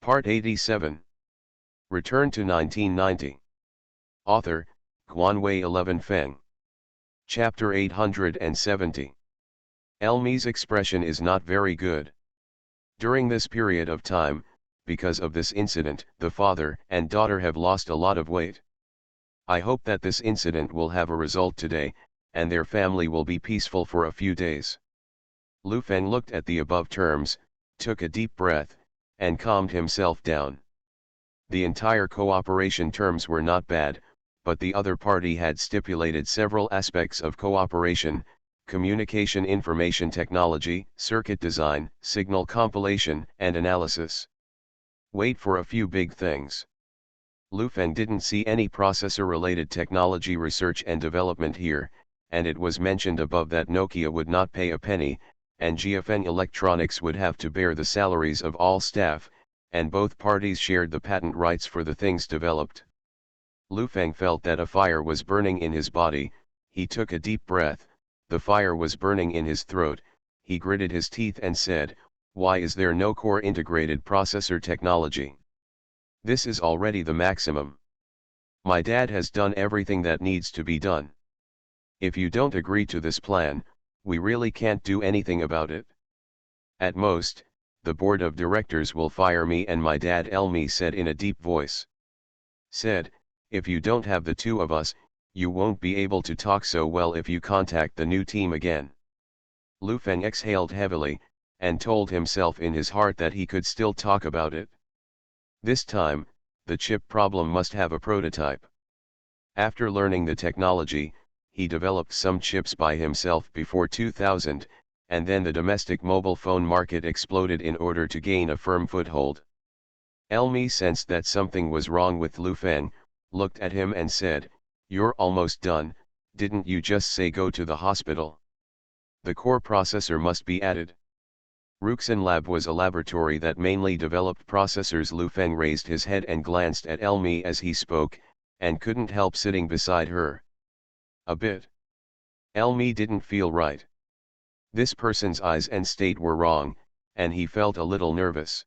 Part 87. Return to 1990. Author, Guanwei 11 Feng. Chapter 870. Elmi's expression is not very good. During this period of time, because of this incident, the father and daughter have lost a lot of weight. I hope that this incident will have a result today, and their family will be peaceful for a few days. Lu Feng looked at the above terms, took a deep breath, and calmed himself down. The entire cooperation terms were not bad, but the other party had stipulated several aspects of cooperation: communication, information technology, circuit design, signal compilation and analysis. Wait for a few big things. Lu Feng didn't see any processor-related technology research and development here, and it was mentioned above that Nokia would not pay a penny, and GFN Electronics would have to bear the salaries of all staff, and both parties shared the patent rights for the things developed. Lu Feng felt that a fire was burning in his body. He took a deep breath. The fire was burning in his throat. He gritted his teeth and said, "Why is there no core integrated processor technology? This is already the maximum. My dad has done everything that needs to be done. If you don't agree to this plan, we really can't do anything about it. At most, the board of directors will fire me and my dad," Elmi said in a deep voice. Said, "If you don't have the two of us, you won't be able to talk so well if you contact the new team again." Lu Feng exhaled heavily, and told himself in his heart that he could still talk about it. This time, the chip problem must have a prototype. After learning the technology, he developed some chips by himself before 2000, and then the domestic mobile phone market exploded in order to gain a firm foothold. Elmi sensed that something was wrong with Lu Feng, looked at him and said, "You're almost done, didn't you just say go to the hospital? The core processor must be added." Ruxin Lab was a laboratory that mainly developed processors. Lu Feng raised his head and glanced at Elmi as he spoke, and couldn't help sitting beside her. A bit. Elmi didn't feel right. This person's eyes and state were wrong, and he felt a little nervous.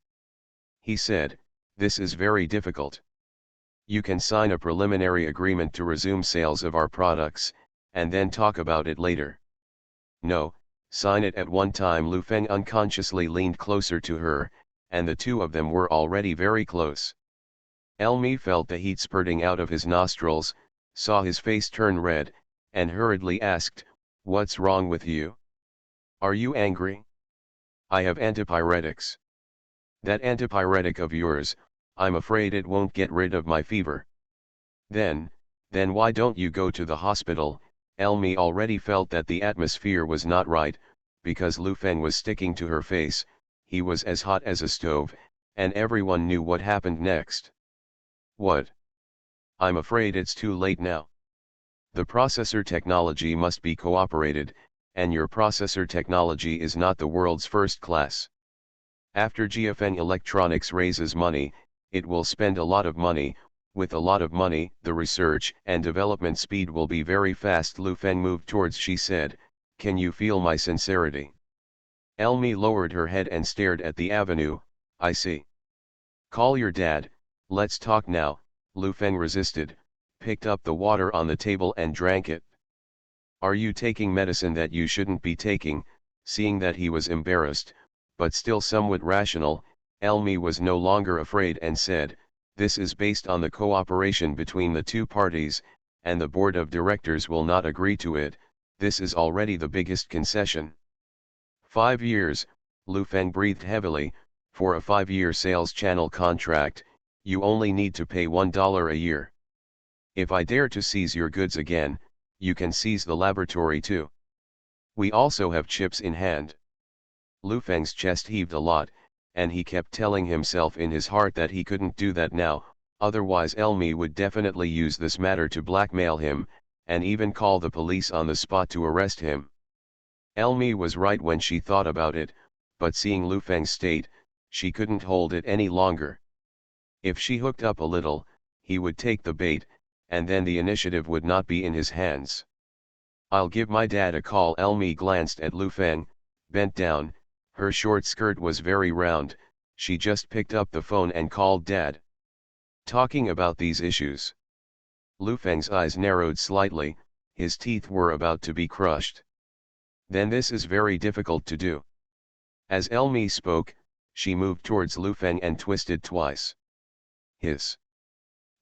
He said, "This is very difficult. You can sign a preliminary agreement to resume sales of our products, and then talk about it later." "No, sign it at one time." Lu Feng unconsciously leaned closer to her, and the two of them were already very close. Elmi felt the heat spurting out of his nostrils, saw his face turn red, and hurriedly asked, "What's wrong with you? Are you angry?" "I have antipyretics." "That antipyretic of yours, I'm afraid it won't get rid of my fever." Then why don't you go to the hospital?" Elmi already felt that the atmosphere was not right, because Lu Feng was sticking to her face. He was as hot as a stove, and everyone knew what happened next. "What?" "I'm afraid it's too late now. The processor technology must be cooperated, and your processor technology is not the world's first class. After GFN Electronics raises money, it will spend a lot of money. With a lot of money, the research and development speed will be very fast." Lu Feng moved towards. She said, "Can you feel my sincerity?" Elmi lowered her head and stared at the avenue. "I see. Call your dad, let's talk now." Lu Feng resisted, picked up the water on the table and drank it. "Are you taking medicine that you shouldn't be taking?" Seeing that he was embarrassed, but still somewhat rational, Elmi was no longer afraid and said, "This is based on the cooperation between the two parties, and the board of directors will not agree to it. This is already the biggest concession." 5 years, Lu Feng breathed heavily. "For a 5-year sales channel contract, you only need to pay $1 a year. If I dare to seize your goods again, you can seize the laboratory too. We also have chips in hand." Lu Feng's chest heaved a lot, and he kept telling himself in his heart that he couldn't do that now, otherwise Elmi would definitely use this matter to blackmail him, and even call the police on the spot to arrest him. Elmi was right when she thought about it, but seeing Lu Feng's state, she couldn't hold it any longer. If she hooked up a little, he would take the bait, and then the initiative would not be in his hands. "I'll give my dad a call." Elmi glanced at Lu Feng, bent down. Her short skirt was very round, She just picked up the phone and called Dad. Talking about these issues. Lu Feng's eyes narrowed slightly, his teeth were about to be crushed. Then this is very difficult to do. As Elmi spoke, she moved towards Lu Feng and twisted twice. Hiss.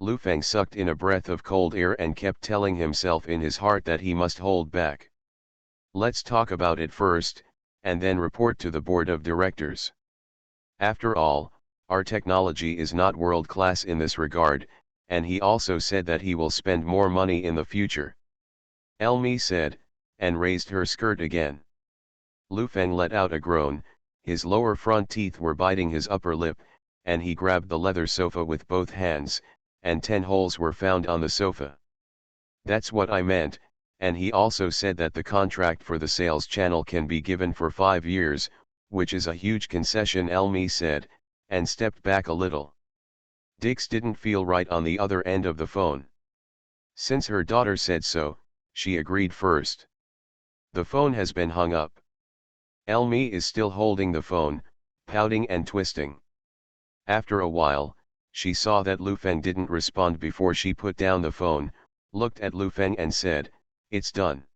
Lu Feng sucked in a breath of cold air and kept telling himself in his heart that he must hold back. Let's talk about it first, and then report to the board of directors. After all, our technology is not world-class in this regard, and he also said that he will spend more money in the future. Elmi said, and raised her skirt again. Lu Feng let out a groan, his lower front teeth were biting his upper lip, and he grabbed the leather sofa with both hands, and 10 holes were found on the sofa. That's what I meant, and he also said that the contract for the sales channel can be given for 5 years, which is a huge concession, Elmi said, and stepped back a little. Dix didn't feel right on the other end of the phone. Since her daughter said so, she agreed first. The phone has been hung up. Elmi is still holding the phone, pouting and twisting. After a while, she saw that Lu Feng didn't respond before she put down the phone, looked at Lu Feng and said, "It's done."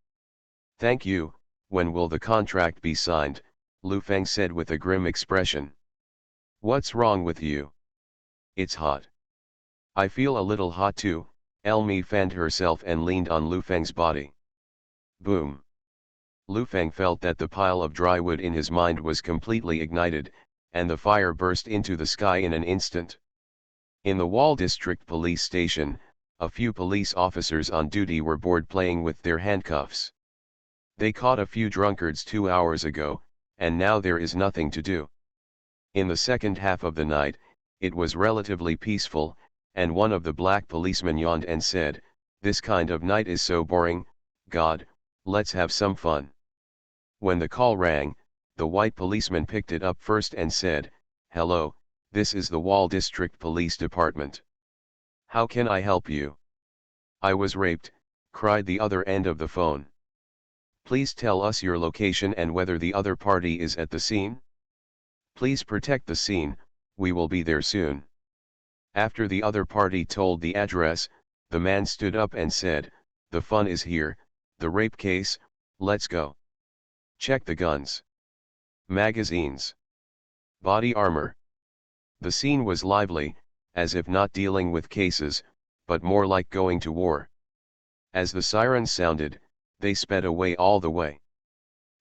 "Thank you, when will the contract be signed?" Lu Feng said with a grim expression. "What's wrong with you?" "It's hot." "I feel a little hot too." Elmi fanned herself and leaned on Lu Feng's body. Boom. Lu Feng felt that the pile of dry wood in his mind was completely ignited, and the fire burst into the sky in an instant. In the Wall District Police Station, a few police officers on duty were bored playing with their handcuffs. They caught a few drunkards 2 hours ago, and now there is nothing to do. In the second half of the night, it was relatively peaceful, and one of the black policemen yawned and said, "This kind of night is so boring, God, let's have some fun." When the call rang, the white policeman picked it up first and said, "Hello, this is the Wall District Police Department. How can I help you?" "I was raped," cried the other end of the phone. "Please tell us your location and whether the other party is at the scene. Please protect the scene, we will be there soon." After the other party told the address, the man stood up and said, "The fun is here, the rape case, let's go. Check the guns. Magazines. Body armor." The scene was lively, as if not dealing with cases, but more like going to war. As the sirens sounded, they sped away all the way.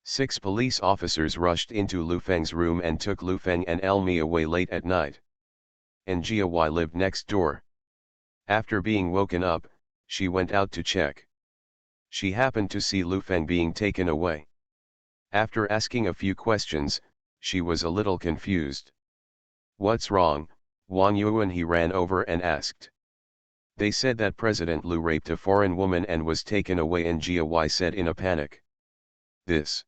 6 police officers rushed into Lu Feng's room and took Lu Feng and Elmi away late at night. Njia lived next door. After being woken up, she went out to check. She happened to see Lu Feng being taken away. After asking a few questions, she was a little confused. "What's wrong, Wang Yuan?" he ran over and asked. "They said that President Lu raped a foreign woman and was taken away," Njia said in a panic. "This."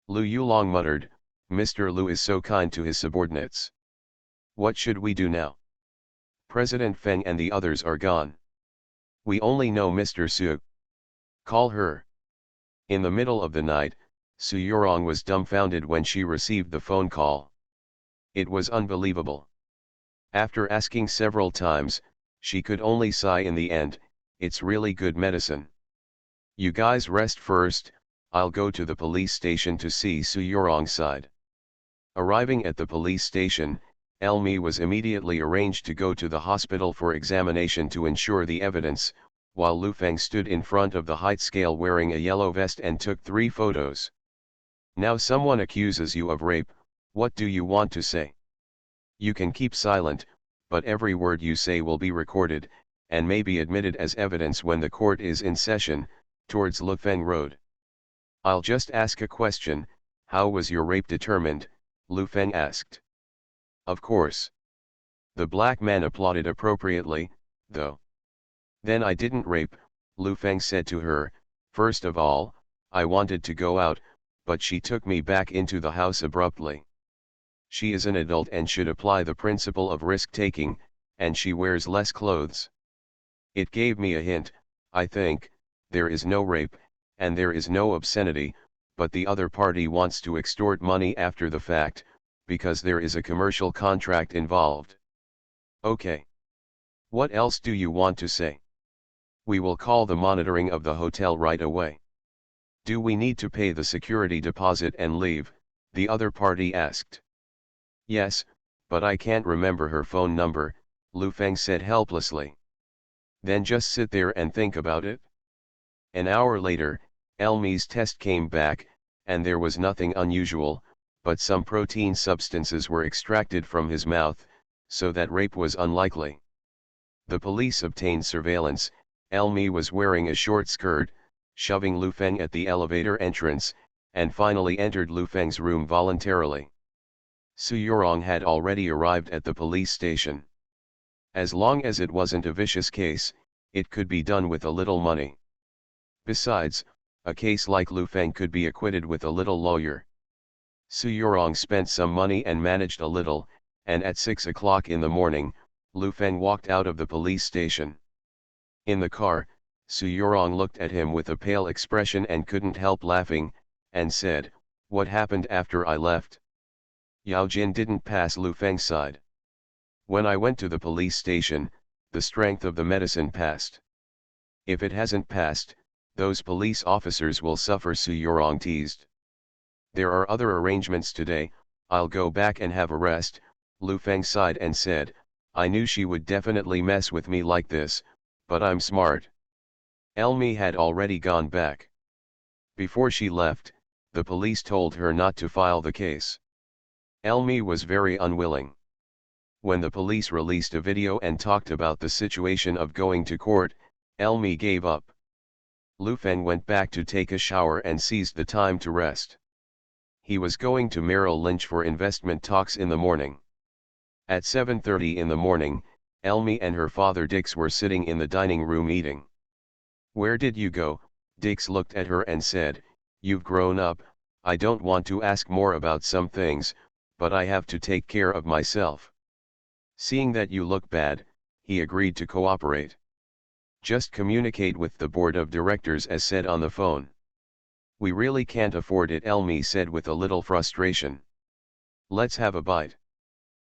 Lu Yulong muttered, "Mr. Lu is so kind to his subordinates. What should we do now? President Feng and the others are gone. We only know Mr. Su. Call her." In the middle of the night, Su Yurong was dumbfounded when she received the phone call. It was unbelievable. After asking several times, she could only sigh in the end, "It's really good medicine. You guys rest first, I'll go to the police station to see Su Yurong's side." Arriving at the police station, Elmi was immediately arranged to go to the hospital for examination to ensure the evidence, while Lu Feng stood in front of the height scale wearing a yellow vest and took 3 photos. "Now someone accuses you of rape, what do you want to say? You can keep silent, but every word you say will be recorded, and may be admitted as evidence when the court is in session." Towards Lu Feng Road. "I'll just ask a question, how was your rape determined?" Lu Feng asked. "Of course." The black man applauded appropriately, though. "Then I didn't rape," Lu Feng said to her. "First of all, I wanted to go out, but she took me back into the house abruptly. She is an adult and should apply the principle of risk-taking, and she wears less clothes. It gave me a hint, I think. There is no rape, and there is no obscenity, but the other party wants to extort money after the fact, because there is a commercial contract involved. Okay. What else do you want to say? We will call the monitoring of the hotel right away. Do we need to pay the security deposit and leave? The other party asked. Yes, but I can't remember her phone number, Lu Feng said helplessly. Then just sit there and think about it. An hour later, Elmi's test came back, and there was nothing unusual, but some protein substances were extracted from his mouth, so that rape was unlikely. The police obtained surveillance. Elmi was wearing a short skirt, shoving Lu Feng at the elevator entrance, and finally entered Lu Feng's room voluntarily. Su Yorong had already arrived at the police station. As long as it wasn't a vicious case, it could be done with a little money. Besides, a case like Lu Feng could be acquitted with a little lawyer. Su Yorong spent some money and managed a little, and at 6 o'clock in the morning, Lu Feng walked out of the police station. In the car, Su Yorong looked at him with a pale expression and couldn't help laughing, and said, "What happened after I left?" Yao Jin didn't pass Lu Feng's side. When I went to the police station, the strength of the medicine passed. If it hasn't passed, those police officers will suffer, Su Yorong teased. There are other arrangements today. I'll go back and have a rest. Lu Feng sighed and said, I knew she would definitely mess with me like this, but I'm smart. Elmi had already gone back. Before she left, the police told her not to file the case. Elmi was very unwilling. When the police released a video and talked about the situation of going to court, Elmi gave up. Lu Feng went back to take a shower and seized the time to rest. He was going to Merrill Lynch for investment talks in the morning. At 7:30 in the morning, Elmi and her father Dix were sitting in the dining room eating. Where did you go? Dix looked at her and said, You've grown up. I don't want to ask more about some things, but I have to take care of myself. Seeing that you look bad, he agreed to cooperate. Just communicate with the board of directors as said on the phone. We really can't afford it, Elmi said with a little frustration. Let's have a bite.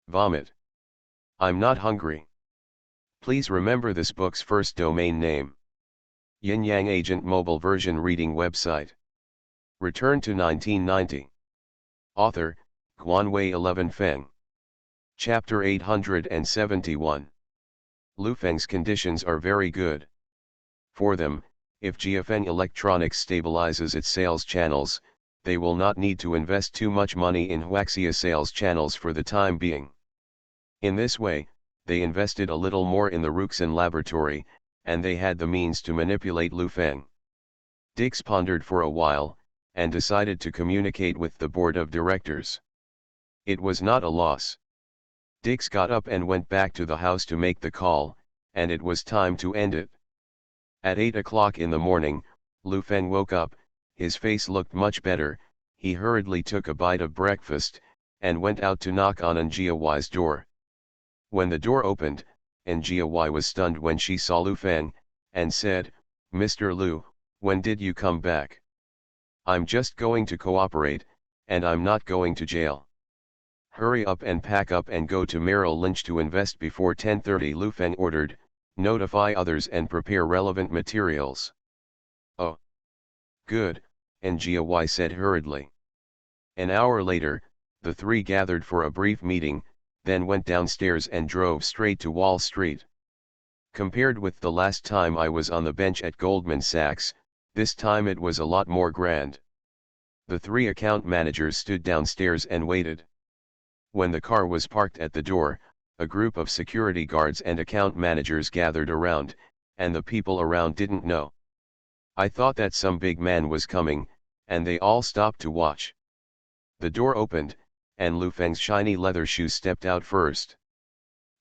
Vomit. I'm not hungry. Please remember this book's first domain name. Yin Yang Agent mobile version reading website. Return to 1990. Author, Guanwei 11 Feng. Chapter 871. Lu Feng's conditions are very good. For them, if GFN Electronics stabilizes its sales channels, they will not need to invest too much money in Huaxia sales channels for the time being. In this way, they invested a little more in the Ruxin laboratory, and they had the means to manipulate Lu Feng. Dix pondered for a while, and decided to communicate with the board of directors. It was not a loss. Dix got up and went back to the house to make the call, and it was time to end it. At 8 o'clock in the morning, Lu Feng woke up. His face looked much better. He hurriedly took a bite of breakfast, and went out to knock on Njia Y's door. When the door opened, Njia Y was stunned when she saw Lu Feng, and said, Mr. Lu, when did you come back? I'm just going to cooperate, and I'm not going to jail. Hurry up and pack up and go to Merrill Lynch to invest before 10:30, Lu Feng ordered. Notify others and prepare relevant materials. Oh. Good, Njia Y said hurriedly. An hour later, the three gathered for a brief meeting, then went downstairs and drove straight to Wall Street. Compared with the last time I was on the bench at Goldman Sachs, this time it was a lot more grand. The three account managers stood downstairs and waited. When the car was parked at the door, a group of security guards and account managers gathered around, and the people around didn't know. I thought that some big man was coming, and they all stopped to watch. The door opened, and Lu Feng's shiny leather shoes stepped out first.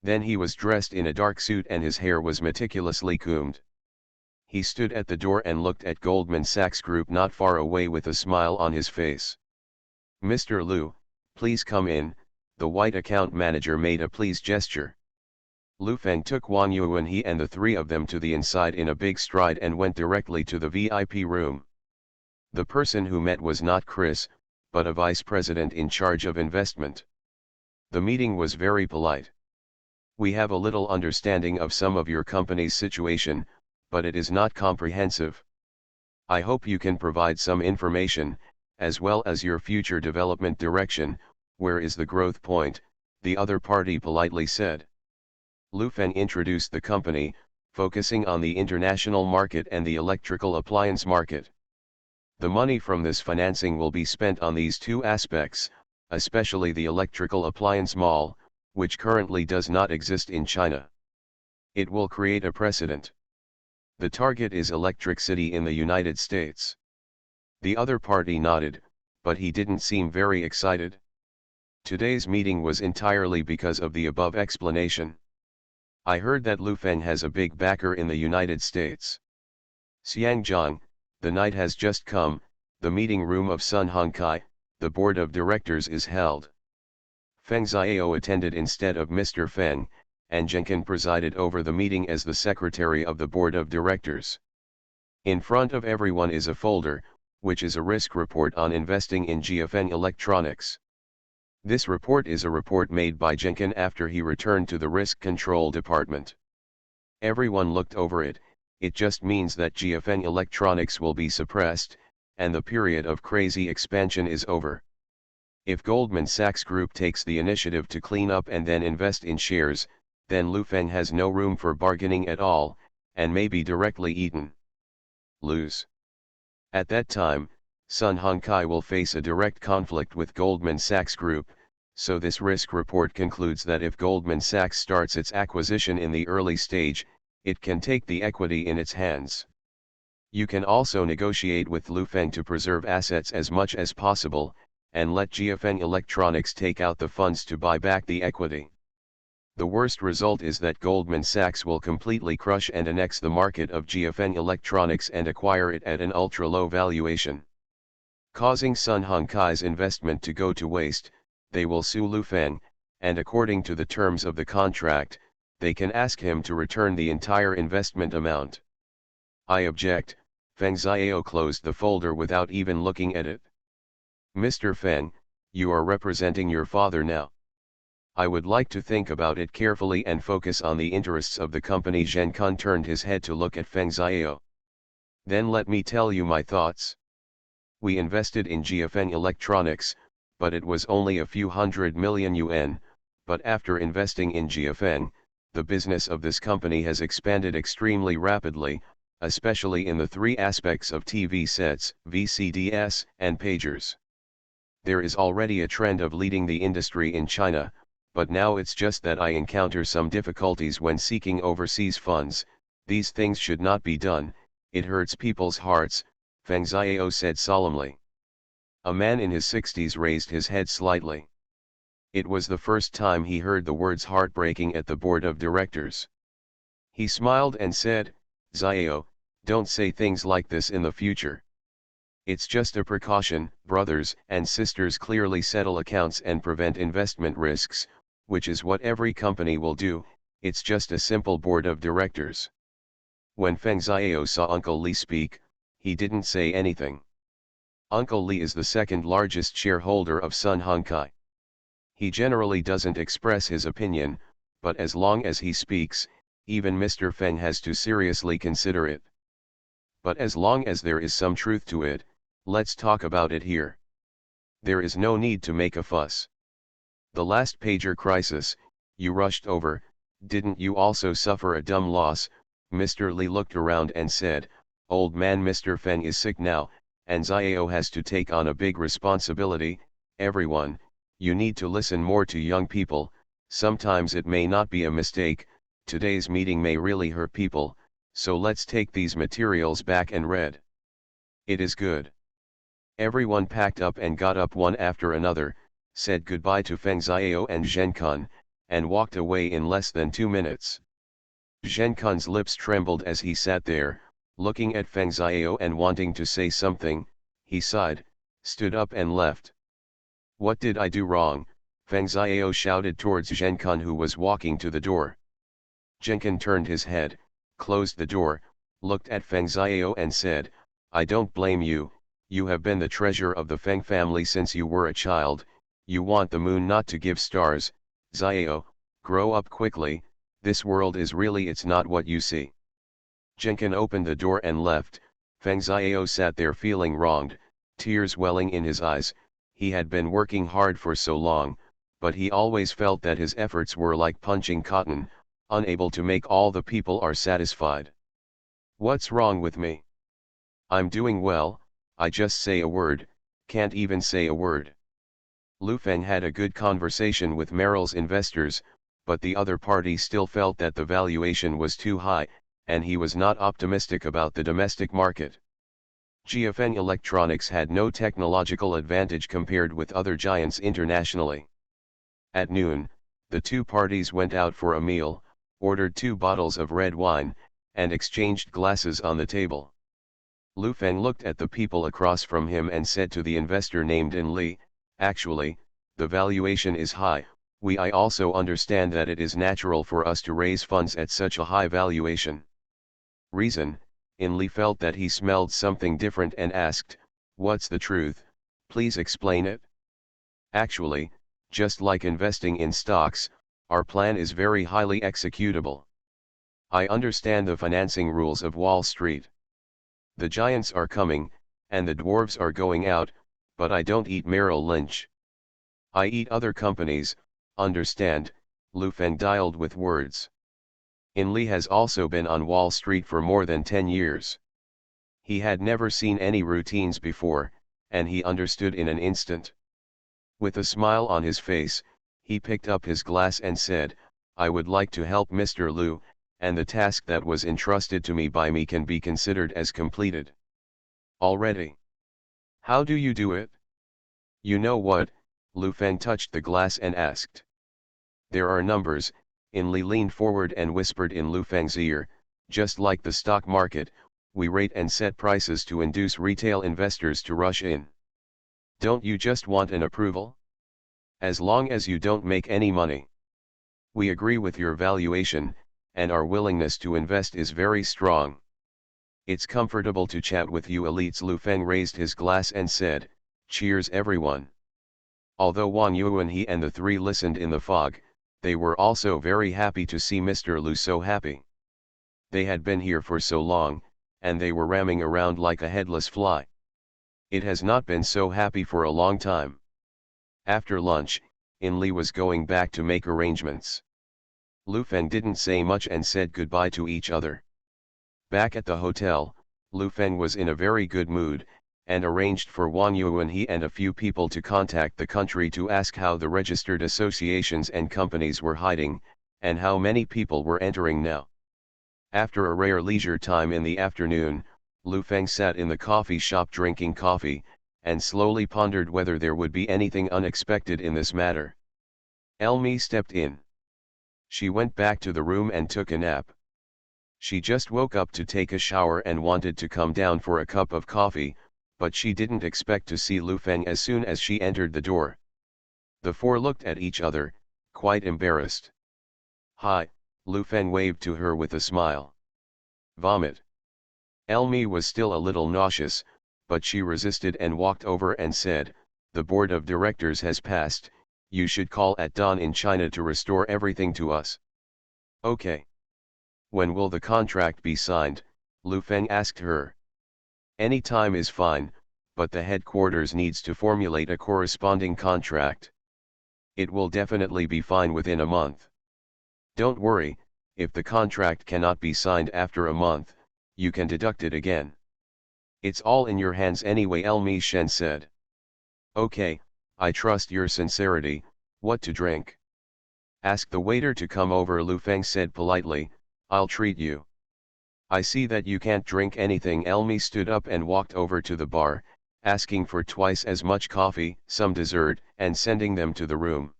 Then he was dressed in a dark suit and his hair was meticulously combed. He stood at the door and looked at Goldman Sachs Group not far away with a smile on his face. Mr. Lu, please come in. The white account manager made a please gesture. Lu Feng took Wang Yuan he and the three of them to the inside in a big stride and went directly to the VIP room. The person who met was not Chris, but a vice president in charge of investment. The meeting was very polite. We have a little understanding of some of your company's situation, but it is not comprehensive. I hope you can provide some information, as well as your future development direction. Where is the growth point? The other party politely said. Lu Feng introduced the company, focusing on the international market and the electrical appliance market. The money from this financing will be spent on these two aspects, especially the electrical appliance mall, which currently does not exist in China. It will create a precedent. The target is Electric City in the United States. The other party nodded, but he didn't seem very excited. Today's meeting was entirely because of the above explanation. I heard that Lu Feng has a big backer in the United States. Xiangjiang, the night has just come, the meeting room of Sun Hongkai, the board of directors is held. Feng Xiao attended instead of Mr. Feng, and Zhenkan presided over the meeting as the secretary of the board of directors. In front of everyone is a folder, which is a risk report on investing in GFN Electronics. This report is a report made by Zhenkan after he returned to the risk control department. Everyone looked over it. It just means that GFN Electronics will be suppressed, and the period of crazy expansion is over. If Goldman Sachs Group takes the initiative to clean up and then invest in shares, then Lu Feng has no room for bargaining at all, and may be directly eaten. Lose. At that time, Sun Hongkai will face a direct conflict with Goldman Sachs Group, so this risk report concludes that if Goldman Sachs starts its acquisition in the early stage, it can take the equity in its hands. You can also negotiate with Lu Feng to preserve assets as much as possible, and let GFN Electronics take out the funds to buy back the equity. The worst result is that Goldman Sachs will completely crush and annex the market of GFN Electronics and acquire it at an ultra-low valuation. Causing Sun Hongkai's investment to go to waste, they will sue Lu Feng, and according to the terms of the contract, they can ask him to return the entire investment amount. I object. Feng Xiao closed the folder without even looking at it. Mr. Feng, you are representing your father now. I would like to think about it carefully and focus on the interests of the company. Zhen Kun turned his head to look at Feng Xiao. Then let me tell you my thoughts. We invested in GFN Electronics, but it was only a few $100 million, but after investing in GFN, the business of this company has expanded extremely rapidly, especially in the three aspects of TV sets, VCDs, and pagers. There is already a trend of leading the industry in China, but now it's just that I encounter some difficulties when seeking overseas funds. These things should not be done, it hurts people's hearts, Feng Xiao said solemnly. A man in his 60s raised his head slightly. It was the first time he heard the words heartbreaking at the board of directors. He smiled and said, Xiao, don't say things like this in the future. It's just a precaution. Brothers and sisters clearly settle accounts and prevent investment risks, which is what every company will do. It's just a simple board of directors. When Feng Xiao saw Uncle Li speak, he didn't say anything. Uncle Li is the second largest shareholder of Sun Hongkai. He generally doesn't express his opinion, but as long as he speaks, even Mr. Feng has to seriously consider it. But as long as there is some truth to it, let's talk about it here. There is no need to make a fuss. The last pager crisis, you rushed over, didn't you also suffer a dumb loss? Mr. Li looked around and said, old man, Mr. Feng is sick now, and Xiao has to take on a big responsibility. Everyone, you need to listen more to young people. Sometimes it may not be a mistake, today's meeting may really hurt people, so let's take these materials back and read. It is good. Everyone packed up and got up one after another, said goodbye to Feng Xiao and Zhen Kun, and walked away in less than 2 minutes. Zhen Kun's lips trembled as he sat there, looking at Feng Xiao and wanting to say something. He sighed, stood up and left. What did I do wrong? Feng Xiao shouted towards Zhen Kun, who was walking to the door. Zhen Kun turned his head, closed the door, looked at Feng Xiao and said, I don't blame you. You have been the treasure of the Feng family since you were a child. You want the moon not to give stars, Xiao, grow up quickly, this world is really it's not what you see. Jenkin opened the door and left. Feng Xiao sat there feeling wronged, tears welling in his eyes. He had been working hard for so long, but he always felt that his efforts were like punching cotton, unable to make all the people are satisfied. What's wrong with me? I'm doing well, I just say a word, can't even say a word. Lu Feng had a good conversation with Merrill's investors, but the other party still felt that the valuation was too high, and he was not optimistic about the domestic market. GFN Electronics had no technological advantage compared with other giants internationally. At noon, the two parties went out for a meal, ordered 2 bottles of red wine, and exchanged glasses on the table. Lu Feng looked at the people across from him and said to the investor named In Li, actually, the valuation is high, I also understand that it is natural for us to raise funds at such a high valuation. Reason, In Li felt that he smelled something different and asked, what's the truth, please explain it. Actually, just like investing in stocks, our plan is very highly executable. I understand the financing rules of Wall Street. The giants are coming, and the dwarves are going out, but I don't eat Merrill Lynch. I eat other companies, understand, Lu Feng dialed with words. In Li has also been on Wall Street for more than 10 years. He had never seen any routines before, and he understood in an instant. With a smile on his face, he picked up his glass and said, I would like to help Mr. Lu, and the task that was entrusted to me by me can be considered as completed. Already? How do you do it? You know what? Lu Feng touched the glass and asked. There are numbers. In Li leaned forward and whispered in Lu Feng's ear, just like the stock market, we rate and set prices to induce retail investors to rush in. Don't you just want an approval? As long as you don't make any money. We agree with your valuation, and our willingness to invest is very strong. It's comfortable to chat with you elites. Lu Feng raised his glass and said, cheers everyone. Although Wang Yuanhe and the three listened in the fog, they were also very happy to see Mr. Lu so happy. They had been here for so long, and they were ramming around like a headless fly. It has not been so happy for a long time. After lunch, In Li was going back to make arrangements. Lu Feng didn't say much and said goodbye to each other. Back at the hotel, Lu Feng was in a very good mood, and arranged for Wang Yuanhe and a few people to contact the country to ask how the registered associations and companies were hiding, and how many people were entering now. After a rare leisure time in the afternoon, Lu Feng sat in the coffee shop drinking coffee, and slowly pondered whether there would be anything unexpected in this matter. Elmi stepped in. She went back to the room and took a nap. She just woke up to take a shower and wanted to come down for a cup of coffee, but she didn't expect to see Lu Feng as soon as she entered the door. The four looked at each other, quite embarrassed. Hi, Lu Feng waved to her with a smile. Vomit. Elmi was still a little nauseous, but she resisted and walked over and said, the board of directors has passed, you should call at dawn in China to restore everything to us. Okay. When will the contract be signed? Lu Feng asked her. Any time is fine, but the headquarters needs to formulate a corresponding contract. It will definitely be fine within a month. Don't worry, if the contract cannot be signed after a month, you can deduct it again. It's all in your hands anyway, Elmi Shen said. Okay, I trust your sincerity. What to drink? Ask the waiter to come over, Lu Feng said politely, I'll treat you. I see that you can't drink anything. Elmi stood up and walked over to the bar, asking for twice as much coffee, some dessert, and sending them to the room.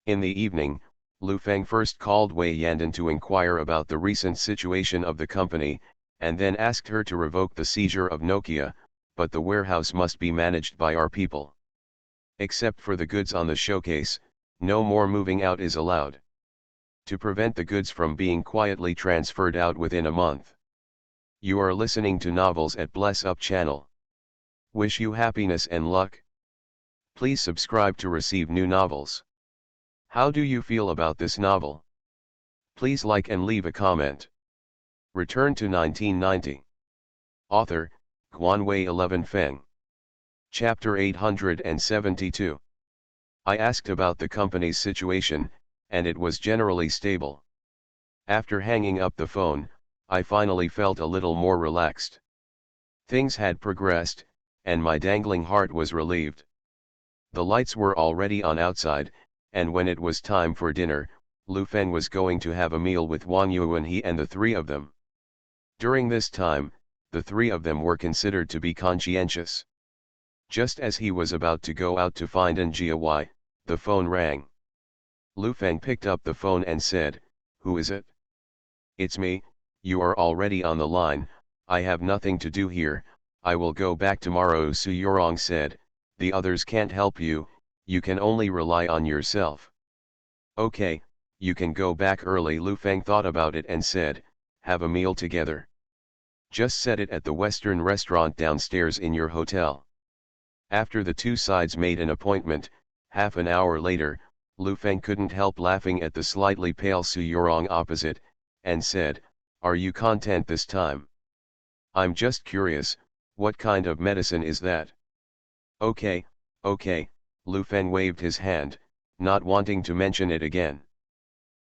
In the evening, Lu Feng first called Wei Yandan to inquire about the recent situation of the company, and then asked her to revoke the seizure of Nokia, but the warehouse must be managed by our people. Except for the goods on the showcase, no more moving out is allowed. To prevent the goods from being quietly transferred out within a month. You are listening to novels at Bless Up channel. Wish you happiness and luck. Please subscribe to receive new novels. How do you feel about this novel? Please like and leave a comment. Return to 1990. Author, Guanwei 11 Feng. Chapter 872. I asked about the company's situation, and it was generally stable. After hanging up the phone, I finally felt a little more relaxed. Things had progressed, and my dangling heart was relieved. The lights were already on outside, and when it was time for dinner, Lu Feng was going to have a meal with Wang Yu and he and the three of them. During this time, the three of them were considered to be conscientious. Just as he was about to go out to find Njia, the phone rang. Lu Feng picked up the phone and said, "Who is it?" "It's me, you are already on the line, I have nothing to do here, I will go back tomorrow." Su Yorong said, "The others can't help you, you can only rely on yourself." "Okay, you can go back early." Lu Feng thought about it and said, "Have a meal together. Just set it at the Western restaurant downstairs in your hotel." After the two sides made an appointment, half an hour later, Lu Feng couldn't help laughing at the slightly pale Su Yorong opposite, and said, "Are you content this time? I'm just curious, what kind of medicine is that?" Okay, Lu Feng waved his hand, not wanting to mention it again.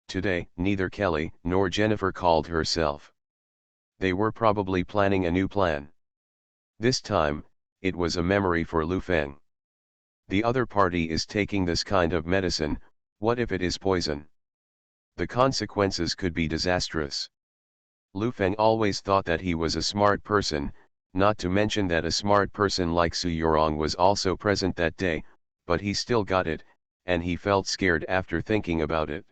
Today, neither Kelly nor Jennifer called herself. They were probably planning a new plan. This time, it was a memory for Lu Feng. The other party is taking this kind of medicine, what if it is poison? The consequences could be disastrous. Lu Feng always thought that he was a smart person, not to mention that a smart person like Su Yorong was also present that day, but he still got it, and he felt scared after thinking about it.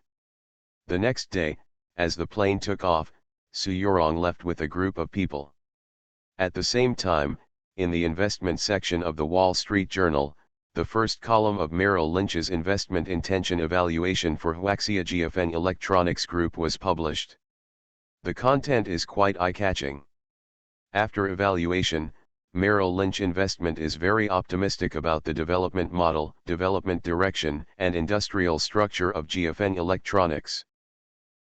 The next day, as the plane took off, Su Yorong left with a group of people. At the same time, in the investment section of the Wall Street Journal, the first column of Merrill Lynch's investment intention evaluation for Huaxia GFN Electronics Group was published. The content is quite eye-catching. After evaluation, Merrill Lynch Investment is very optimistic about the development model, development direction, and industrial structure of GFN Electronics.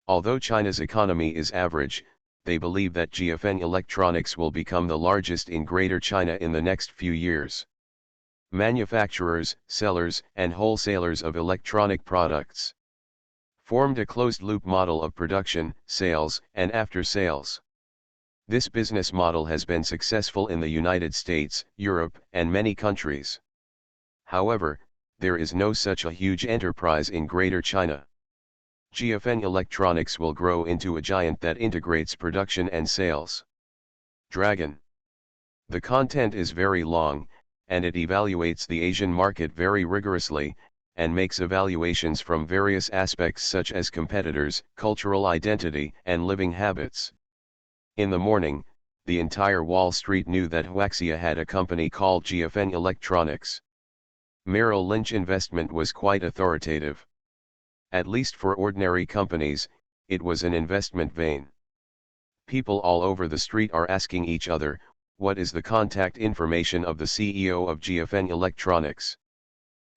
Although China's economy is average, they believe that GFN Electronics will become the largest in Greater China in the next few years. Manufacturers, sellers, and wholesalers of electronic products formed a closed-loop model of production, sales, and after-sales. This business model has been successful in the United States, Europe, and many countries. However, there is no such a huge enterprise in Greater China. GFN Electronics will grow into a giant that integrates production and sales. Dragon. The content is very long, and it evaluates the Asian market very rigorously, and makes evaluations from various aspects such as competitors, cultural identity, and living habits. In the morning, the entire Wall Street knew that Huaxia had a company called GFN Electronics. Merrill Lynch Investment was quite authoritative. At least for ordinary companies, it was an investment vein. People all over the street are asking each other, what is the contact information of the CEO of GFN Electronics?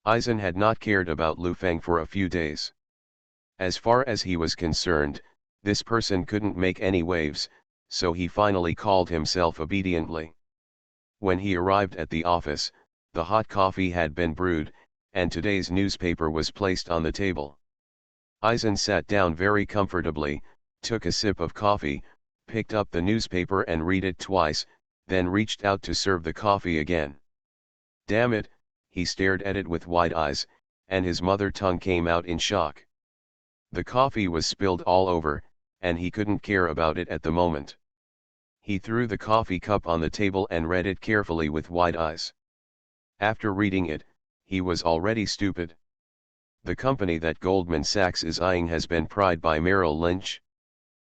Eisen had not cared about Lu Feng for a few days. As far as he was concerned, this person couldn't make any waves, so he finally called himself obediently. When he arrived at the office, the hot coffee had been brewed, and today's newspaper was placed on the table. Eisen sat down very comfortably, took a sip of coffee, picked up the newspaper and read it twice, then reached out to serve the coffee again. Damn it, he stared at it with wide eyes, and his mother tongue came out in shock. The coffee was spilled all over, and he couldn't care about it at the moment. He threw the coffee cup on the table and read it carefully with wide eyes. After reading it, he was already stupid. The company that Goldman Sachs is eyeing has been pried by Merrill Lynch.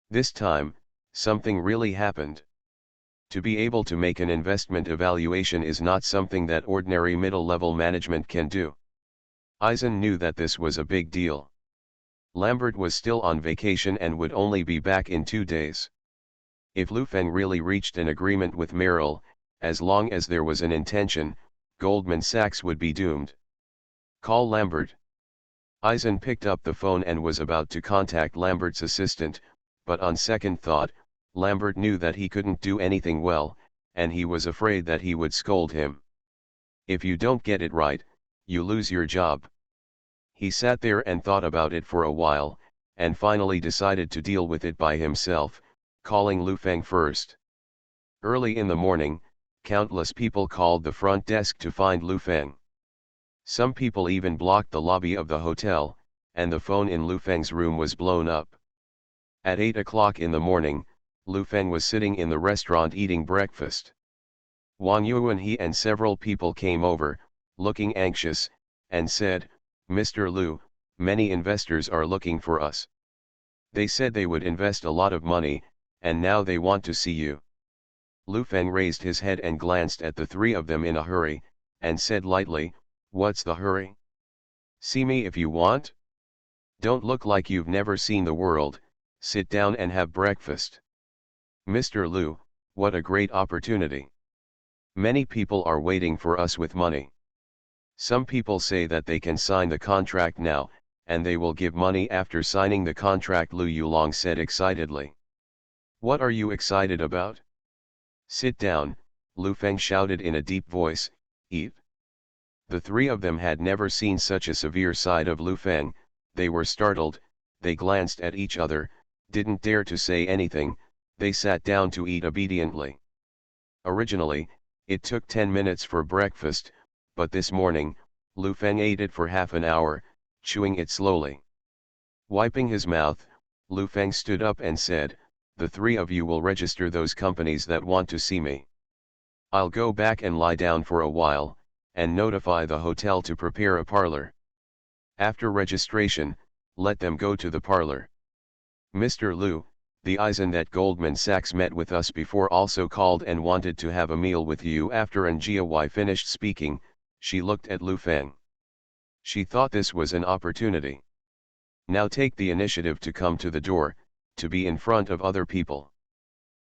This time, something really happened. To be able to make an investment evaluation is not something that ordinary middle-level management can do. Eisen knew that this was a big deal. Lambert was still on vacation and would only be back in 2 days. If Lu Feng really reached an agreement with Merrill, as long as there was an intention, Goldman Sachs would be doomed. Call Lambert. Eisen picked up the phone and was about to contact Lambert's assistant, but on second thought, Lambert knew that he couldn't do anything well, and he was afraid that he would scold him. If you don't get it right, you lose your job. He sat there and thought about it for a while, and finally decided to deal with it by himself, calling Lu Feng first. Early in the morning, countless people called the front desk to find Lu Feng. Some people even blocked the lobby of the hotel, and the phone in Lu Feng's room was blown up. At 8 o'clock in the morning, Lu Feng was sitting in the restaurant eating breakfast. Wang Yu and he and several people came over, looking anxious, and said, "Mr. Lu, many investors are looking for us. They said they would invest a lot of money, and now they want to see you." Lu Feng raised his head and glanced at the three of them in a hurry, and said lightly, "What's the hurry? See me if you want? Don't look like you've never seen the world, sit down and have breakfast." "Mr. Lu, what a great opportunity. Many people are waiting for us with money. Some people say that they can sign the contract now, and they will give money after signing the contract," Lu Yulong said excitedly. "What are you excited about?" "Sit down," Lu Feng shouted in a deep voice, "eat." The three of them had never seen such a severe side of Lu Feng. They were startled, they glanced at each other, didn't dare to say anything, they sat down to eat obediently. Originally, it took 10 minutes for breakfast, but this morning, Lu Feng ate it for half an hour, chewing it slowly. Wiping his mouth, Lu Feng stood up and said, "The three of you will register those companies that want to see me. I'll go back and lie down for a while, and notify the hotel to prepare a parlor. After registration, let them go to the parlor. Mr. Lu, the Eisen that Goldman Sachs met with us before also called and wanted to have a meal with you." After Njia finished speaking, she looked at Lu Feng. She thought this was an opportunity. Now take the initiative to come to the door, to be in front of other people.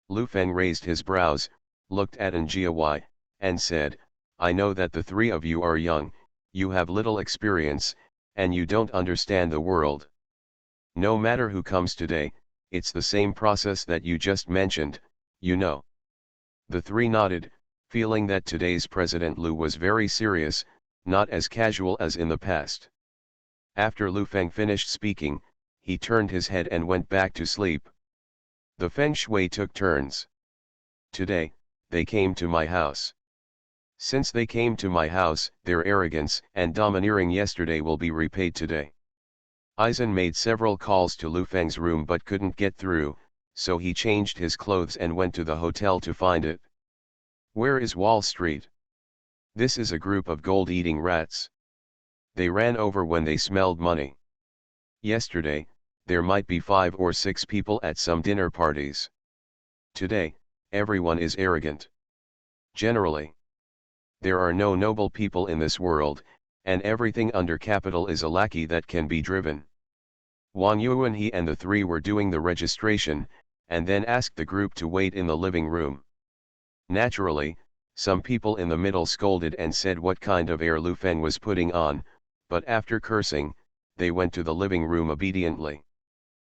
Lu Feng raised his brows, looked at Njia, and said, "I know that the three of you are young, you have little experience, and you don't understand the world. No matter who comes today, it's the same process that you just mentioned, you know." The three nodded, feeling that today's President Lu was very serious, not as casual as in the past. After Lu Feng finished speaking, he turned his head and went back to sleep. The Feng Shui took turns. Today, they came to my house. Since they came to my house, their arrogance and domineering yesterday will be repaid today. Eisen made several calls to Lu Feng's room but couldn't get through, so he changed his clothes and went to the hotel to find it. Where is Wall Street? This is a group of gold-eating rats. They ran over when they smelled money. Yesterday, there might be 5 or 6 people at some dinner parties. Today, everyone is arrogant. Generally, there are no noble people in this world, and everything under capital is a lackey that can be driven. Wang Yu and he and the three were doing the registration, and then asked the group to wait in the living room. Naturally, some people in the middle scolded and said what kind of air Lu Feng was putting on, but after cursing, they went to the living room obediently.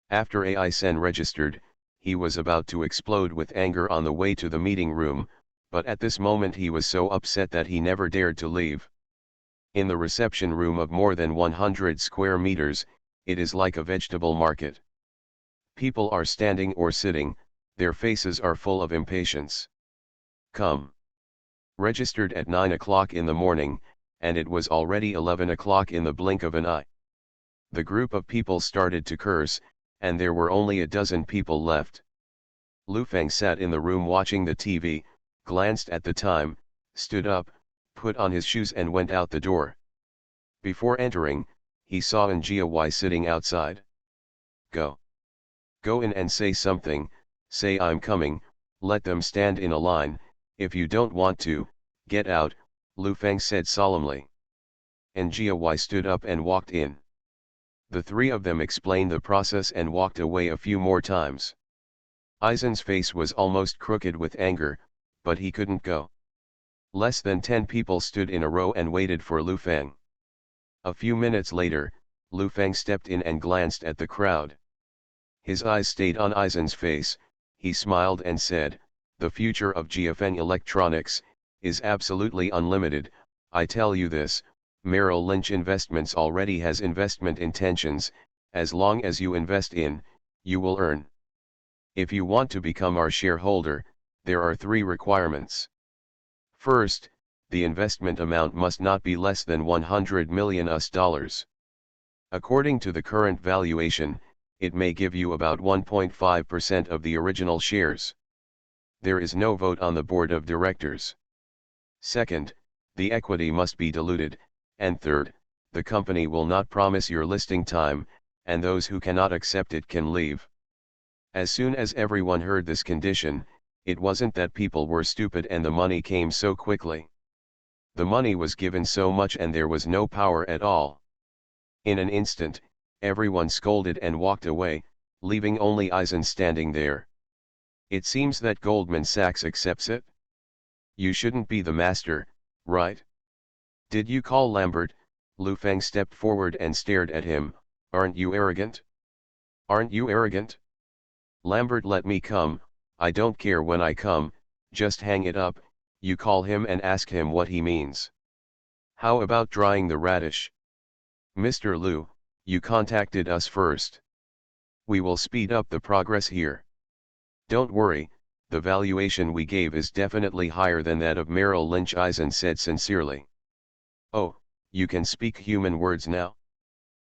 After Aisen registered, he was about to explode with anger on the way to the meeting room, but at this moment he was so upset that he never dared to leave. In the reception room of more than 100 square meters, it is like a vegetable market. People are standing or sitting, their faces are full of impatience. Come. Registered at 9 o'clock in the morning, and it was already 11 o'clock in the blink of an eye. The group of people started to curse, and there were only a dozen people left. Lu Feng sat in the room watching the TV, glanced at the time, stood up, put on his shoes and went out the door. Before entering, he saw Njia sitting outside. Go. Go in and say something, say I'm coming, let them stand in a line, if you don't want to, get out, Lu Feng said solemnly. Njia stood up and walked in. The three of them explained the process and walked away a few more times. Eisen's face was almost crooked with anger, but he couldn't go. Less than 10 people stood in a row and waited for Lu Feng. A few minutes later, Lu Feng stepped in and glanced at the crowd. His eyes stayed on Eisen's face. He smiled and said, "The future of GFN Electronics is absolutely unlimited. I tell you this, Merrill Lynch Investments already has investment intentions. As long as you invest in, you will earn. If you want to become our shareholder, there are 3 requirements. First, the investment amount must not be less than $100 million. According to the current valuation, it may give you about 1.5% of the original shares. There is no vote on the board of directors. Second, the equity must be diluted, and third, the company will not promise your listing time, and those who cannot accept it can leave." As soon as everyone heard this condition, it wasn't that people were stupid and the money came so quickly. The money was given so much and there was no power at all. In an instant, everyone scolded and walked away, leaving only Eisen standing there. "It seems that Goldman Sachs accepts it? You shouldn't be the master, right? Did you call Lambert?" Lu Feng stepped forward and stared at him. "Aren't you arrogant? Aren't you arrogant? Lambert let me come, I don't care when I come, just hang it up, you call him and ask him what he means. How about drying the radish? Mr. Lu, you contacted us first. We will speed up the progress here. Don't worry, the valuation we gave is definitely higher than that of Merrill Lynch," Eisen said sincerely. "Oh, you can speak human words now?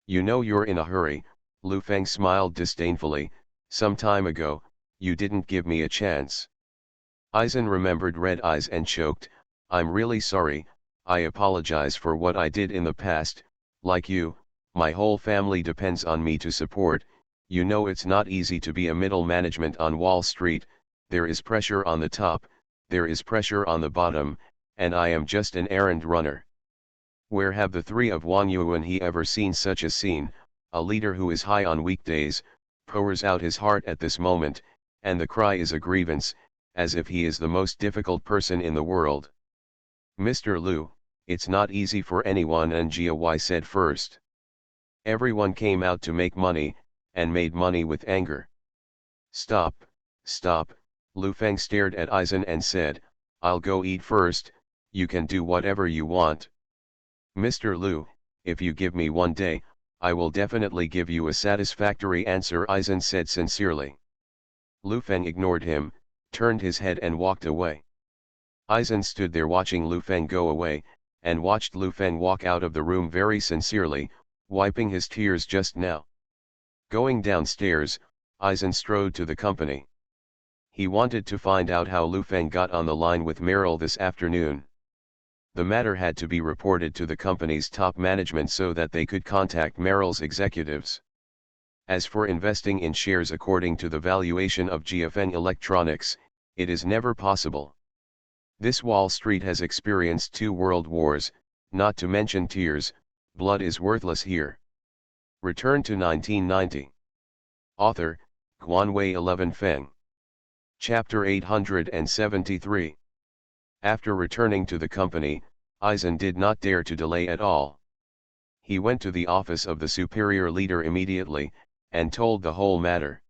You know you're in a hurry." Lu Feng smiled disdainfully. "Some time ago, you didn't give me a chance." Eisen remembered red eyes and choked. "I'm really sorry, I apologize for what I did in the past. Like you, my whole family depends on me to support. You know it's not easy to be a middle management on Wall Street. There is pressure on the top, there is pressure on the bottom, and I am just an errand runner. Where have the 3 of Wang Yuan he ever seen such a scene? A leader who is high on weekdays, pours out his heart at this moment, and the cry is a grievance, as if he is the most difficult person in the world. Mr. Lu, it's not easy for anyone," and Jia said first. "Everyone came out to make money, and made money with anger." Stop, stop," Lu Feng stared at Eisen and said, "I'll go eat first, you can do whatever you want." "Mr. Lu, if you give me 1 day, I will definitely give you a satisfactory answer," Eisen said sincerely. Lu Feng ignored him, turned his head and walked away. Eisen stood there watching Lu Feng go away, and watched Lu Feng walk out of the room very sincerely, wiping his tears just now. Going downstairs, Eisen strode to the company. He wanted to find out how Lu Feng got on the line with Merrill this afternoon. The matter had to be reported to the company's top management so that they could contact Merrill's executives. As for investing in shares according to the valuation of GFN Electronics, it is never possible. This Wall Street has experienced 2 world wars, not to mention tears. Blood is worthless here. Return to 1990. Author, Guanwei 11 Feng. Chapter 873. After returning to the company, Eisen did not dare to delay at all. He went to the office of the superior leader immediately, and told the whole matter.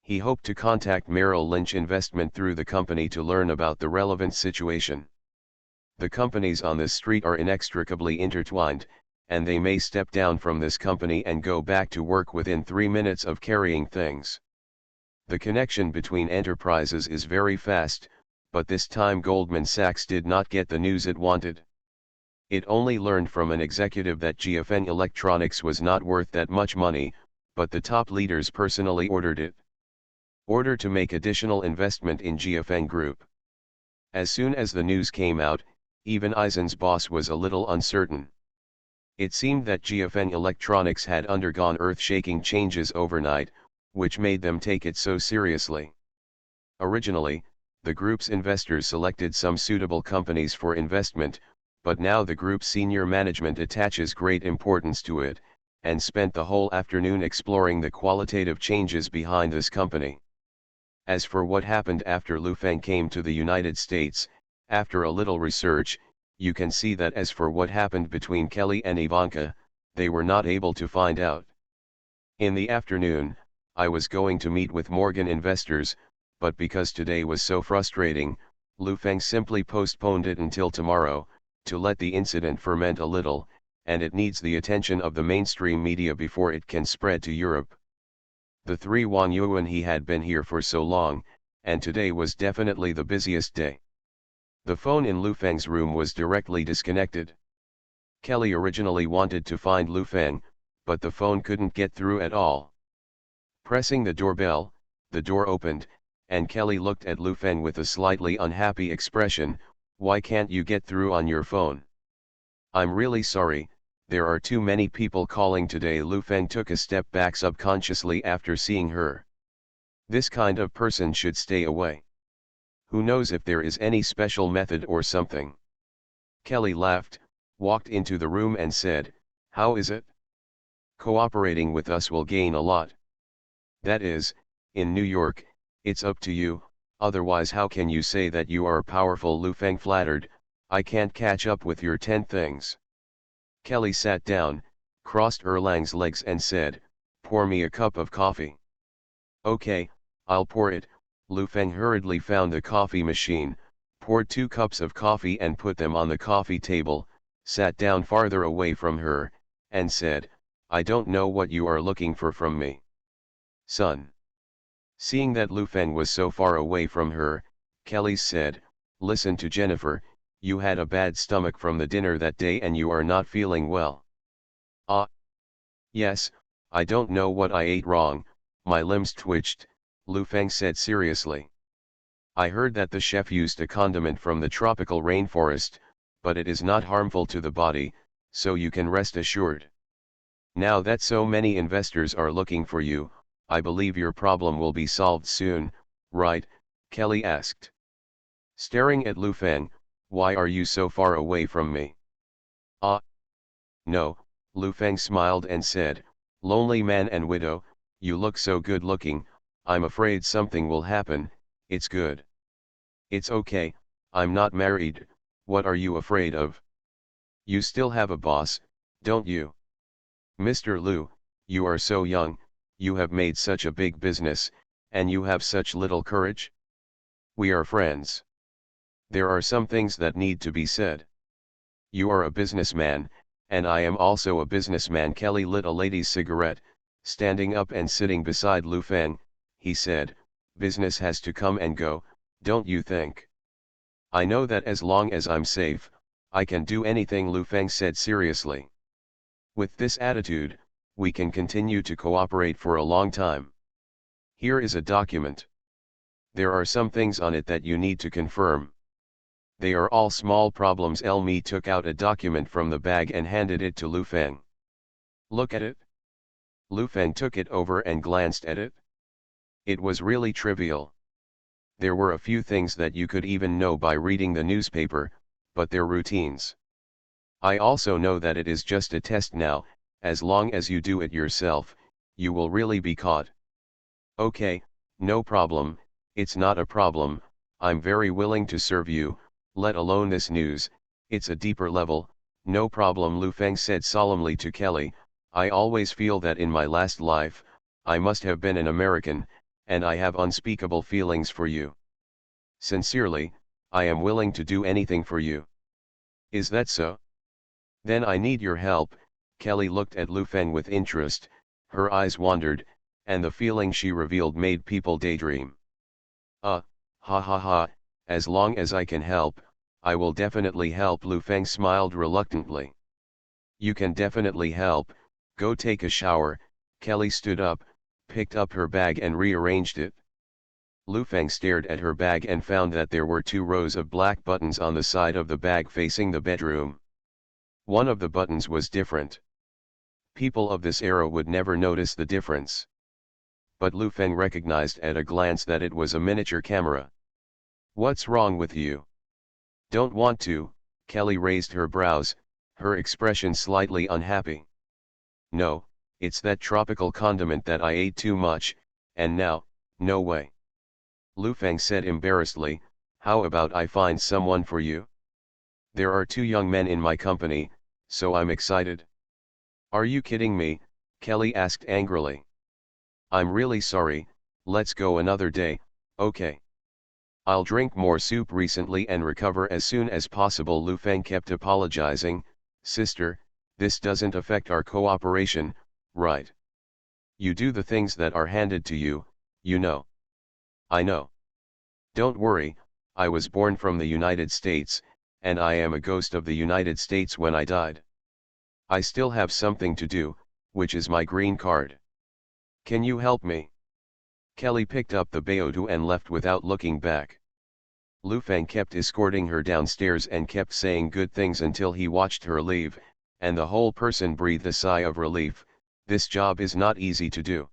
He hoped to contact Merrill Lynch Investment through the company to learn about the relevant situation. The companies on this street are inextricably intertwined, and they may step down from this company and go back to work within 3 minutes of carrying things. The connection between enterprises is very fast, but this time Goldman Sachs did not get the news it wanted. It only learned from an executive that GFN Electronics was not worth that much money, but the top leaders personally ordered it. Order to make additional investment in GFN Group. As soon as the news came out, even Eisen's boss was a little uncertain. It seemed that GFN Electronics had undergone earth-shaking changes overnight, which made them take it so seriously. Originally, the group's investors selected some suitable companies for investment, but now the group's senior management attaches great importance to it, and spent the whole afternoon exploring the qualitative changes behind this company. As for what happened after Lu Feng came to the United States, after a little research, you can see that as for what happened between Kelly and Ivanka, they were not able to find out. In the afternoon, I was going to meet with Morgan investors, but because today was so frustrating, Lu Feng simply postponed it until tomorrow, to let the incident ferment a little, and it needs the attention of the mainstream media before it can spread to Europe. The 3 Wang Yuan he had been here for so long, and today was definitely the busiest day. The phone in Lu Feng's room was directly disconnected. Kelly originally wanted to find Lu Feng, but the phone couldn't get through at all. Pressing the doorbell, the door opened, and Kelly looked at Lu Feng with a slightly unhappy expression. "Why can't you get through on your phone?" "I'm really sorry, there are too many people calling today." Lu Feng took a step back subconsciously after seeing her. This kind of person should stay away. Who knows if there is any special method or something. Kelly laughed, walked into the room and said, "How is it? Cooperating with us will gain a lot. That is, in New York, it's up to you, otherwise how can you say that you are powerful?" Lu Feng flattered. "I can't catch up with your 10 things." Kelly sat down, crossed Erlang's legs and said, "Pour me a cup of coffee." "Okay, I'll pour it." Lu Feng hurriedly found the coffee machine, poured 2 cups of coffee and put them on the coffee table, sat down farther away from her, and said, "I don't know what you are looking for from me, son." Seeing that Lu Feng was so far away from her, Kelly said, "Listen to Jennifer, you had a bad stomach from the dinner that day and you are not feeling well." "Ah. Yes, I don't know what I ate wrong, my limbs twitched," Lu Feng said seriously. "I heard that the chef used a condiment from the tropical rainforest, but it is not harmful to the body, so you can rest assured. Now that so many investors are looking for you, I believe your problem will be solved soon, right?" Kelly asked. Staring at Lu Feng, "Why are you so far away from me?" "Ah. No," Lu Feng smiled and said, "Lonely man and widow, you look so good looking, I'm afraid something will happen." "It's good. It's okay, I'm not married." "What are you afraid of? You still have a boss, don't you?" "Mr. Lu, you are so young, you have made such a big business, and you have such little courage." "We are friends. There are some things that need to be said. You are a businessman, and I am also a businessman." Kelly lit a lady's cigarette, standing up and sitting beside Lu Feng. He said, "Business has to come and go, don't you think?" "I know that as long as I'm safe, I can do anything," Lu Feng said seriously. "With this attitude, we can continue to cooperate for a long time. Here is a document. There are some things on it that you need to confirm. They are all small problems." Elmi took out a document from the bag and handed it to Lu Feng. "Look at it." Lu Feng took it over and glanced at it. It was really trivial. There were a few things that you could even know by reading the newspaper, but they're routines. "I also know that it is just a test now, as long as you do it yourself, you will really be caught." "Okay, no problem, it's not a problem, I'm very willing to serve you, let alone this news, it's a deeper level." "No problem," Lu Feng said solemnly to Kelly, "I always feel that in my last life, I must have been an American, and I have unspeakable feelings for you. Sincerely, I am willing to do anything for you." "Is that so? Then I need your help." Kelly looked at Lu Feng with interest, her eyes wandered, and the feeling she revealed made people daydream. Ha ha ha, as long as I can help, I will definitely help." Lu Feng smiled reluctantly. "You can definitely help, go take a shower." Kelly stood up, picked up her bag and rearranged it. Lu Feng stared at her bag and found that there were 2 rows of black buttons on the side of the bag facing the bedroom. One of the buttons was different. People of this era would never notice the difference. But Lu Feng recognized at a glance that it was a miniature camera. "What's wrong with you? Don't want to?" Kelly raised her brows, her expression slightly unhappy. "No, it's that tropical condiment that I ate too much, and now, no way." Lu Feng said embarrassedly, "How about I find someone for you? There are 2 young men in my company, so I'm excited." Are you kidding me? Kelly asked angrily. I'm really sorry, let's go another day, okay. I'll drink more soup recently and recover as soon as possible. Lu Feng kept apologizing. Sister, this doesn't affect our cooperation, right? You do the things that are handed to you, you know. I know. Don't worry, I was born from the United States, and I am a ghost of the United States when I died. I still have something to do, which is my green card. Can you help me? Kelly picked up the Beodu and left without looking back. Lu Feng kept escorting her downstairs and kept saying good things until he watched her leave, and the whole person breathed a sigh of relief. This job is not easy to do.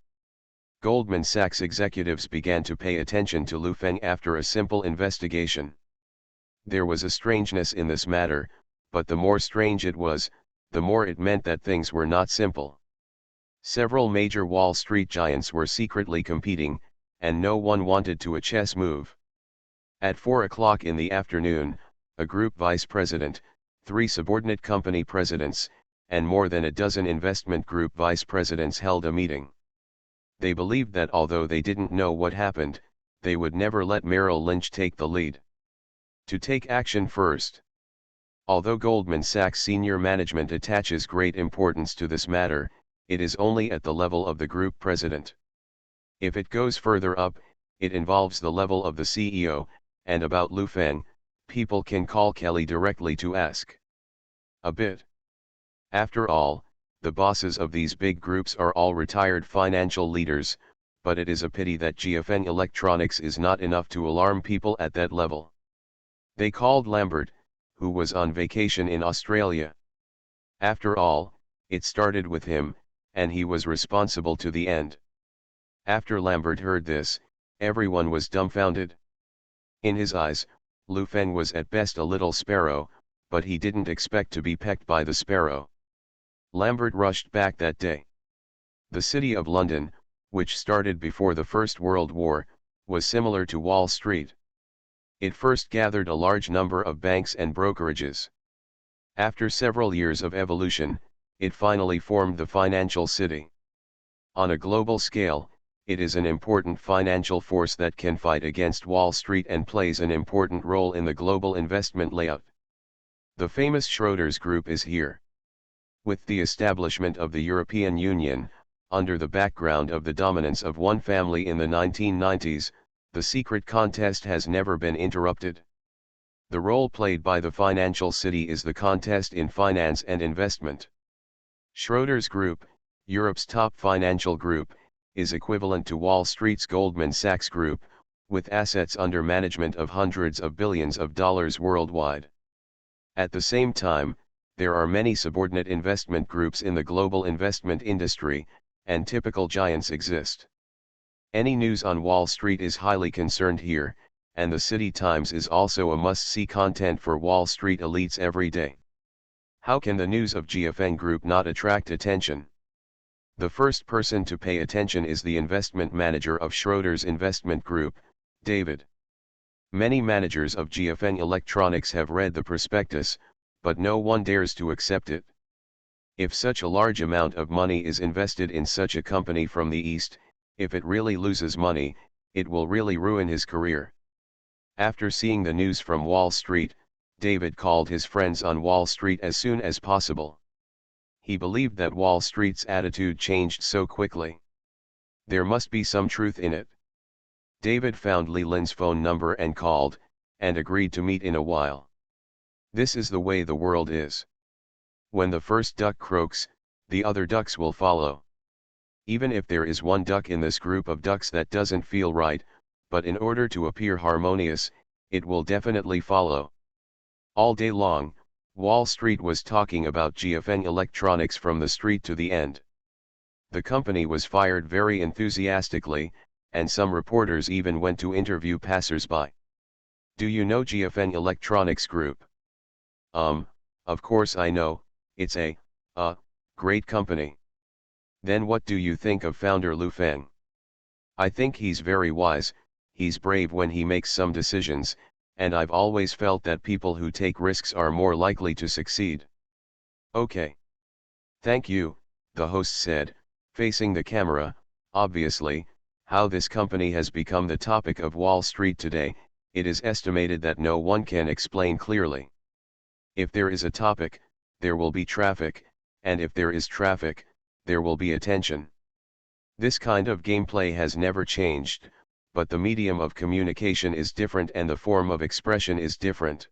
Goldman Sachs executives began to pay attention to Lu Feng after a simple investigation. There was a strangeness in this matter, but the more strange it was, the more it meant that things were not simple. Several major Wall Street giants were secretly competing, and no one wanted to a chess move. At 4 o'clock in the afternoon, a group vice president, 3 subordinate company presidents, and more than a dozen investment group vice presidents held a meeting. They believed that although they didn't know what happened, they would never let Merrill Lynch take the lead. To take action first. Although Goldman Sachs senior management attaches great importance to this matter, it is only at the level of the group president. If it goes further up, it involves the level of the CEO, and about Lu Feng, people can call Kelly directly to ask a bit. After all, the bosses of these big groups are all retired financial leaders, but it is a pity that GFN Electronics is not enough to alarm people at that level. They called Lambert, who was on vacation in Australia. After all, it started with him, and he was responsible to the end. After Lambert heard this, everyone was dumbfounded. In his eyes, Lu Feng was at best a little sparrow, but he didn't expect to be pecked by the sparrow. Lambert rushed back that day. The city of London, which started before the First World War, was similar to Wall Street. It first gathered a large number of banks and brokerages. After several years of evolution, it finally formed the financial city. On a global scale, it is an important financial force that can fight against Wall Street and plays an important role in the global investment layout. The famous Schroders Group is here. With the establishment of the European Union, under the background of the dominance of one family in the 1990s, the secret contest has never been interrupted. The role played by the financial city is the contest in finance and investment. Schroders Group, Europe's top financial group, is equivalent to Wall Street's Goldman Sachs Group, with assets under management of hundreds of billions of dollars worldwide. At the same time, there are many subordinate investment groups in the global investment industry, and typical giants exist. Any news on Wall Street is highly concerned here, and the City Times is also a must-see content for Wall Street elites every day. How can the news of GFN Group not attract attention? The first person to pay attention is the investment manager of Schroders Investment Group, David. Many managers of GFN Electronics have read the prospectus, but no one dares to accept it. If such a large amount of money is invested in such a company from the East, if it really loses money, it will really ruin his career. After seeing the news from Wall Street, David called his friends on Wall Street as soon as possible. He believed that Wall Street's attitude changed so quickly. There must be some truth in it. David found Li Lin's phone number and called, and agreed to meet in a while. This is the way the world is. When the first duck croaks, the other ducks will follow. Even if there is one duck in this group of ducks that doesn't feel right, but in order to appear harmonious, it will definitely follow. All day long, Wall Street was talking about GFN Electronics from the street to the end. The company was fired very enthusiastically, and some reporters even went to interview passers-by. Do you know GFN Electronics Group? Of course I know, it's a great company. Then what do you think of founder Lu Feng? I think he's very wise, he's brave when he makes some decisions, and I've always felt that people who take risks are more likely to succeed. Okay. Thank you, the host said, facing the camera. Obviously, how this company has become the topic of Wall Street today, it is estimated that no one can explain clearly. If there is a topic, there will be traffic, and if there is traffic, there will be attention. This kind of gameplay has never changed, but the medium of communication is different and the form of expression is different.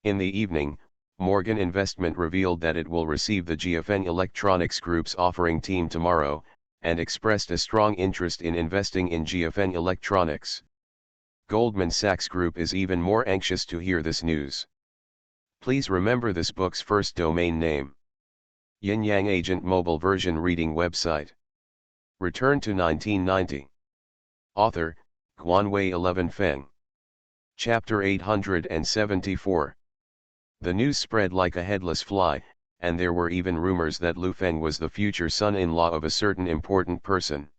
In the evening, Morgan Investment revealed that it will receive the GFN Electronics Group's offering team tomorrow, and expressed a strong interest in investing in GFN Electronics. Goldman Sachs Group is even more anxious to hear this news. Please remember this book's first domain name. Yin Yang Agent Mobile Version Reading Website. Return to 1990. Author, Guanwei 11 Feng. Chapter 874. The news spread like a headless fly, and there were even rumors that Lu Feng was the future son-in-law of a certain important person.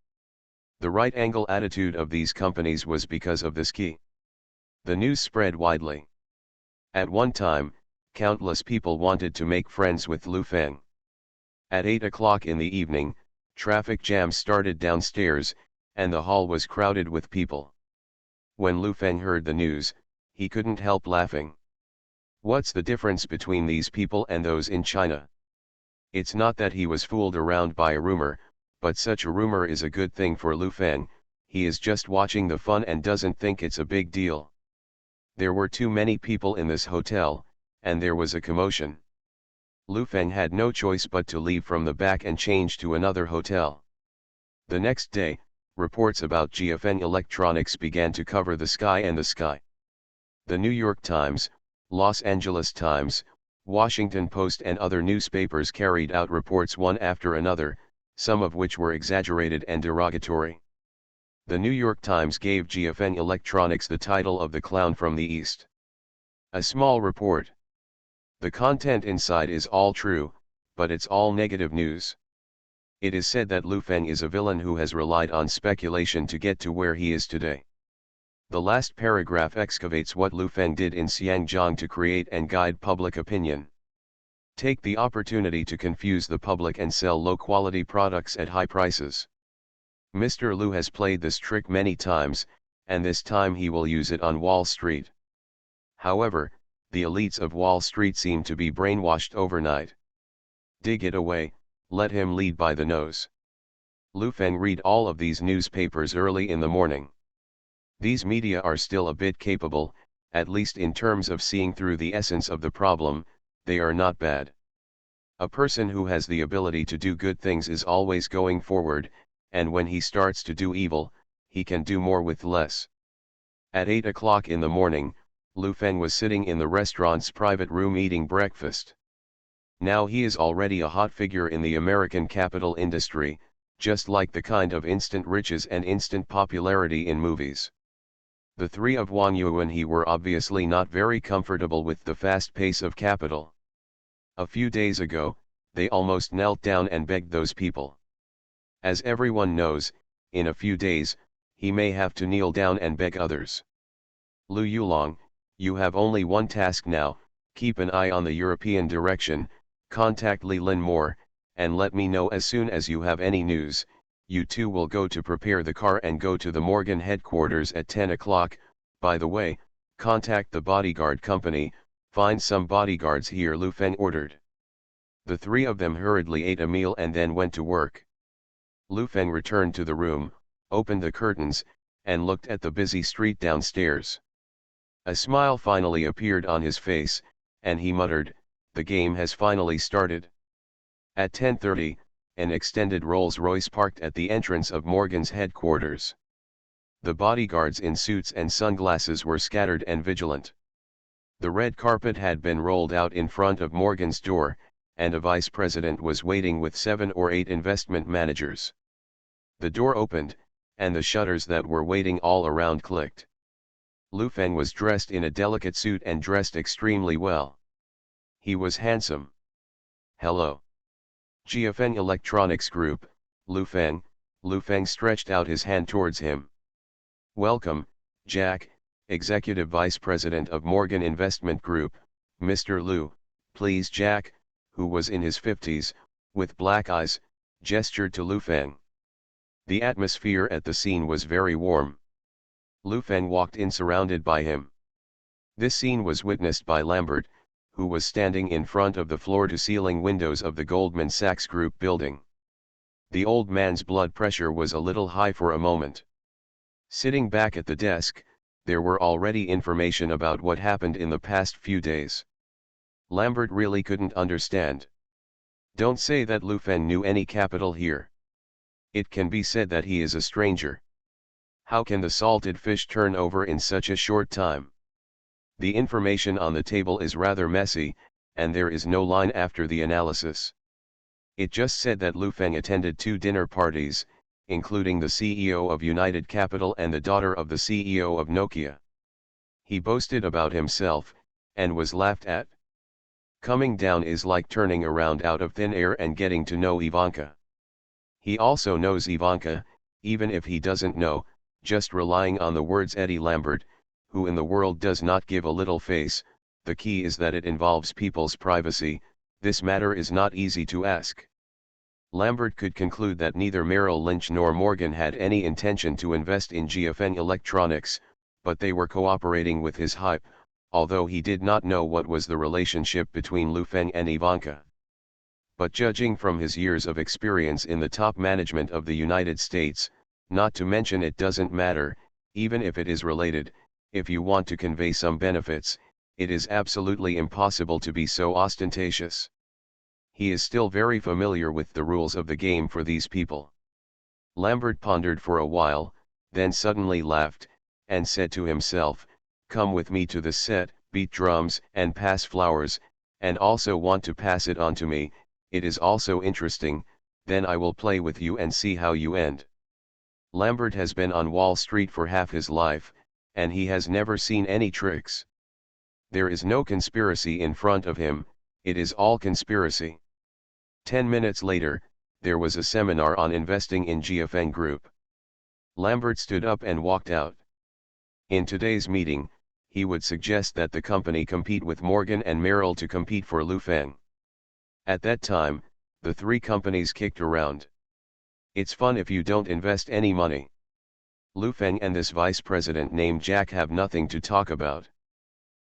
The right-angle attitude of these companies was because of this key. The news spread widely. At one time, countless people wanted to make friends with Lu Feng. At 8 o'clock in the evening, traffic jams started downstairs, and the hall was crowded with people. When Lu Feng heard the news, he couldn't help laughing. What's the difference between these people and those in China? It's not that he was fooled around by a rumor, but such a rumor is a good thing for Lu Feng. He is just watching the fun and doesn't think it's a big deal. There were too many people in this hotel, and there was a commotion. Lu Feng had no choice but to leave from the back and change to another hotel. The next day, reports about GFN Electronics began to cover the sky and the sky. The New York Times, Los Angeles Times, Washington Post and other newspapers carried out reports one after another, some of which were exaggerated and derogatory. The New York Times gave GFN Electronics the title of the clown from the East. A small report. The content inside is all true, but it's all negative news. It is said that Lu Feng is a villain who has relied on speculation to get to where he is today. The last paragraph excavates what Lu Feng did in Xiangjiang to create and guide public opinion. Take the opportunity to confuse the public and sell low-quality products at high prices. Mr. Lu has played this trick many times, and this time he will use it on Wall Street. However, the elites of Wall Street seem to be brainwashed overnight. Dig it away, let him lead by the nose. Lu Feng read all of these newspapers early in the morning. These media are still a bit capable, at least in terms of seeing through the essence of the problem. They are not bad. A person who has the ability to do good things is always going forward, and when he starts to do evil, he can do more with less. At 8 o'clock in the morning, Lu Feng was sitting in the restaurant's private room eating breakfast. Now he is already a hot figure in the American capital industry, just like the kind of instant riches and instant popularity in movies. The three of Wang Yu and he were obviously not very comfortable with the fast pace of capital. A few days ago, they almost knelt down and begged those people. As everyone knows, in a few days, he may have to kneel down and beg others. Lu Yulong, you have only one task now: keep an eye on the European direction, contact Li Lin Moore, and let me know as soon as you have any news. You two will go to prepare the car and go to the Morgan headquarters at 10 o'clock, by the way, contact the bodyguard company, find some bodyguards here, Lu Feng ordered. The three of them hurriedly ate a meal and then went to work. Lu Feng returned to the room, opened the curtains, and looked at the busy street downstairs. A smile finally appeared on his face, and he muttered, "The game has finally started." At 10:30, an extended Rolls-Royce parked at the entrance of Morgan's headquarters. The bodyguards in suits and sunglasses were scattered and vigilant. The red carpet had been rolled out in front of Morgan's door, and a vice president was waiting with 7 or 8 investment managers. The door opened, and the shutters that were waiting all around clicked. Lu Feng was dressed in a delicate suit and dressed extremely well. He was handsome. "Hello. GFN Electronics Group, Lu Feng." Lu Feng stretched out his hand towards him. "Welcome, Jack, Executive Vice President of Morgan Investment Group, Mr. Lu." Please, Jack, who was in his 50s, with black eyes, gestured to Lu Feng. The atmosphere at the scene was very warm. Lu Feng walked in surrounded by him. This scene was witnessed by Lambert, who was standing in front of the floor-to-ceiling windows of the Goldman Sachs Group building. The old man's blood pressure was a little high for a moment. Sitting back at the desk, there were already information about what happened in the past few days. Lambert really couldn't understand. Don't say that Lu Feng knew any capital here. It can be said that he is a stranger. How can the salted fish turn over in such a short time? The information on the table is rather messy, and there is no line after the analysis. It just said that Lu Feng attended 2 dinner parties, including the CEO of United Capital and the daughter of the CEO of Nokia. He boasted about himself, and was laughed at. Coming down is like turning around out of thin air and getting to know Ivanka. He also knows Ivanka, even if he doesn't know, just relying on the words Eddie Lambert, who in the world does not give a little face. The key is that it involves people's privacy. This matter is not easy to ask. Lambert could conclude that neither Merrill Lynch nor Morgan had any intention to invest in GFN Electronics, but they were cooperating with his hype, although he did not know what was the relationship between Lu Feng and Ivanka. But judging from his years of experience in the top management of the United States, not to mention it doesn't matter, even if it is related, if you want to convey some benefits, it is absolutely impossible to be so ostentatious. He is still very familiar with the rules of the game for these people. Lambert pondered for a while, then suddenly laughed, and said to himself, "Come with me to the set, beat drums and pass flowers, and also want to pass it on to me. It is also interesting, then I will play with you and see how you end." Lambert has been on Wall Street for half his life, and he has never seen any tricks. There is no conspiracy in front of him, it is all conspiracy. 10 minutes later, there was a seminar on investing in GFN Group. Lambert stood up and walked out. In today's meeting, he would suggest that the company compete with Morgan and Merrill to compete for Lu Feng. At that time, the 3 companies kicked around. It's fun if you don't invest any money. Lu Feng and this vice president named Jack have nothing to talk about.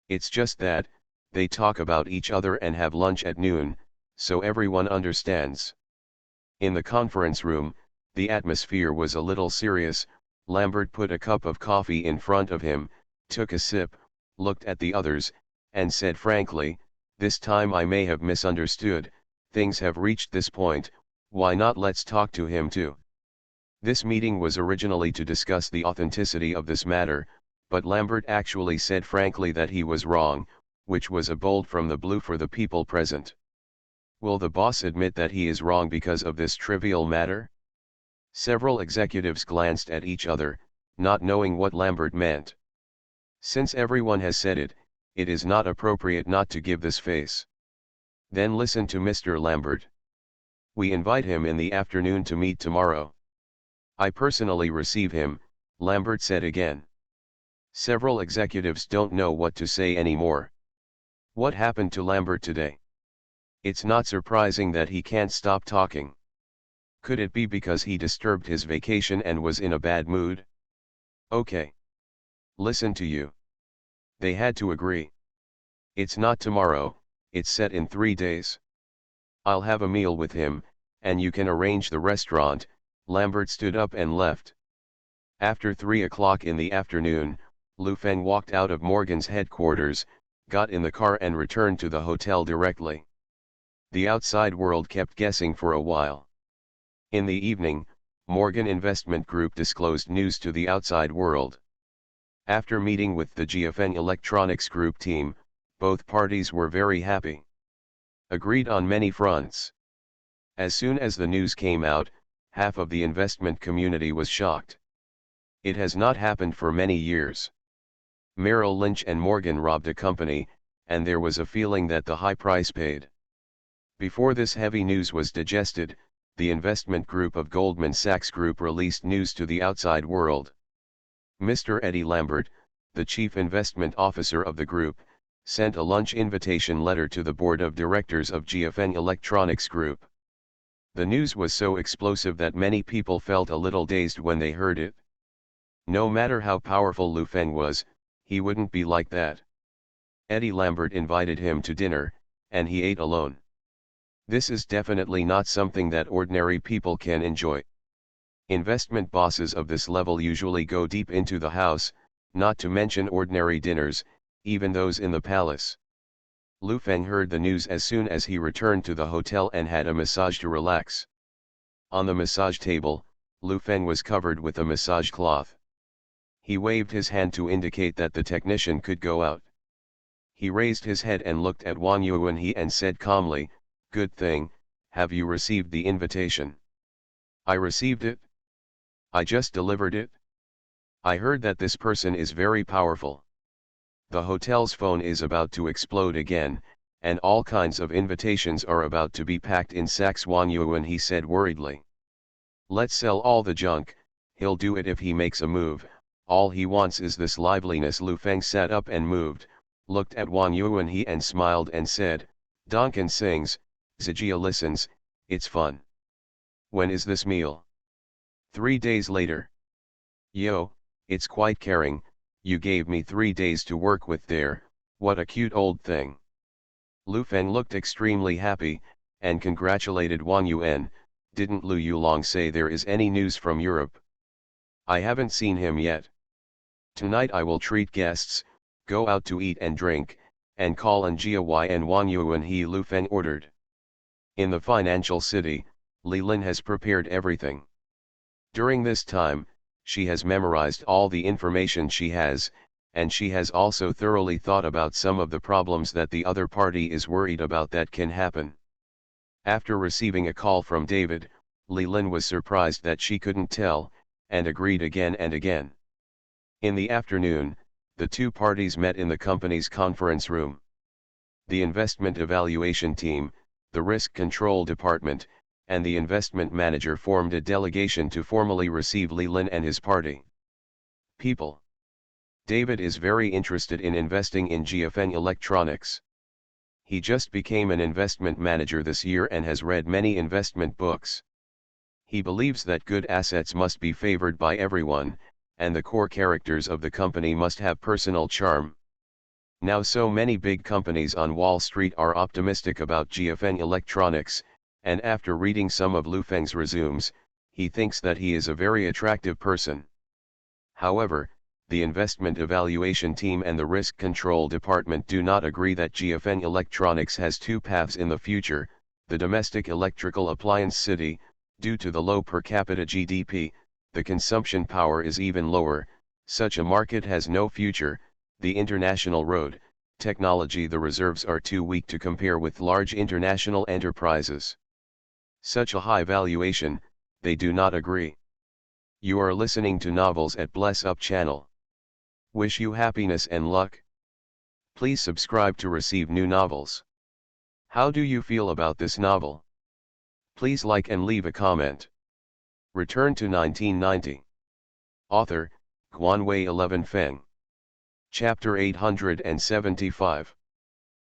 It's just that, they talk about each other and have lunch at noon, so everyone understands. In the conference room, the atmosphere was a little serious. Lambert put a cup of coffee in front of him, took a sip, looked at the others, and said frankly, "This time I may have misunderstood, things have reached this point, why not let's talk to him too?" This meeting was originally to discuss the authenticity of this matter, but Lambert actually said frankly that he was wrong, which was a bold from the blue for the people present. Will the boss admit that he is wrong because of this trivial matter? Several executives glanced at each other, not knowing what Lambert meant. Since everyone has said it, it is not appropriate not to give this face. Then listen to Mr. Lambert. We invite him in the afternoon to meet tomorrow. I personally receive him, Lambert said again. Several executives don't know what to say anymore. What happened to Lambert today? It's not surprising that he can't stop talking. Could it be because he disturbed his vacation and was in a bad mood? Okay. Listen to you. They had to agree. It's not tomorrow, it's set in 3 days. I'll have a meal with him, and you can arrange the restaurant. Lambert stood up and left. After 3 o'clock in the afternoon, Lu Feng walked out of Morgan's headquarters, got in the car and returned to the hotel directly. The outside world kept guessing for a while. In the evening, Morgan Investment Group disclosed news to the outside world. After meeting with the GFN Electronics Group team, both parties were very happy. Agreed on many fronts. As soon as the news came out, half of the investment community was shocked. It has not happened for many years. Merrill Lynch and Morgan robbed a company, and there was a feeling that the high price paid. Before this heavy news was digested, the investment group of Goldman Sachs Group released news to the outside world. Mr. Eddie Lambert, the chief investment officer of the group, sent a lunch invitation letter to the board of directors of GFN Electronics Group. The news was so explosive that many people felt a little dazed when they heard it. No matter how powerful Lu Feng was, he wouldn't be like that. Eddie Lambert invited him to dinner, and he ate alone. This is definitely not something that ordinary people can enjoy. Investment bosses of this level usually go deep into the house, not to mention ordinary dinners, even those in the palace. Lu Feng heard the news as soon as he returned to the hotel and had a massage to relax. On the massage table, Lu Feng was covered with a massage cloth. He waved his hand to indicate that the technician could go out. He raised his head and looked at Wang Yuanhe and said calmly, "Good thing, have you received the invitation?" "I received it. I just delivered it. I heard that this person is very powerful. The hotel's phone is about to explode again, and all kinds of invitations are about to be packed in sacks," Wang Yuanhe said worriedly. "Let's sell all the junk, he'll do it if he makes a move, all he wants is this liveliness." Lu Feng sat up and moved, looked at Wang Yuanhe and smiled and said, "Duncan sings, Zijia listens, it's fun. When is this meal?" 3 days later. "Yo, it's quite caring, you gave me 3 days to work with there, what a cute old thing." Lu Feng looked extremely happy, and congratulated Wang Yuan. "Didn't Lu Yulong say there is any news from Europe?" "I haven't seen him yet. Tonight I will treat guests, go out to eat and drink, and call on Jia Y and Wang Yuanhe," Lu Feng ordered. In the financial city, Li Lin has prepared everything. During this time, she has memorized all the information she has, and she has also thoroughly thought about some of the problems that the other party is worried about that can happen. After receiving a call from David, Li Lin was surprised that she couldn't tell, and agreed again and again. In the afternoon, the two parties met in the company's conference room. The investment evaluation team, the risk control department, and the investment manager formed a delegation to formally receive Li Lin and his party. People. David is very interested in investing in GFN Electronics. He just became an investment manager this year and has read many investment books. He believes that good assets must be favored by everyone, and the core characters of the company must have personal charm. Now so many big companies on Wall Street are optimistic about GFN Electronics, and after reading some of Lu Feng's resumes, he thinks that he is a very attractive person. However, the investment evaluation team and the risk control department do not agree that GFN Electronics has two paths in the future: the domestic electrical appliance city, due to the low per capita GDP, the consumption power is even lower, such a market has no future; the international road, technology, the reserves are too weak to compare with large international enterprises. Such a high valuation, they do not agree. You are listening to Novels at Bless Up channel. Wish you happiness and luck. Please subscribe to receive new novels. How do you feel about this novel? Please like and leave a comment. Return to 1990. Author, Guanwei 11 Feng. Chapter 875.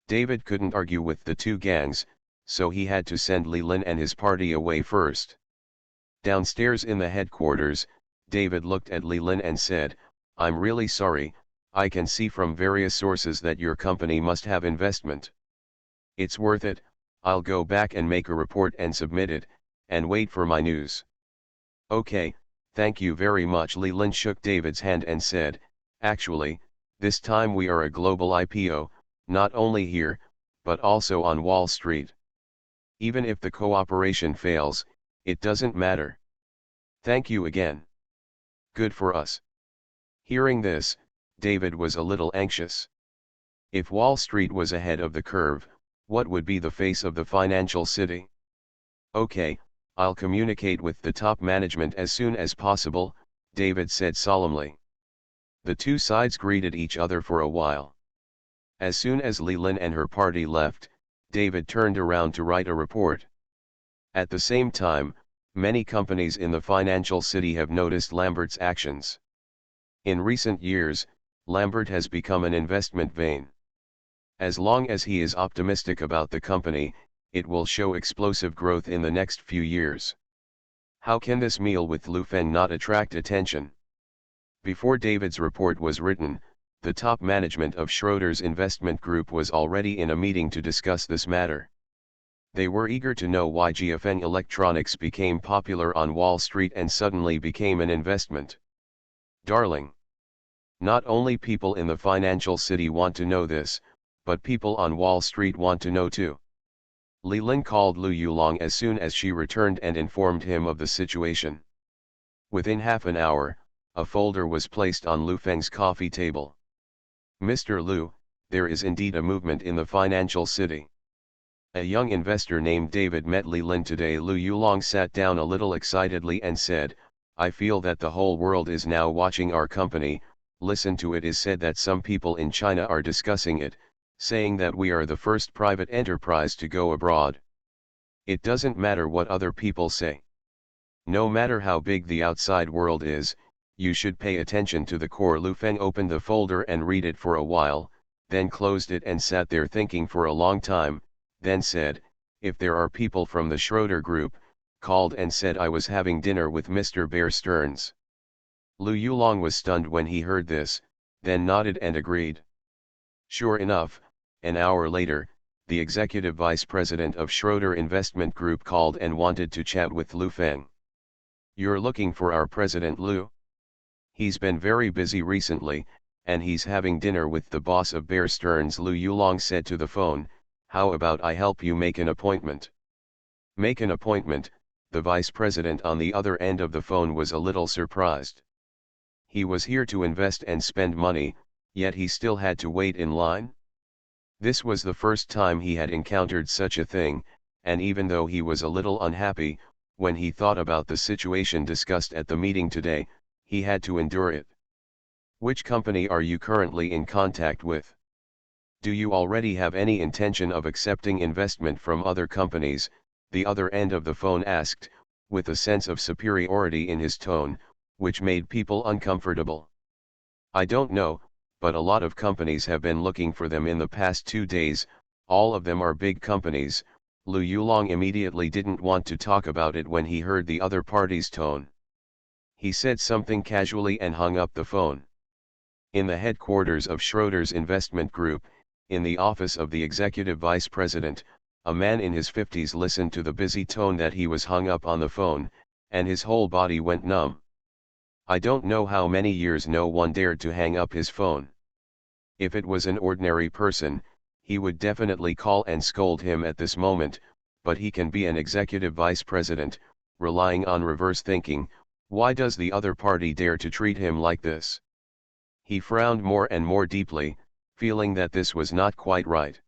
David couldn't argue with the two gangs, so he had to send Li Lin and his party away first. Downstairs in the headquarters, David looked at Li Lin and said, "I'm really sorry, I can see from various sources that your company must have investment. It's worth it, I'll go back and make a report and submit it, and wait for my news." "Okay, thank you very much." Li Lin shook David's hand and said, "Actually, this time we are a global IPO, not only here, but also on Wall Street. Even if the cooperation fails, it doesn't matter. Thank you again. Good for us." Hearing this, David was a little anxious. If Wall Street was ahead of the curve, what would be the face of the financial city? "Okay, I'll communicate with the top management as soon as possible," David said solemnly. The two sides greeted each other for a while. As soon as Li Lin and her party left, David turned around to write a report. At the same time, many companies in the financial city have noticed Lambert's actions. In recent years, Lambert has become an investment vein. As long as he is optimistic about the company, it will show explosive growth in the next few years. How can this meal with Lu Feng not attract attention? Before David's report was written, the top management of Schroders Investment Group was already in a meeting to discuss this matter. They were eager to know why GFN Electronics became popular on Wall Street and suddenly became an investment. Darling. Not only people in the financial city want to know this, but people on Wall Street want to know too. Li Lin called Lu Yulong as soon as she returned and informed him of the situation. Within half an hour, a folder was placed on Lu Feng's coffee table. Mr. Lu, there is indeed a movement in the financial city. A young investor named David met Li Lin today. Lu Yulong sat down a little excitedly and said, I feel that the whole world is now watching our company. Listen to it is said that some people in China are discussing it, saying that we are the first private enterprise to go abroad. It doesn't matter what other people say. No matter how big the outside world is, you should pay attention to the core. Lu Feng opened the folder and read it for a while, then closed it and sat there thinking for a long time, then said, if there are people from the Schroeder Group, called and said I was having dinner with Mr. Bear Stearns. Lu Yulong was stunned when he heard this, then nodded and agreed. Sure enough, an hour later, the executive vice president of Schroeder Investment Group called and wanted to chat with Lu Feng. You're looking for our president Lu? He's been very busy recently, and he's having dinner with the boss of Bear Stearns. Lu Yulong said to the phone, how about I help you make an appointment? Make an appointment? The vice president on the other end of the phone was a little surprised. He was here to invest and spend money, yet he still had to wait in line? This was the first time he had encountered such a thing, and even though he was a little unhappy, when he thought about the situation discussed at the meeting today, he had to endure it. Which company are you currently in contact with? Do you already have any intention of accepting investment from other companies? The other end of the phone asked, with a sense of superiority in his tone, which made people uncomfortable. I don't know, but a lot of companies have been looking for them in the past 2 days, all of them are big companies. Lu Yulong immediately didn't want to talk about it when he heard the other party's tone. He said something casually and hung up the phone. In the headquarters of Schroeder's Investment Group, in the office of the executive vice president, a man in his 50s listened to the busy tone that he was hung up on the phone, and his whole body went numb. I don't know how many years no one dared to hang up his phone. If it was an ordinary person, he would definitely call and scold him at this moment, but he can be an executive vice president, relying on reverse thinking. Why does the other party dare to treat him like this? He frowned more and more deeply, feeling that this was not quite right.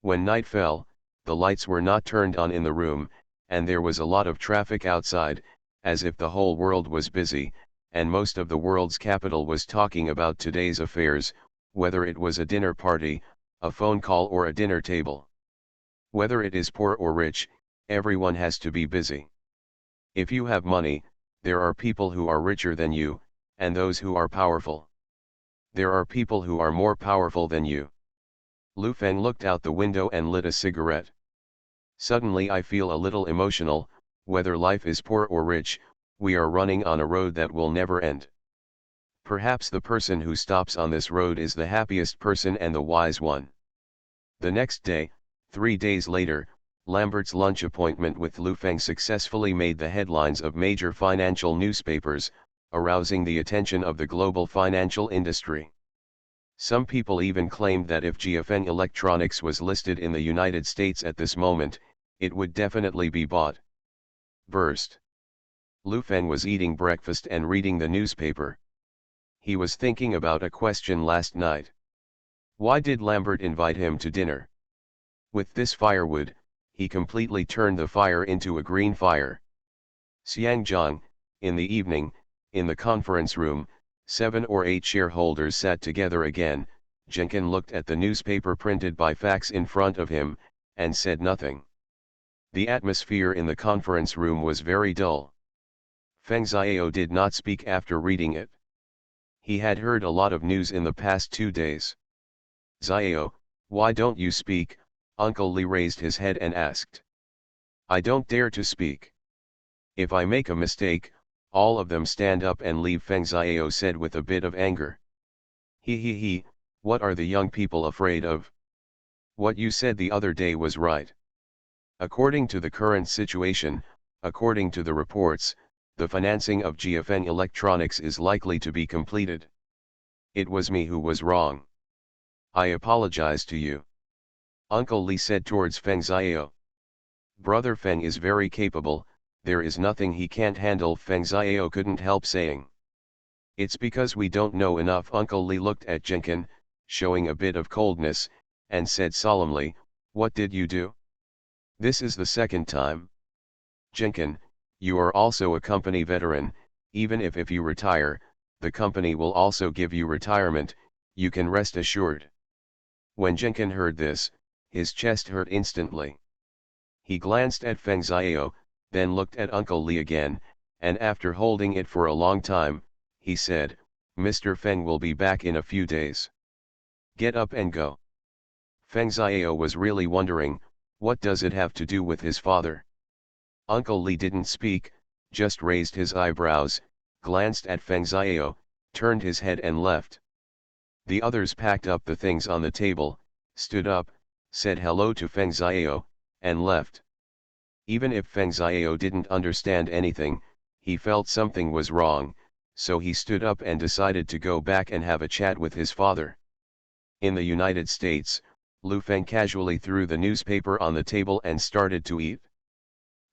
When night fell, the lights were not turned on in the room, and there was a lot of traffic outside, as if the whole world was busy, and most of the world's capital was talking about today's affairs, whether it was a dinner party, a phone call or a dinner table. Whether it is poor or rich, everyone has to be busy. If you have money, there are people who are richer than you, and those who are powerful. There are people who are more powerful than you. Lu Feng looked out the window and lit a cigarette. Suddenly I feel a little emotional. Whether life is poor or rich, we are running on a road that will never end. Perhaps the person who stops on this road is the happiest person and the wise one. The next day, 3 days later, Lambert's lunch appointment with Lu Feng successfully made the headlines of major financial newspapers, arousing the attention of the global financial industry. Some people even claimed that if GFN Electronics was listed in the United States at this moment, it would definitely be bought. Burst. Lu Feng was eating breakfast and reading the newspaper. He was thinking about a question last night. Why did Lambert invite him to dinner? With this firewood, he completely turned the fire into a green fire. Xiangjiang, in the evening, in the conference room, 7 or 8 shareholders sat together again. Jenkin looked at the newspaper printed by fax in front of him, and said nothing. The atmosphere in the conference room was very dull. Feng Xiao did not speak after reading it. He had heard a lot of news in the past 2 days. Xiao, why don't you speak? Uncle Lee raised his head and asked. I don't dare to speak. If I make a mistake, all of them stand up and leave, Feng Xiao said with a bit of anger. He, what are the young people afraid of? What you said the other day was right. According to the current situation, according to the reports, the financing of GFN Electronics is likely to be completed. It was me who was wrong. I apologize to you. Uncle Lee said towards Feng Xiao. Brother Feng is very capable, there is nothing he can't handle, Feng Xiao couldn't help saying. It's because we don't know enough. Uncle Lee looked at Jinkin, showing a bit of coldness, and said solemnly, what did you do? This is the second time. Jinkin, you are also a company veteran, even if you retire, the company will also give you retirement, you can rest assured. When Jinkin heard this, his chest hurt instantly. He glanced at Feng Xiao, then looked at Uncle Lee again, and after holding it for a long time, he said, Mr. Feng will be back in a few days. Get up and go. Feng Xiao was really wondering, what does it have to do with his father? Uncle Lee didn't speak, just raised his eyebrows, glanced at Feng Xiao, turned his head and left. The others packed up the things on the table, stood up, said hello to Feng Xiao, and left. Even if Feng Xiao didn't understand anything, he felt something was wrong, so he stood up and decided to go back and have a chat with his father. In the United States, Lu Feng casually threw the newspaper on the table and started to eat.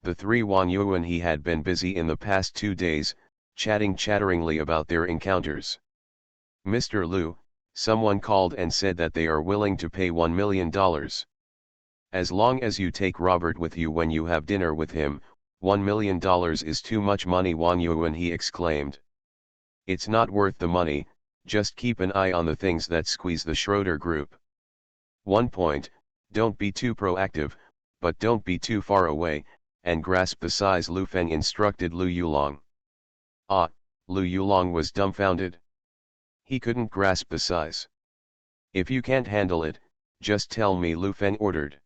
The three Wang Yuan he had been busy in the past 2 days, chatting chatteringly about their encounters. Mr. Lu, someone called and said that they are willing to pay $1 million. As long as you take Robert with you when you have dinner with him, $1 million is too much money, Wang Yuan, he exclaimed. It's not worth the money, just keep an eye on the things that squeeze the Schroeder Group. 1 point, don't be too proactive, but don't be too far away, and grasp the size, Lu Feng instructed Lu Yulong. Ah, Lu Yulong was dumbfounded. He couldn't grasp the size. If you can't handle it, just tell me, Lu Feng ordered.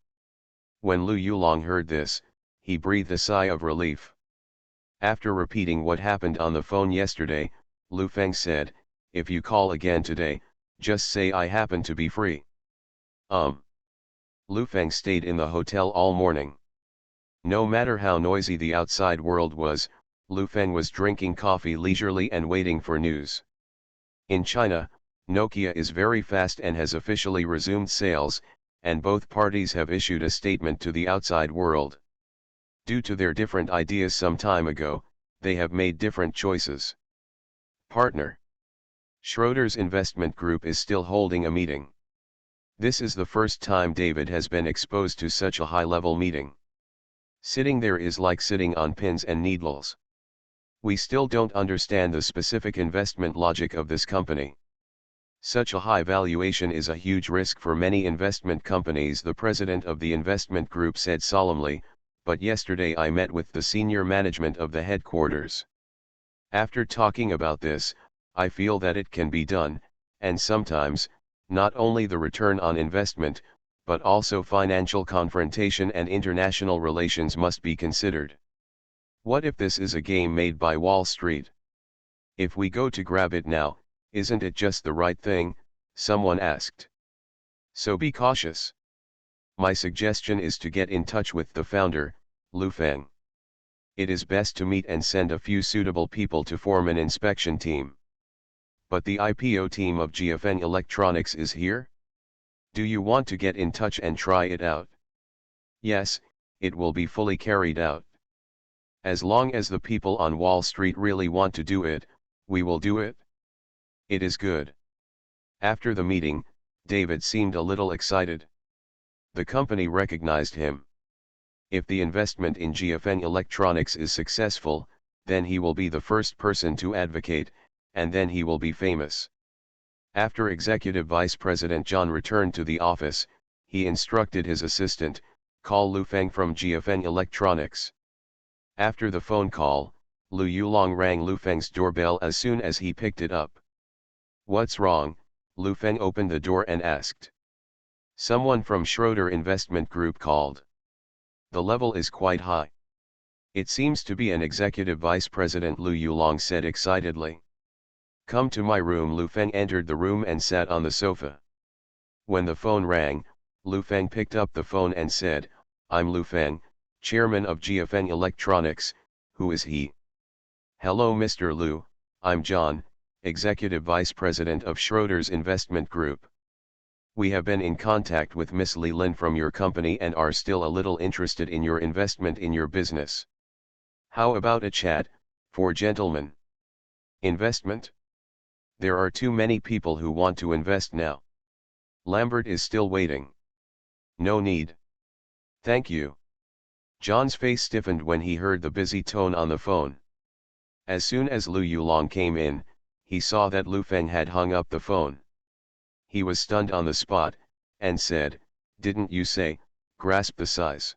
When Lu Yulong heard this, he breathed a sigh of relief. After repeating what happened on the phone yesterday, Lu Feng said, if you call again today, just say I happen to be free. Lu Feng stayed in the hotel all morning. No matter how noisy the outside world was, Lu Feng was drinking coffee leisurely and waiting for news. In China, Nokia is very fast and has officially resumed sales, and both parties have issued a statement to the outside world. Due to their different ideas some time ago, they have made different choices. Partner. Schroeder's investment group is still holding a meeting. This is the first time David has been exposed to such a high-level meeting. Sitting there is like sitting on pins and needles. We still don't understand the specific investment logic of this company. Such a high valuation is a huge risk for many investment companies, the president of the investment group said solemnly, but yesterday I met with the senior management of the headquarters. After talking about this, I feel that it can be done, and sometimes, not only the return on investment, but also financial confrontation and international relations must be considered. What if this is a game made by Wall Street? If we go to grab it now, isn't it just the right thing? Someone asked. So be cautious. My suggestion is to get in touch with the founder, Lu Feng. It is best to meet and send a few suitable people to form an inspection team. But the IPO team of GFN Electronics is here? Do you want to get in touch and try it out? Yes, it will be fully carried out. As long as the people on Wall Street really want to do it, we will do it. It is good. After the meeting, David seemed a little excited. The company recognized him. If the investment in GFN Electronics is successful, then he will be the first person to advocate, and then he will be famous. After Executive Vice President John returned to the office, he instructed his assistant, call Lu Feng from GFN Electronics. After the phone call, Lu Yulong rang Lu Feng's doorbell as soon as he picked it up. What's wrong? Lu Feng opened the door and asked. Someone from Schroeder Investment Group called. The level is quite high. It seems to be an executive vice president, Lu Yulong said excitedly. Come to my room. Lu Feng entered the room and sat on the sofa. When the phone rang, Lu Feng picked up the phone and said, I'm Lu Feng, chairman of Jiafeng Electronics. Who is he? Hello Mr. Lu, I'm John, executive vice president of Schroeder's Investment Group. We have been in contact with Miss Li Lin from your company and are still a little interested in your investment in your business. How about a chat, for gentlemen? Investment? There are too many people who want to invest now. Lambert is still waiting. No need. Thank you. John's face stiffened when he heard the busy tone on the phone. As soon as Lu Yulong came in, he saw that Lu Feng had hung up the phone. He was stunned on the spot, and said, Didn't you say, grasp the size?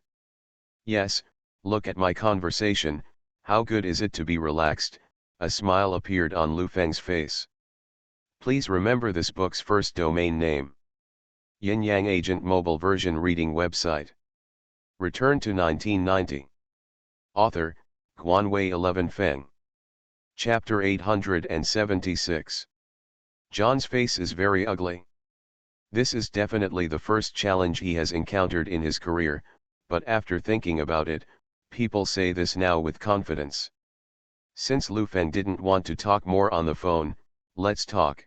Yes, look at my conversation, how good is it to be relaxed? A smile appeared on Lu Feng's face. Please remember this book's first domain name. Yin Yang Agent Mobile Version Reading Website. Return to 1990. Author, Guanwei 11 Feng. Chapter 876. John's face is very ugly. This is definitely the first challenge he has encountered in his career, but after thinking about it, people say this now with confidence. Since Lu Feng didn't want to talk more on the phone, let's talk.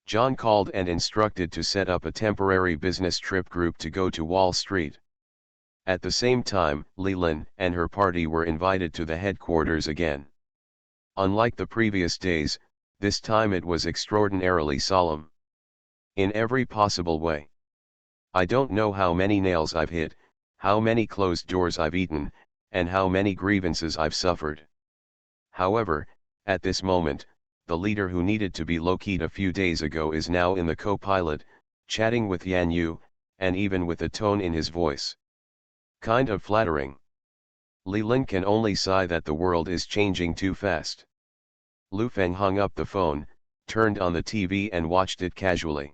John called and instructed to set up a temporary business trip group to go to Wall Street. At the same time, Li Lin and her party were invited to the headquarters again. Unlike the previous days, this time it was extraordinarily solemn. In every possible way. I don't know how many nails I've hit, how many closed doors I've eaten, and how many grievances I've suffered. However, at this moment, the leader who needed to be low-keyed a few days ago is now in the co-pilot, chatting with Yan Yu, and even with a tone in his voice. Kind of flattering. Li Lin can only sigh that the world is changing too fast. Lu Feng hung up the phone, turned on the TV and watched it casually.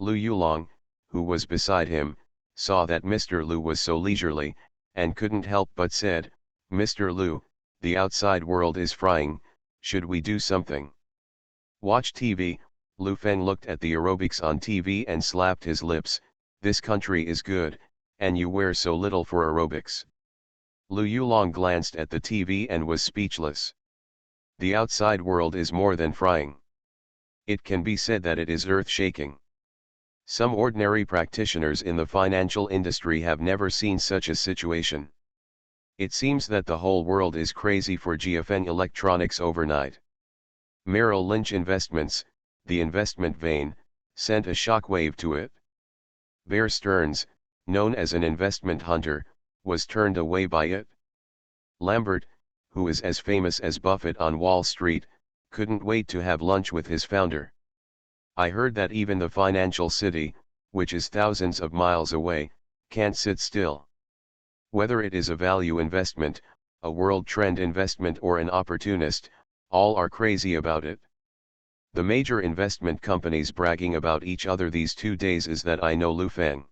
Lu Yulong, who was beside him, saw that Mr. Lu was so leisurely, and couldn't help but said, Mr. Lu, the outside world is frying, should we do something? Watch TV. Lu Feng looked at the aerobics on TV and slapped his lips, this country is good, and you wear so little for aerobics. Lu Yulong glanced at the TV and was speechless. The outside world is more than frying. It can be said that it is earth-shaking. Some ordinary practitioners in the financial industry have never seen such a situation. It seems that the whole world is crazy for Jiafeng Electronics overnight. Merrill Lynch Investments, the investment vein, sent a shockwave to it. Bear Stearns, known as an investment hunter, was turned away by it. Lambert, who is as famous as Buffett on Wall Street, couldn't wait to have lunch with his founder. I heard that even the financial city, which is thousands of miles away, can't sit still. Whether it is a value investment, a world trend investment or an opportunist, all are crazy about it. The major investment companies bragging about each other these 2 days is that I know Lu Feng.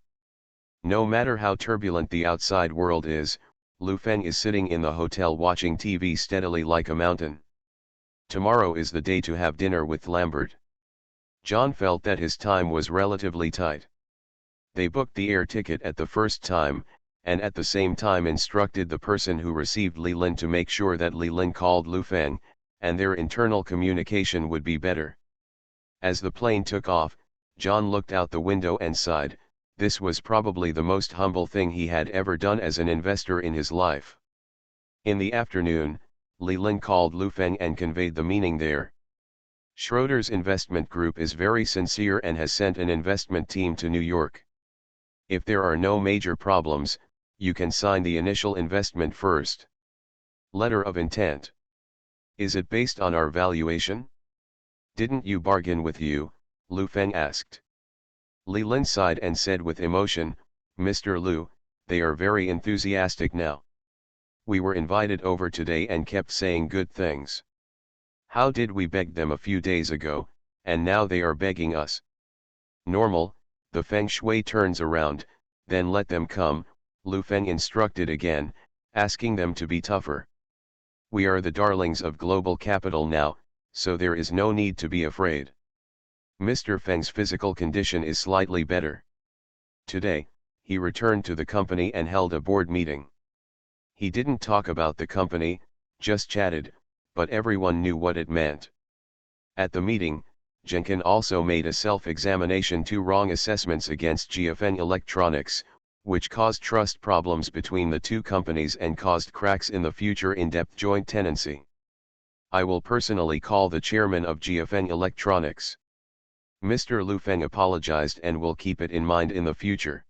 No matter how turbulent the outside world is, Lu Feng is sitting in the hotel watching TV steadily like a mountain. Tomorrow is the day to have dinner with Lambert. John felt that his time was relatively tight. They booked the air ticket at the first time, and at the same time instructed the person who received Li Lin to make sure that Li Lin called Lu Feng, and their internal communication would be better. As the plane took off, John looked out the window and sighed. This was probably the most humble thing he had ever done as an investor in his life. In the afternoon, Li Lin called Lu Feng and conveyed the meaning there. Schroeder's investment group is very sincere and has sent an investment team to New York. If there are no major problems, you can sign the initial investment first. Letter of intent. Is it based on our valuation? Didn't you bargain with you? Lu Feng asked. Li Lin sighed and said with emotion, Mr. Lu, they are very enthusiastic now. We were invited over today and kept saying good things. How did we beg them a few days ago, and now they are begging us? Normal, The feng shui turns around, then let them come, Lu Feng instructed again, asking them to be tougher. We are the darlings of global capital now, so there is no need to be afraid. Mr. Feng's physical condition is slightly better. Today, he returned to the company and held a board meeting. He didn't talk about the company, just chatted, but everyone knew what it meant. At the meeting, Jenkin also made a self-examination: 2 wrong assessments against GFN Electronics, which caused trust problems between the two companies and caused cracks in the future in-depth joint tenancy. I will personally call the chairman of GFN Electronics. Mr. Lu Feng apologized and will keep it in mind in the future.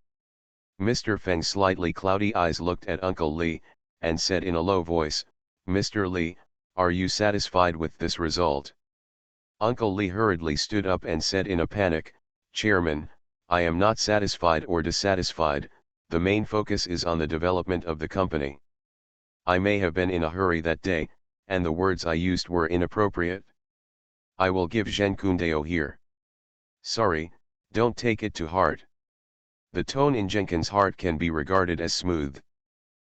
Mr. Feng's slightly cloudy eyes looked at Uncle Lee, and said in a low voice, "Mr. Lee, are you satisfied with this result?" Uncle Lee hurriedly stood up and said in a panic, "Chairman, I am not satisfied or dissatisfied, the main focus is on the development of the company. I may have been in a hurry that day, and the words I used were inappropriate. I will give Zhenkundeo here. Sorry, don't take it to heart." The tone in Jenkin's heart can be regarded as smooth.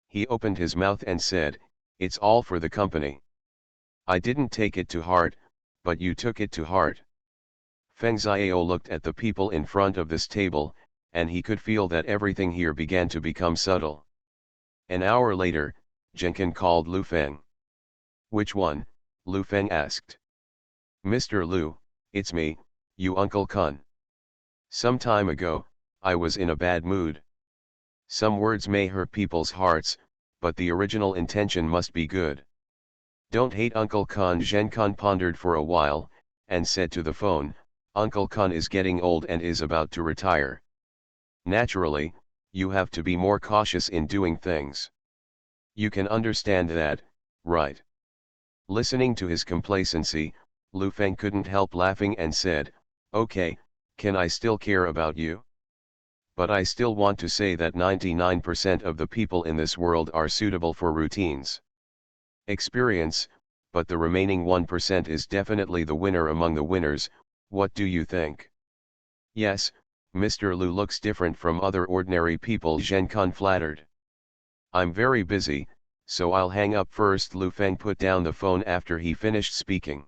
He opened his mouth and said, "It's all for the company. I didn't take it to heart, but you took it to heart." Feng Xiao looked at the people in front of this table, and he could feel that everything here began to become subtle. An hour later, Jenkin called Lu Feng. "Which one?" Lu Feng asked. "Mr. Lu, it's me, you Uncle Kun. Some time ago, I was in a bad mood. Some words may hurt people's hearts, but the original intention must be good. Don't hate Uncle Kun." Zhen Kun pondered for a while, and said to the phone, "Uncle Kun is getting old and is about to retire. Naturally, you have to be more cautious in doing things. You can understand that, right?" Listening to his complacency, Lu Feng couldn't help laughing and said, "Okay, can I still care about you? But I still want to say that 99% of the people in this world are suitable for routines. Experience, but the remaining 1% is definitely the winner among the winners. What do you think?" "Yes, Mr. Lu looks different from other ordinary people," Zhen Kun flattered. "I'm very busy, so I'll hang up first." Lu Feng put down the phone after he finished speaking.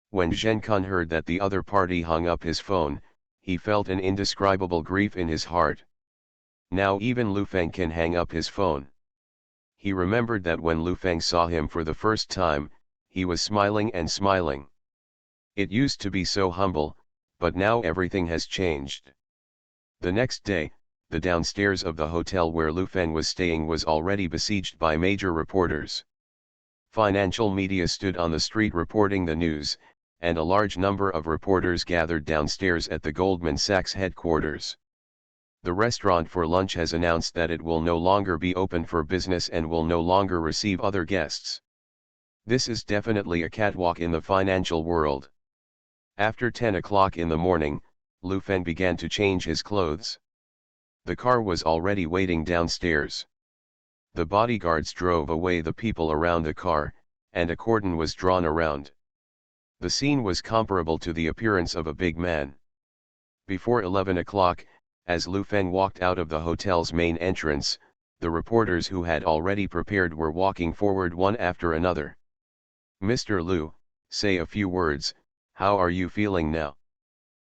When Zhen Kun heard that the other party hung up his phone, he felt an indescribable grief in his heart. Now even Lu Feng can hang up his phone. He remembered that when Lu Feng saw him for the first time, he was smiling and smiling. It used to be so humble, but now everything has changed. The next day, the downstairs of the hotel where Lu Feng was staying was already besieged by major reporters. Financial media stood on the street reporting the news, and a large number of reporters gathered downstairs at the Goldman Sachs headquarters. The restaurant for lunch has announced that it will no longer be open for business and will no longer receive other guests. This is definitely a catwalk in the financial world. After 10 o'clock in the morning, Lu Feng began to change his clothes. The car was already waiting downstairs. The bodyguards drove away the people around the car, and a cordon was drawn around. The scene was comparable to the appearance of a big man. Before 11 o'clock, as Lu Feng walked out of the hotel's main entrance, the reporters who had already prepared were walking forward one after another. "Mr. Lu, say a few words, how are you feeling now?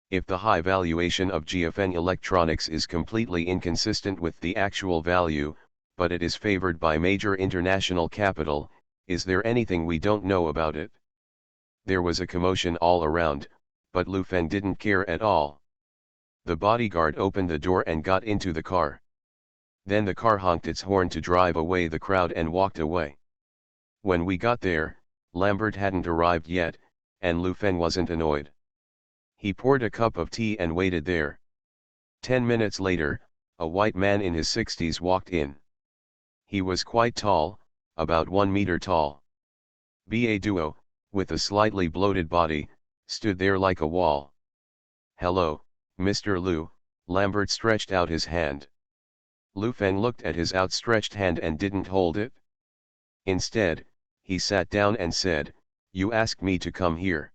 If the high valuation of GFN Electronics is completely inconsistent with the actual value, but it is favored by major international capital, is there anything we don't know about it?" There was a commotion all around, but Lu Feng didn't care at all. The bodyguard opened the door and got into the car. Then the car honked its horn to drive away the crowd and walked away. When we got there, Lambert hadn't arrived yet, and Lu Feng wasn't annoyed. He poured a cup of tea and waited there. 10 minutes later, a white man in his 60s walked in. He was quite tall, about 1 meter tall. Ba Duo, with a slightly bloated body, stood there like a wall. "Hello, Mr. Lu," Lambert stretched out his hand. Lu Feng looked at his outstretched hand and didn't hold it. Instead, he sat down and said, "You asked me to come here.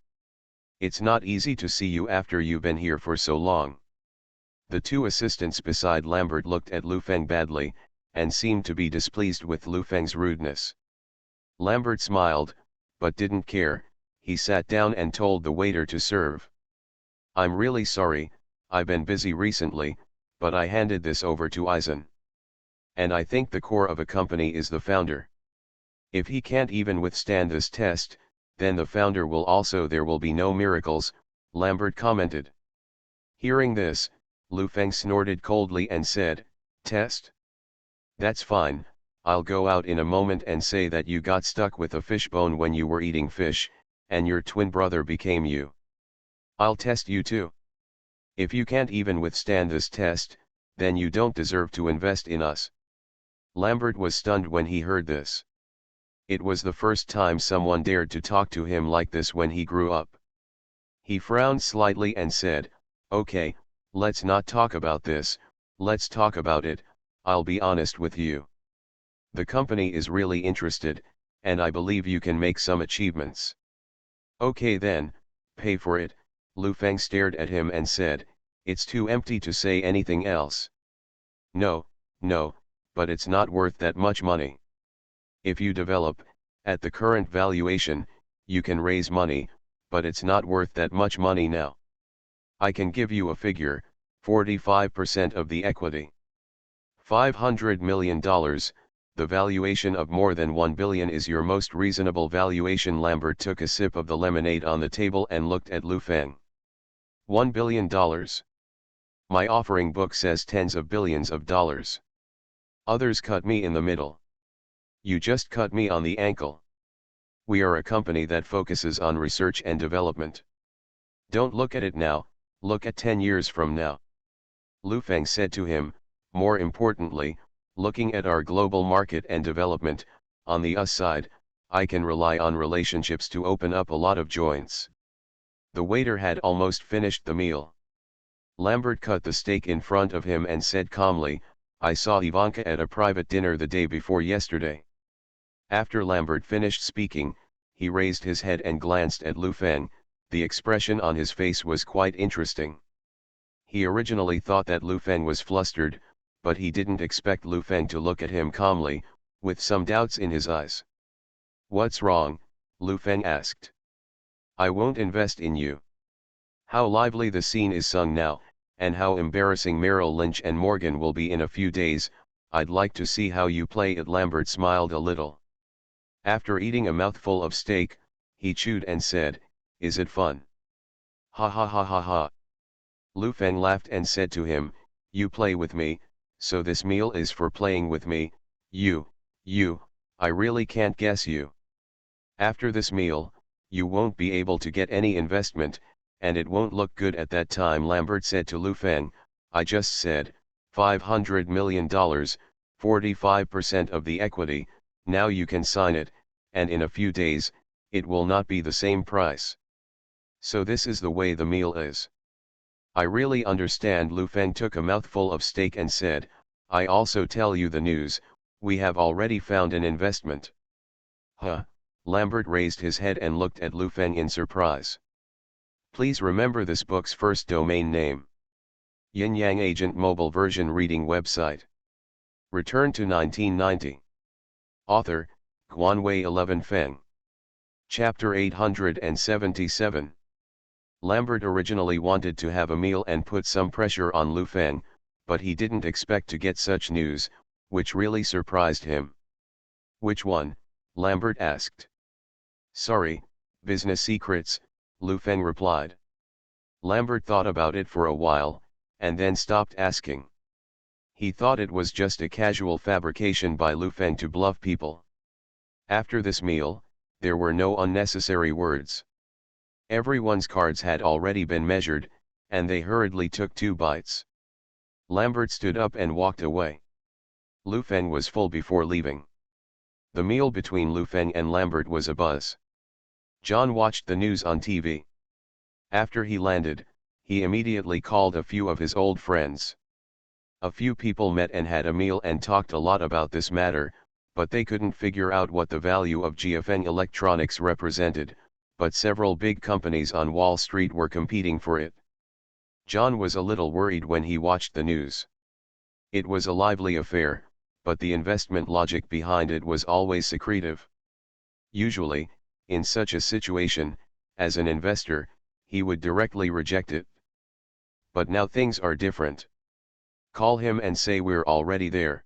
It's not easy to see you after you've been here for so long." The two assistants beside Lambert looked at Lu Feng badly, and seemed to be displeased with Lu Feng's rudeness. Lambert smiled, but didn't care. He sat down and told the waiter to serve. "I'm really sorry, I've been busy recently, but I handed this over to Eisen. And I think the core of a company is the founder. If he can't even withstand this test, then the founder will also. There will be no miracles," Lambert commented. Hearing this, Lu Feng snorted coldly and said, "Test? That's fine, I'll go out in a moment and say that you got stuck with a fishbone when you were eating fish, and your twin brother became you. I'll test you too. If you can't even withstand this test, then you don't deserve to invest in us." Lambert was stunned when he heard this. It was the first time someone dared to talk to him like this when he grew up. He frowned slightly and said, "Okay, let's not talk about this, let's talk about it. I'll be honest with you. The company is really interested, and I believe you can make some achievements." "Okay then, pay for it." Lu Feng stared at him and said, "It's too empty to say anything else." No, but it's not worth that much money. If you develop, at the current valuation, you can raise money, but it's not worth that much money now. I can give you a figure, 45% of the equity. $500 million, the valuation of more than $1 billion is your most reasonable valuation. Lambert took a sip of the lemonade on the table and looked at Lu Feng. $1 billion. My offering book says tens of billions of dollars. Others cut me in the middle. You just cut me on the ankle. We are a company that focuses on research and development. Don't look at it now, look at 10 years from now." Lu Feng said to him, "More importantly, looking at our global market and development, on the US side, I can rely on relationships to open up a lot of joints." The waiter had almost finished the meal. Lambert cut the steak in front of him and said calmly, "I saw Ivanka at a private dinner the day before yesterday." After Lambert finished speaking, he raised his head and glanced at Lu Feng. The expression on his face was quite interesting. He originally thought that Lu Feng was flustered, but he didn't expect Lu Feng to look at him calmly, with some doubts in his eyes. "What's wrong?" Lu Feng asked. "I won't invest in you." How lively the scene is sung now, and how embarrassing Merrill Lynch and Morgan will be in a few days. I'd like to see how you play it. Lambert smiled a little. After eating a mouthful of steak, he chewed and said, "Is it fun?" "Ha ha ha ha ha." Lu Feng laughed and said to him, "You play with me, so this meal is for playing with me. You, I really can't guess you. After this meal, you won't be able to get any investment, and it won't look good at that time." Lambert said to Lu Feng, "I just said, $500 million, 45% of the equity, now you can sign it, and in a few days, it will not be the same price. So this is the way the meal is." "I really understand." Lu Feng took a mouthful of steak and said, "I also tell you the news, we have already found an investment." "Huh?" Lambert raised his head and looked at Lu Feng in surprise. Please remember this book's first domain name. Yin Yang Agent mobile version reading website. Return to 1990. Author, Guanwei 11 Feng. Chapter 877. Lambert originally wanted to have a meal and put some pressure on Lu Feng, but he didn't expect to get such news, which really surprised him. "Which one?" Lambert asked. "Sorry, business secrets," Lu Feng replied. Lambert thought about it for a while, and then stopped asking. He thought it was just a casual fabrication by Lu Feng to bluff people. After this meal, there were no unnecessary words. Everyone's cards had already been measured, and they hurriedly took 2 bites. Lambert stood up and walked away. Lu Feng was full before leaving. The meal between Lu Feng and Lambert was a buzz. John watched the news on TV. After he landed, he immediately called a few of his old friends. A few people met and had a meal and talked a lot about this matter, but they couldn't figure out what the value of GFN Electronics represented, but several big companies on Wall Street were competing for it. John was a little worried when he watched the news. It was a lively affair, but the investment logic behind it was always secretive. Usually, in such a situation, as an investor, he would directly reject it. But now things are different. Call him and say we're already there.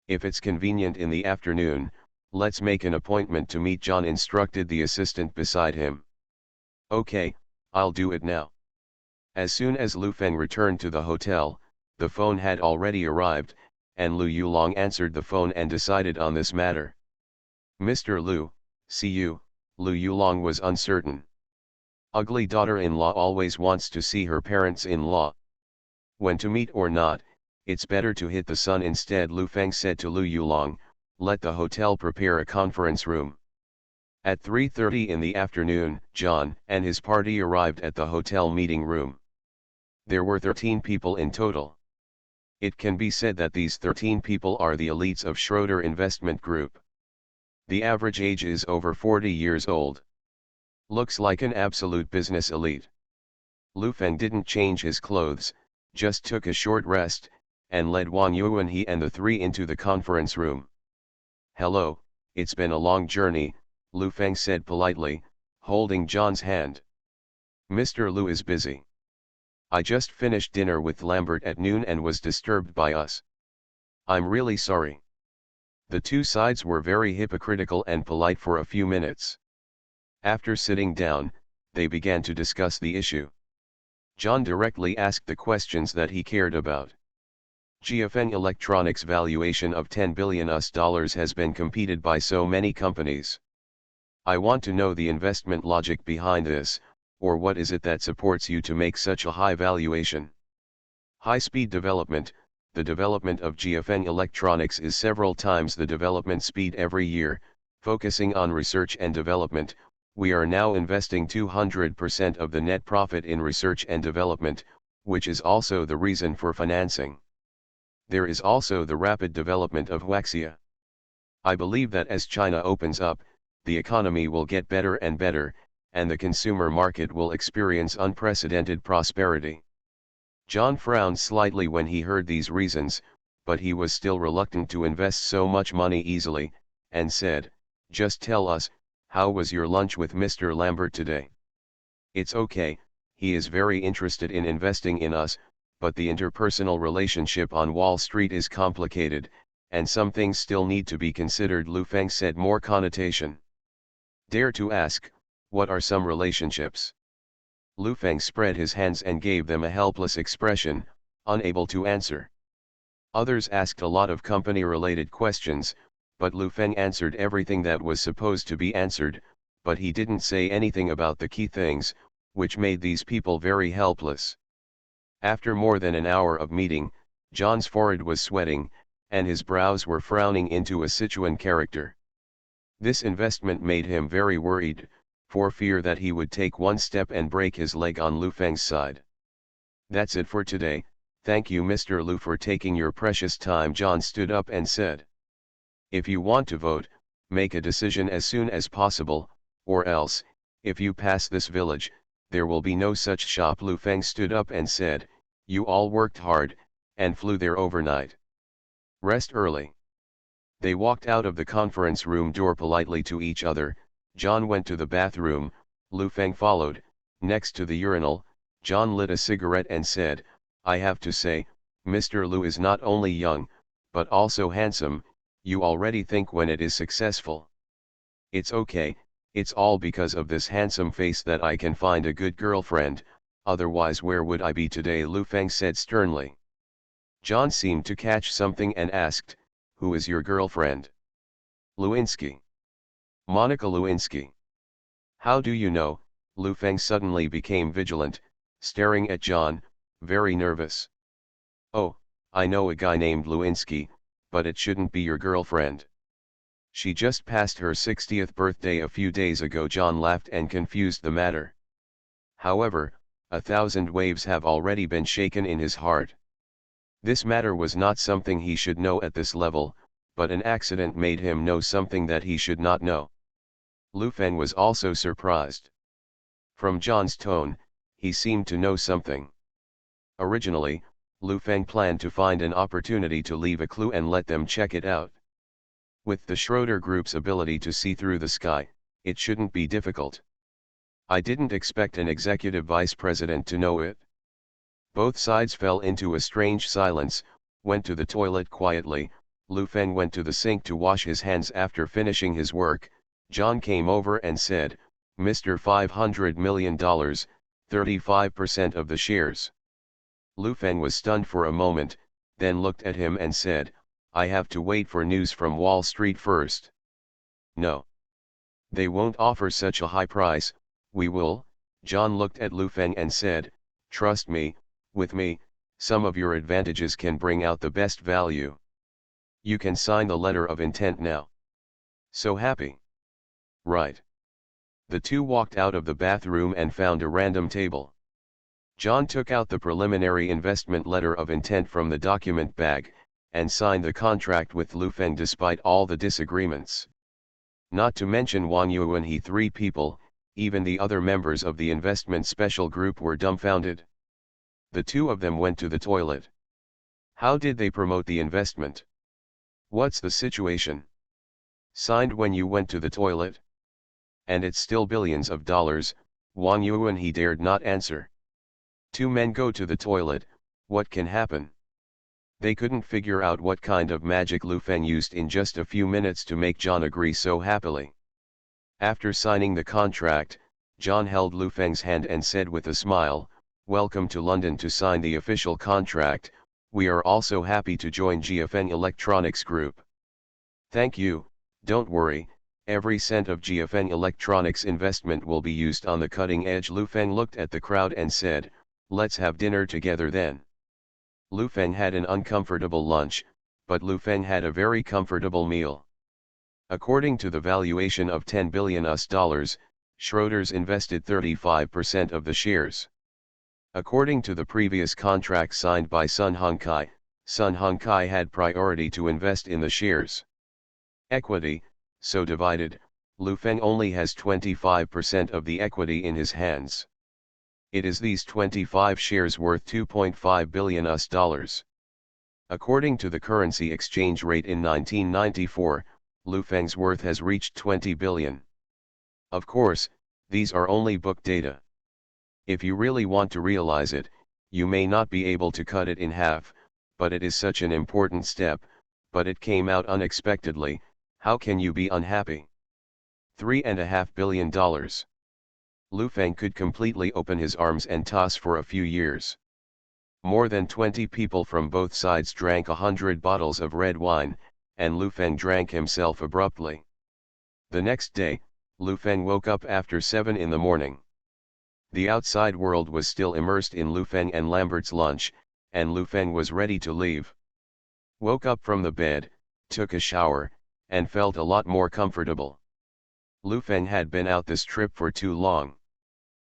If it's convenient in the afternoon, let's make an appointment to meet, John instructed the assistant beside him. Okay, I'll do it now. As soon as Lu Feng returned to the hotel, the phone had already arrived, and Lu Yulong answered the phone and decided on this matter. Mr. Lu, see you, Lu Yulong was uncertain. Ugly daughter-in-law always wants to see her parents-in-law. When to meet or not, it's better to hit the sun instead, Lu Feng said to Lu Yulong, let the hotel prepare a conference room. At 3:30 in the afternoon, John and his party arrived at the hotel meeting room. There were 13 people in total. It can be said that these 13 people are the elites of Schroeder Investment Group. The average age is over 40 years old. Looks like an absolute business elite. Lu Feng didn't change his clothes, just took a short rest, and led Wang Yuanhe and the three into the conference room. Hello, it's been a long journey, Lu Feng said politely, holding John's hand. Mr. Lu is busy. I just finished dinner with Lambert at noon and was disturbed by us. I'm really sorry. The two sides were very hypocritical and polite for a few minutes. After sitting down, they began to discuss the issue. John directly asked the questions that he cared about. GFN Electronics' valuation of $10 billion has been competed by so many companies. I want to know the investment logic behind this, or what is it that supports you to make such a high valuation? High-speed development. The development of GFN Electronics is several times the development speed every year. Focusing on research and development, we are now investing 200% of the net profit in research and development, which is also the reason for financing. There is also the rapid development of Huaxia. I believe that as China opens up, the economy will get better and better, and the consumer market will experience unprecedented prosperity. John frowned slightly when he heard these reasons, but he was still reluctant to invest so much money easily, and said, just tell us, how was your lunch with Mr. Lambert today? It's okay, he is very interested in investing in us, but the interpersonal relationship on Wall Street is complicated, and some things still need to be considered, Lu Feng said, more connotation. Dare to ask, what are some relationships? Lu Feng spread his hands and gave them a helpless expression, unable to answer. Others asked a lot of company-related questions, but Lu Feng answered everything that was supposed to be answered, but he didn't say anything about the key things, which made these people very helpless. After more than an hour of meeting, John's forehead was sweating, and his brows were frowning into a Sichuan character. This investment made him very worried, for fear that he would take one step and break his leg on Lu Feng's side. That's it for today, thank you Mr. Lu for taking your precious time. John stood up and said. If you want to vote, make a decision as soon as possible, or else, if you pass this village, there will be no such shop. Lu Feng stood up and said, you all worked hard, and flew there overnight. Rest early. They walked out of the conference room door politely to each other. John went to the bathroom, Lu Feng followed. Next to the urinal, John lit a cigarette and said, I have to say, Mr. Lu is not only young, but also handsome. You already think when it is successful. It's okay, it's all because of this handsome face that I can find a good girlfriend, otherwise where would I be today? Lu Feng said sternly. John seemed to catch something and asked, who is your girlfriend? Lewinsky. Monica Lewinsky. How do you know? Lu Feng suddenly became vigilant, staring at John, very nervous. Oh, I know a guy named Lewinsky, but it shouldn't be your girlfriend. She just passed her 60th birthday a few days ago. John laughed and confused the matter. However, 1,000 waves have already been shaken in his heart. This matter was not something he should know at this level, but an accident made him know something that he should not know. Lu Feng was also surprised. From John's tone, he seemed to know something. Originally, Lu Feng planned to find an opportunity to leave a clue and let them check it out. With the Schroeder Group's ability to see through the sky, it shouldn't be difficult. I didn't expect an executive vice president to know it. Both sides fell into a strange silence, went to the toilet quietly. Lu Feng went to the sink to wash his hands after finishing his work. John came over and said, "Mr. $500 million, 35% of the shares." Lu Feng was stunned for a moment, then looked at him and said, "I have to wait for news from Wall Street first." "No. They won't offer such a high price." "We will." John looked at Lu Feng and said, "Trust me, with me, some of your advantages can bring out the best value. You can sign the letter of intent now." "So happy." "Right." The two walked out of the bathroom and found a random table. John took out the preliminary investment letter of intent from the document bag, and signed the contract with Lu Feng despite all the disagreements. Not to mention Wang Yu and he, three people, even the other members of the investment special group were dumbfounded. The two of them went to the toilet. "How did they promote the investment? What's the situation? Signed when you went to the toilet? And it's still billions of dollars." Wang Yu and he dared not answer. Two men go to the toilet, what can happen? They couldn't figure out what kind of magic Lu Feng used in just a few minutes to make John agree so happily. After signing the contract, John held Lu Feng's hand and said with a smile, "Welcome to London to sign the official contract. We are also happy to join GFN Electronics Group." "Thank you, don't worry, every cent of GFN Electronics investment will be used on the cutting edge." Lu Feng looked at the crowd and said, "Let's have dinner together then." Lu Feng had an uncomfortable lunch, but Lu Feng had a very comfortable meal. According to the valuation of $10 billion, Schroders invested 35% of the shares. According to the previous contract signed by Sun Hongkai had priority to invest in the shares. Equity, so divided, Lu Feng only has 25% of the equity in his hands. It is these 25 shares worth $2.5 billion. According to the currency exchange rate in 1994, Lu Feng's worth has reached 20 billion. Of course, these are only book data. If you really want to realize it, you may not be able to cut it in half, but it is such an important step, but it came out unexpectedly. How can you be unhappy? $3.5 billion. Lu Feng could completely open his arms and toss for a few years. More than 20 people from both sides drank 100 bottles of red wine, and Lu Feng drank himself abruptly. The next day, Lu Feng woke up after 7 in the morning. The outside world was still immersed in Lu Feng and Lambert's lunch, and Lu Feng was ready to leave. Woke up from the bed, took a shower, and felt a lot more comfortable. Lu Feng had been out this trip for too long.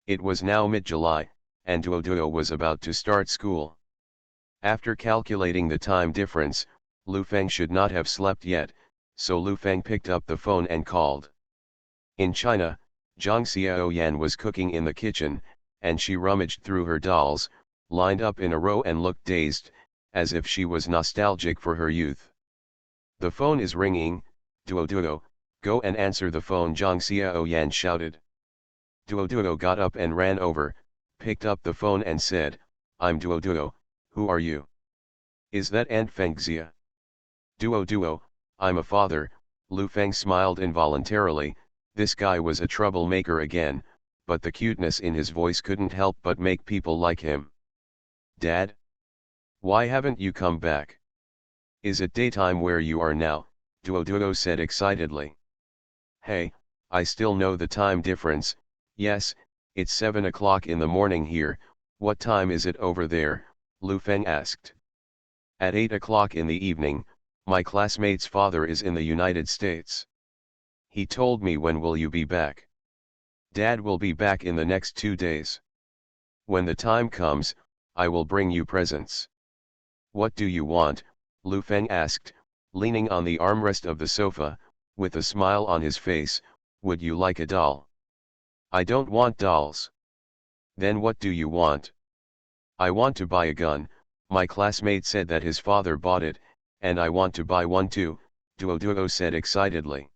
It was now mid-July, and Duo was about to start school. After calculating the time difference, Lu Feng should not have slept yet, so Lu Feng picked up the phone and called. In China, Zhang Xiaoyan was cooking in the kitchen, and she rummaged through her dolls, lined up in a row and looked dazed, as if she was nostalgic for her youth. "The phone is ringing, Duo, go and answer the phone," Zhang Xiaoyan shouted. Duo got up and ran over, picked up the phone and said, "I'm Duo, who are you? Is that Aunt Fengxia?" Duo, I'm a father." Lu Feng smiled involuntarily. This guy was a troublemaker again, but the cuteness in his voice couldn't help but make people like him. "Dad? Why haven't you come back? Is it daytime where you are now?" Duo said excitedly. "Hey, I still know the time difference. Yes, it's 7 o'clock in the morning here. What time is it over there?" Lu Feng asked. "At 8 o'clock in the evening. My classmate's father is in the United States. He told me, when will you be back?" "Dad will be back in the next 2 days. When the time comes, I will bring you presents." "What do you want?" Lu Feng asked, leaning on the armrest of the sofa, with a smile on his face. "Would you like a doll?" "I don't want dolls." "Then what do you want?" I want to buy a gun, my classmate said that his father bought it, and I want to buy one too, Duo said excitedly.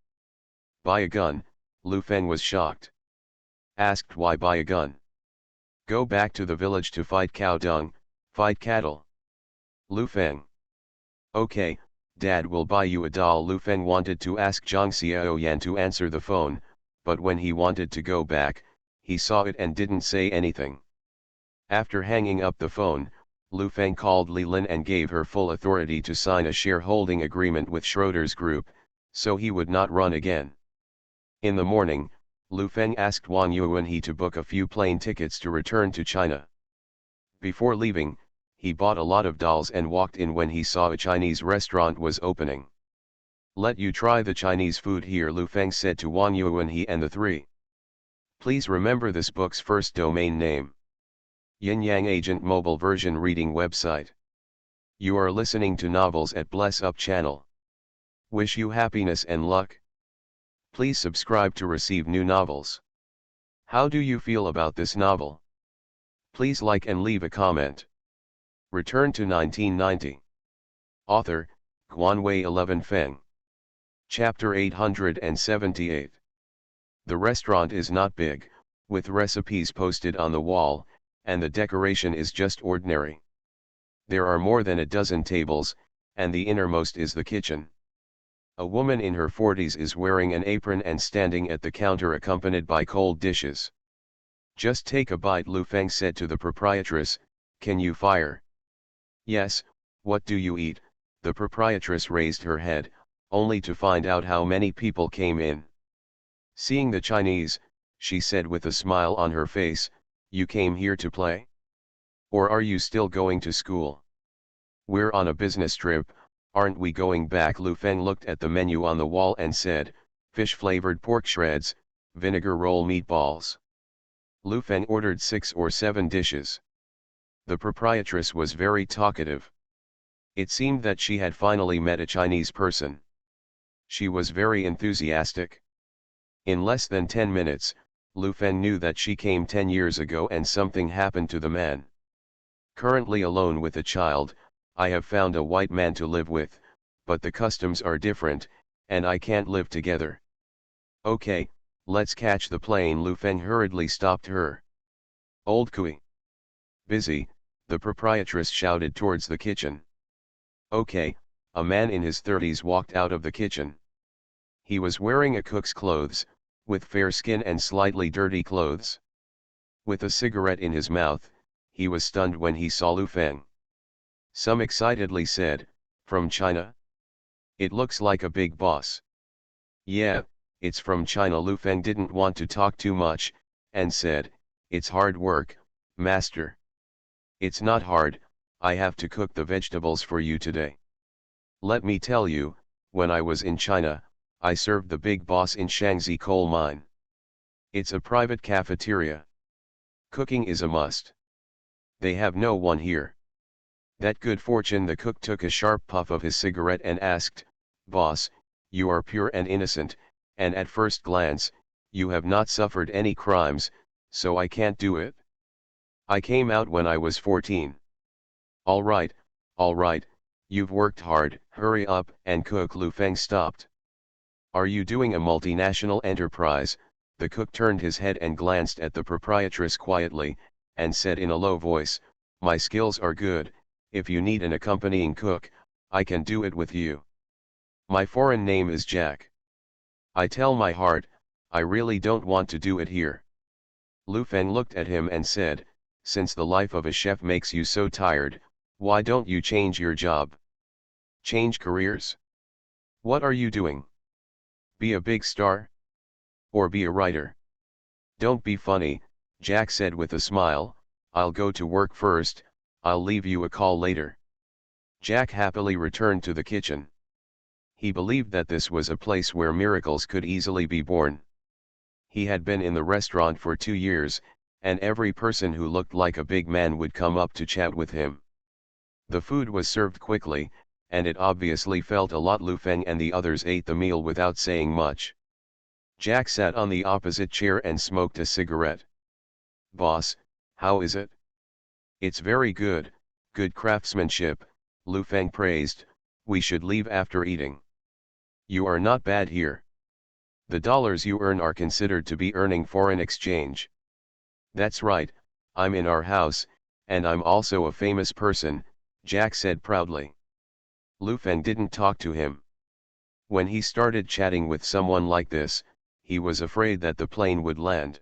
Buy a gun, Lu Feng was shocked. Asked why buy a gun. Go back to the village to fight cow dung, fight cattle. Lu Feng. Okay, Dad will buy you a doll. Lu Feng wanted to ask Zhang Xiaoyan to answer the phone, but when he wanted to go back, he saw it and didn't say anything. After hanging up the phone, Lu Feng called Li Lin and gave her full authority to sign a shareholding agreement with Schroeder's group, so he would not run again. In the morning, Lu Feng asked Wang Yuanhe to book a few plane tickets to return to China. Before leaving, he bought a lot of dolls and walked in when he saw a Chinese restaurant was opening. Let you try the Chinese food here, Lu Feng said to Wang Yuanhe and the three. Please remember this book's first domain name. Yin Yang Agent mobile version reading website. You are listening to novels at Bless Up channel. Wish you happiness and luck. Please subscribe to receive new novels. How do you feel about this novel? Please like and leave a comment. Return to 1990. Author, Guanwei 11 Feng. Chapter 878. The restaurant is not big, with recipes posted on the wall, and the decoration is just ordinary. There are more than a dozen tables, and the innermost is the kitchen. A woman in her 40s is wearing an apron and standing at the counter accompanied by cold dishes. Just take a bite, Lu Feng said to the proprietress. Can you fire? Yes, what do you eat? The proprietress raised her head, only to find out how many people came in. Seeing the Chinese, she said with a smile on her face, you came here to play? Or are you still going to school? We're on a business trip, aren't we going back? Lu Feng looked at the menu on the wall and said, fish-flavored pork shreds, vinegar roll meatballs. Lu Feng ordered 6 or 7 dishes. The proprietress was very talkative. It seemed that she had finally met a Chinese person. She was very enthusiastic. In less than 10 minutes, Lu Feng knew that she came 10 years ago and something happened to the man. Currently alone with a child, I have found a white man to live with, but the customs are different, and I can't live together. Okay, let's catch the plane. Lu Feng hurriedly stopped her. Old Kui. Busy, the proprietress shouted towards the kitchen. Okay, a man in his 30s walked out of the kitchen. He was wearing a cook's clothes, with fair skin and slightly dirty clothes. With a cigarette in his mouth, he was stunned when he saw Lu Feng. Some excitedly said, from China? It looks like a big boss. Yeah, it's from China. Lu Feng didn't want to talk too much, and said, it's hard work, master. It's not hard, I have to cook the vegetables for you today. Let me tell you, when I was in China, I served the big boss in Shaanxi coal mine. It's a private cafeteria. Cooking is a must. They have no one here. That good fortune. The cook took a sharp puff of his cigarette and asked, boss, you are pure and innocent, and at first glance, you have not suffered any crimes, so I can't do it. I came out when I was 14. All right, you've worked hard, hurry up and cook. Lu Feng stopped. Are you doing a multinational enterprise? The cook turned his head and glanced at the proprietress quietly, and said in a low voice, my skills are good, if you need an accompanying cook, I can do it with you. My foreign name is Jack. I tell my heart, I really don't want to do it here. Lu Feng looked at him and said, since the life of a chef makes you so tired, why don't you change your job? Change careers? What are you doing? Be a big star? Or be a writer? Don't be funny, Jack said with a smile, I'll go to work first, I'll leave you a call later. Jack happily returned to the kitchen. He believed that this was a place where miracles could easily be born. He had been in the restaurant for 2 years, and every person who looked like a big man would come up to chat with him. The food was served quickly, and it obviously felt a lot. Lu Feng and the others ate the meal without saying much. Jack sat on the opposite chair and smoked a cigarette. Boss, how is it? It's very good, good craftsmanship, Lu Feng praised. We should leave after eating. You are not bad here. The dollars you earn are considered to be earning foreign exchange. That's right, I'm in our house, and I'm also a famous person, Jack said proudly. Lu Feng didn't talk to him. When he started chatting with someone like this, he was afraid that the plane would land.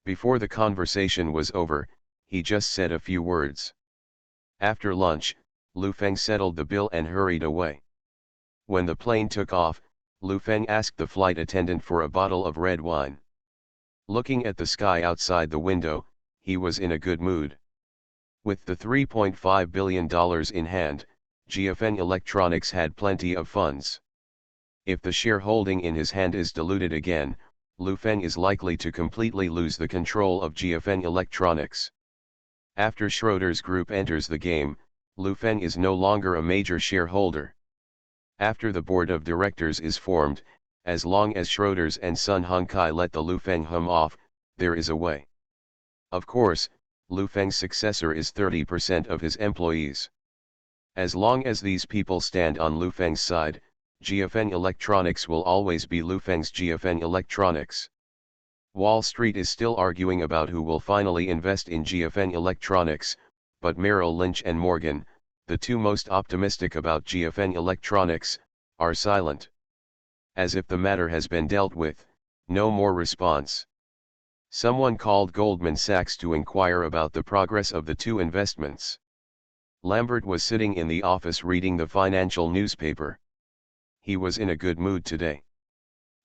Before the conversation was over, he just said a few words. After lunch, Lu Feng settled the bill and hurried away. When the plane took off, Lu Feng asked the flight attendant for a bottle of red wine. Looking at the sky outside the window, he was in a good mood. With the $3.5 billion in hand, GFN Electronics had plenty of funds. If the shareholding in his hand is diluted again, Lu Feng is likely to completely lose the control of GFN Electronics. After Schroeder's group enters the game, Lu Feng is no longer a major shareholder. After the board of directors is formed, as long as Schroeder's and Sun Hung Kai let the Lu Feng hum off, there is a way. Of course, Lu Feng's successor is 30% of his employees. As long as these people stand on Lu Feng's side, GFN Electronics will always be Lu Feng's GFN Electronics. Wall Street is still arguing about who will finally invest in GFN Electronics, but Merrill Lynch and Morgan, the two most optimistic about GFN Electronics, are silent. As if the matter has been dealt with, no more response. Someone called Goldman Sachs to inquire about the progress of the two investments. Lambert was sitting in the office reading the financial newspaper. He was in a good mood today.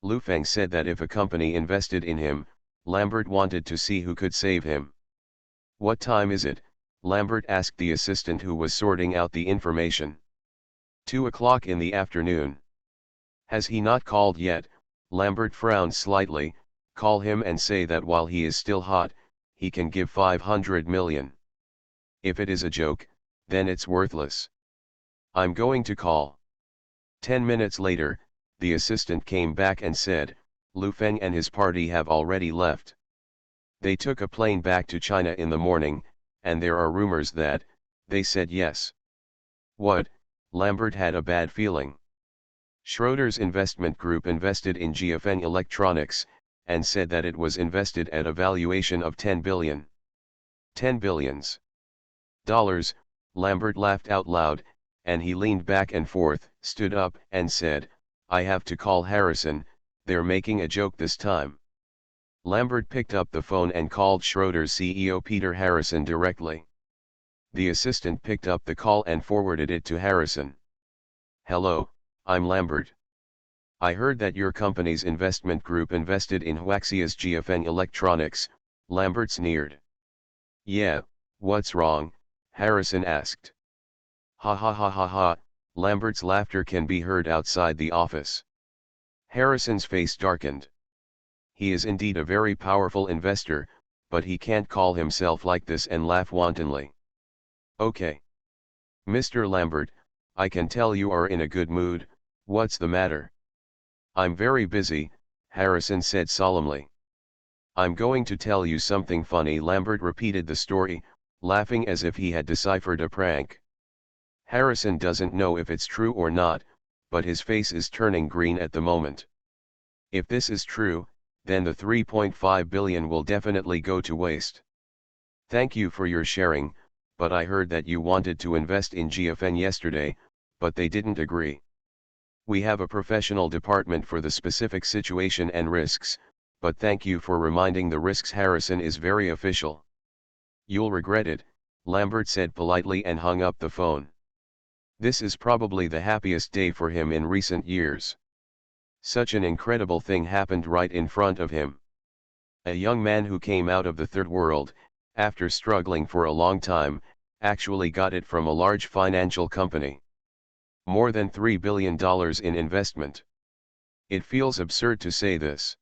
Lu Feng said that if a company invested in him, Lambert wanted to see who could save him. "What time is it?" Lambert asked the assistant who was sorting out the information. 2 o'clock in the afternoon. Has he not called yet? Lambert frowned slightly. Call him and say that while he is still hot, he can give 500 million. If it is a joke, then it's worthless. I'm going to call. 10 minutes later, the assistant came back and said, Lu Feng and his party have already left. They took a plane back to China in the morning, and there are rumors that, they said yes. What? Lambert had a bad feeling. Schroeder's investment group invested in GFN Electronics, and said that it was invested at a valuation of 10 billion. 10 billions. Dollars, Lambert laughed out loud, and he leaned back and forth, stood up, and said, I have to call Harrison, they're making a joke this time. Lambert picked up the phone and called Schroeder's CEO Peter Harrison directly. The assistant picked up the call and forwarded it to Harrison. Hello, I'm Lambert. I heard that your company's investment group invested in Huaxia's GFN Electronics, Lambert sneered. Yeah, what's wrong? Harrison asked. Ha ha ha ha ha, Lambert's laughter can be heard outside the office. Harrison's face darkened. He is indeed a very powerful investor, but he can't call himself like this and laugh wantonly. Okay. Mr. Lambert, I can tell you are in a good mood. What's the matter? I'm very busy, Harrison said solemnly. I'm going to tell you something funny. Lambert repeated the story, laughing as if he had deciphered a prank. Harrison doesn't know if it's true or not, but his face is turning green at the moment. If this is true, then the 3.5 billion will definitely go to waste. Thank you for your sharing, but I heard that you wanted to invest in GFN yesterday, but they didn't agree. We have a professional department for the specific situation and risks, but thank you for reminding the risks. Harrison is very official. You'll regret it, Lambert said politely and hung up the phone. This is probably the happiest day for him in recent years. Such an incredible thing happened right in front of him. A young man who came out of the third world, after struggling for a long time, actually got it from a large financial company. More than $3 billion in investment. It feels absurd to say this.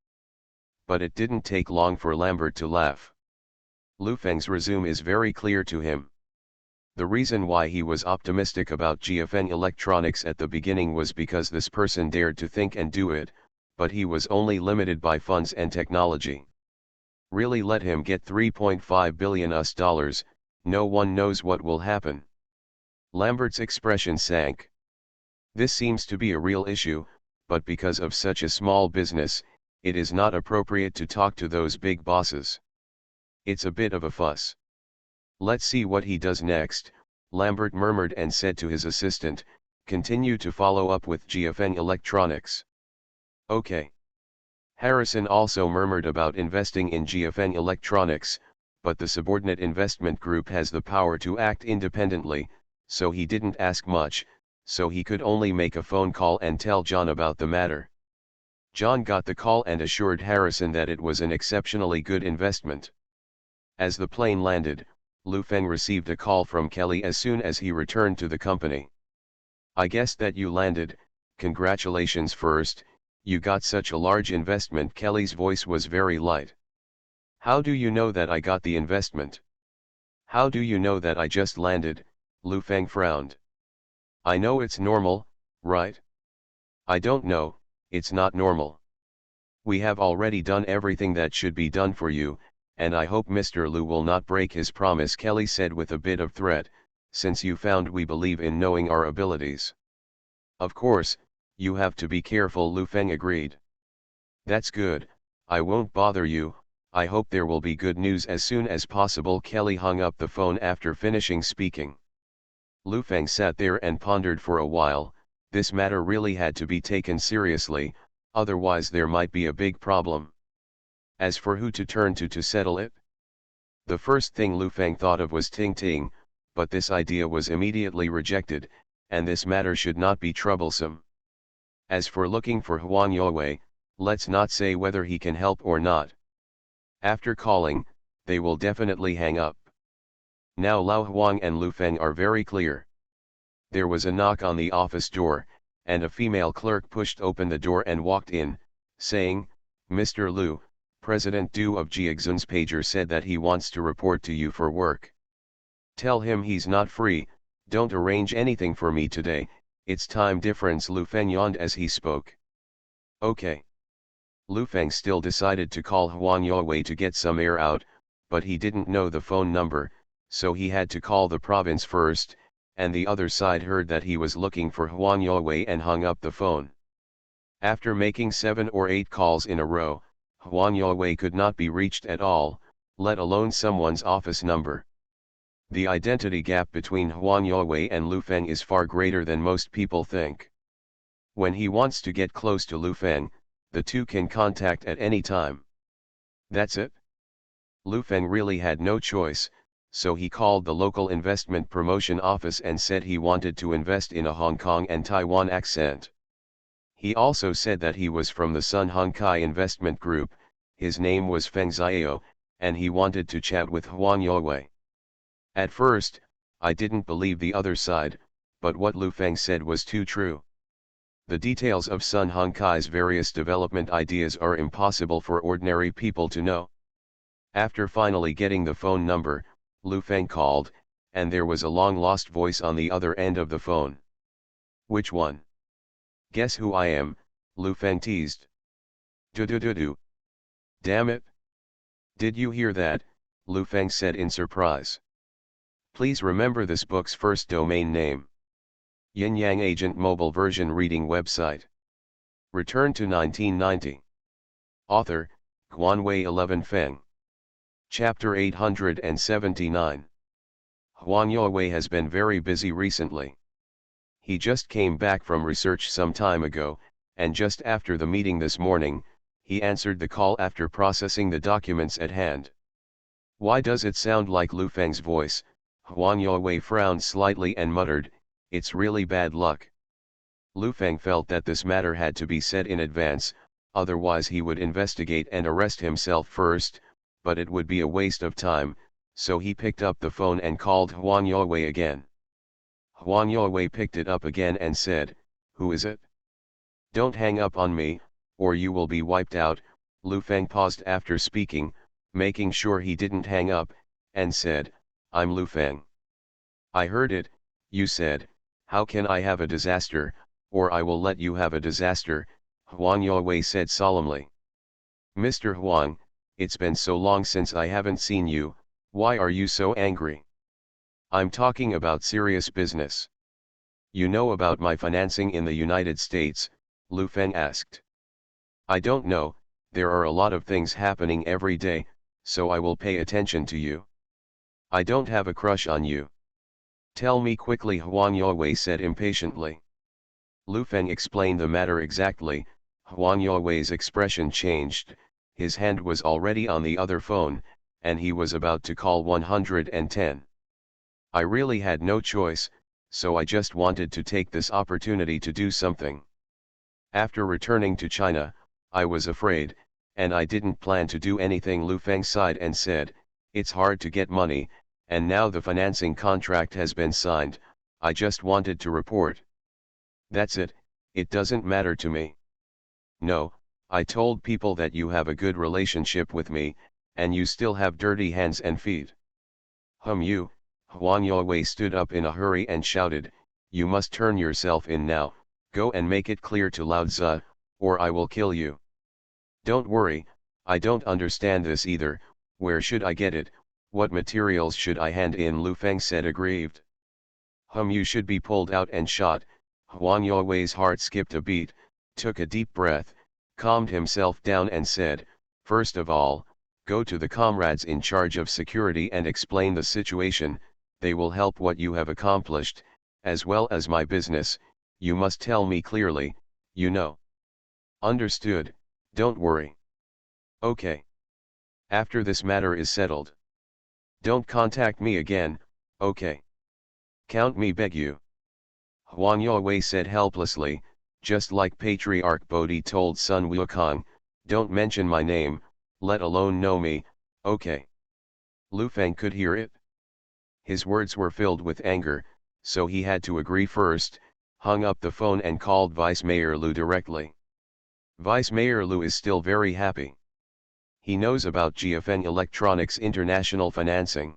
But it didn't take long for Lambert to laugh. Lu Feng's resume is very clear to him. The reason why he was optimistic about GFN Electronics at the beginning was because this person dared to think and do it, but he was only limited by funds and technology. Really let him get $3.5 billion no one knows what will happen. Lambert's expression sank. This seems to be a real issue, but because of such a small business, it is not appropriate to talk to those big bosses. It's a bit of a fuss. Let's see what he does next, Lambert murmured and said to his assistant, continue to follow up with GFN Electronics. Okay. Harrison also murmured about investing in GFN Electronics, but the subordinate investment group has the power to act independently, so he didn't ask much, so he could only make a phone call and tell John about the matter. John got the call and assured Harrison that it was an exceptionally good investment. As the plane landed, Lu Feng received a call from Kelly as soon as he returned to the company. I guess that you landed, congratulations first, you got such a large investment. Kelly's voice was very light. How do you know that I got the investment? How do you know that I just landed? Lu Feng frowned. I know it's normal, right? I don't know, it's not normal. We have already done everything that should be done for you, and I hope Mr. Lu will not break his promise, Kelly said with a bit of threat, since you found we believe in knowing our abilities. Of course, you have to be careful, Lu Feng agreed. That's good, I won't bother you, I hope there will be good news as soon as possible. Kelly hung up the phone after finishing speaking. Lu Feng sat there and pondered for a while. This matter really had to be taken seriously, otherwise there might be a big problem. As for who to turn to settle it, the first thing Lu Feng thought of was Ting Ting, but this idea was immediately rejected, and this matter should not be troublesome. As for looking for Huang Youwei, let's not say whether he can help or not. After calling, they will definitely hang up. Now Lao Huang and Lu Feng are very clear. There was a knock on the office door, and a female clerk pushed open the door and walked in, saying, Mr. Lu, President Du of Jiexun's pager said that he wants to report to you for work. Tell him he's not free, don't arrange anything for me today, it's time difference. Lu Feng yawned as he spoke. Okay. Lu Feng still decided to call Huang Youwei to get some air out, but he didn't know the phone number, so he had to call the province first, and the other side heard that he was looking for Huang Youwei and hung up the phone. After making 7 or 8 calls in a row, Huang Youwei could not be reached at all, let alone someone's office number. The identity gap between Huang Youwei and Lu Feng is far greater than most people think. When he wants to get close to Lu Feng, the two can contact at any time. That's it. Lu Feng really had no choice, so he called the local investment promotion office and said he wanted to invest in a Hong Kong and Taiwan accent. He also said that he was from the Sun Hung Kai Investment Group, his name was Feng Xiao, and he wanted to chat with Huang Youwei. At first, I didn't believe the other side, but what Lu Feng said was too true. The details of Sun Hung Kai's various development ideas are impossible for ordinary people to know. After finally getting the phone number, Lu Feng called, and there was a long-lost voice on the other end of the phone. Which one? Guess who I am, Lu Feng teased. Do. Damn it. Did you hear that? Lu Feng said in surprise. Please remember this book's first domain name. Yin Yang Agent mobile version reading website. Return to 1990. Author, Guanwei 11 Feng. Chapter 879. Huang Youwei has been very busy recently. He just came back from research some time ago, and just after the meeting this morning, he answered the call after processing the documents at hand. Why does it sound like Lu Feng's voice? Huang Youwei frowned slightly and muttered, it's really bad luck. Lu Feng felt that this matter had to be said in advance, otherwise he would investigate and arrest himself first, but it would be a waste of time, so he picked up the phone and called Huang Youwei again. Huang Youwei picked it up again and said, who is it? Don't hang up on me, or you will be wiped out. Lu Feng paused after speaking, making sure he didn't hang up, and said, I'm Lu Feng. I heard it, you said, how can I have a disaster, or I will let you have a disaster, Huang Youwei said solemnly. Mr. Huang, it's been so long since I haven't seen you, why are you so angry? I'm talking about serious business. You know about my financing in the United States? Lu Feng asked. I don't know, there are a lot of things happening every day, so I will pay attention to you. I don't have a crush on you. Tell me quickly, Huang Yawei said impatiently. Lu Feng explained the matter exactly. Huang Yawei's expression changed, his hand was already on the other phone, and he was about to call 110. I really had no choice, so I just wanted to take this opportunity to do something. After returning to China, I was afraid, and I didn't plan to do anything. Lu Feng sighed and said, it's hard to get money, and now the financing contract has been signed, I just wanted to report. That's it, it doesn't matter to me. No, I told people that you have a good relationship with me, and you still have dirty hands and feet. You, Huang Yawei stood up in a hurry and shouted, you must turn yourself in now, go and make it clear to Lao Tzu, or I will kill you. Don't worry, I don't understand this either, where should I get it, what materials should I hand in? Lu Feng said aggrieved. You should be pulled out and shot. Huang Yawei's heart skipped a beat, took a deep breath, calmed himself down and said, first of all, go to the comrades in charge of security and explain the situation, they will help what you have accomplished, as well as my business, you must tell me clearly, you know. Understood, don't worry. Okay. After this matter is settled. Don't contact me again, okay. Count me, beg you. Huang Yawei said helplessly, just like Patriarch Bodhi told Sun Wukong, don't mention my name, let alone know me, okay. Lu Feng could hear it. His words were filled with anger, so he had to agree first, hung up the phone and called Vice Mayor Lu directly. Vice Mayor Lu is still very happy. He knows about GFN Electronics International financing.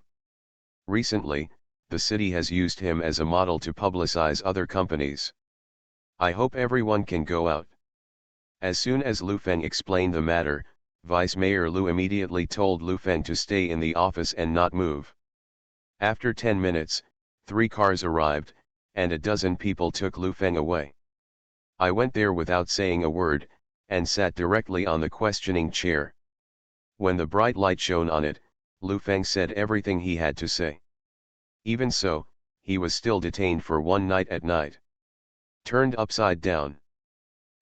Recently, the city has used him as a model to publicize other companies. I hope everyone can go out. As soon as Lu Feng explained the matter, Vice Mayor Lu immediately told Lu Feng to stay in the office and not move. After 10 minutes, 3 cars arrived, and a dozen people took Lu Feng away. I went there without saying a word, and sat directly on the questioning chair. When the bright light shone on it, Lu Feng said everything he had to say. Even so, he was still detained for one night at night. Turned upside down.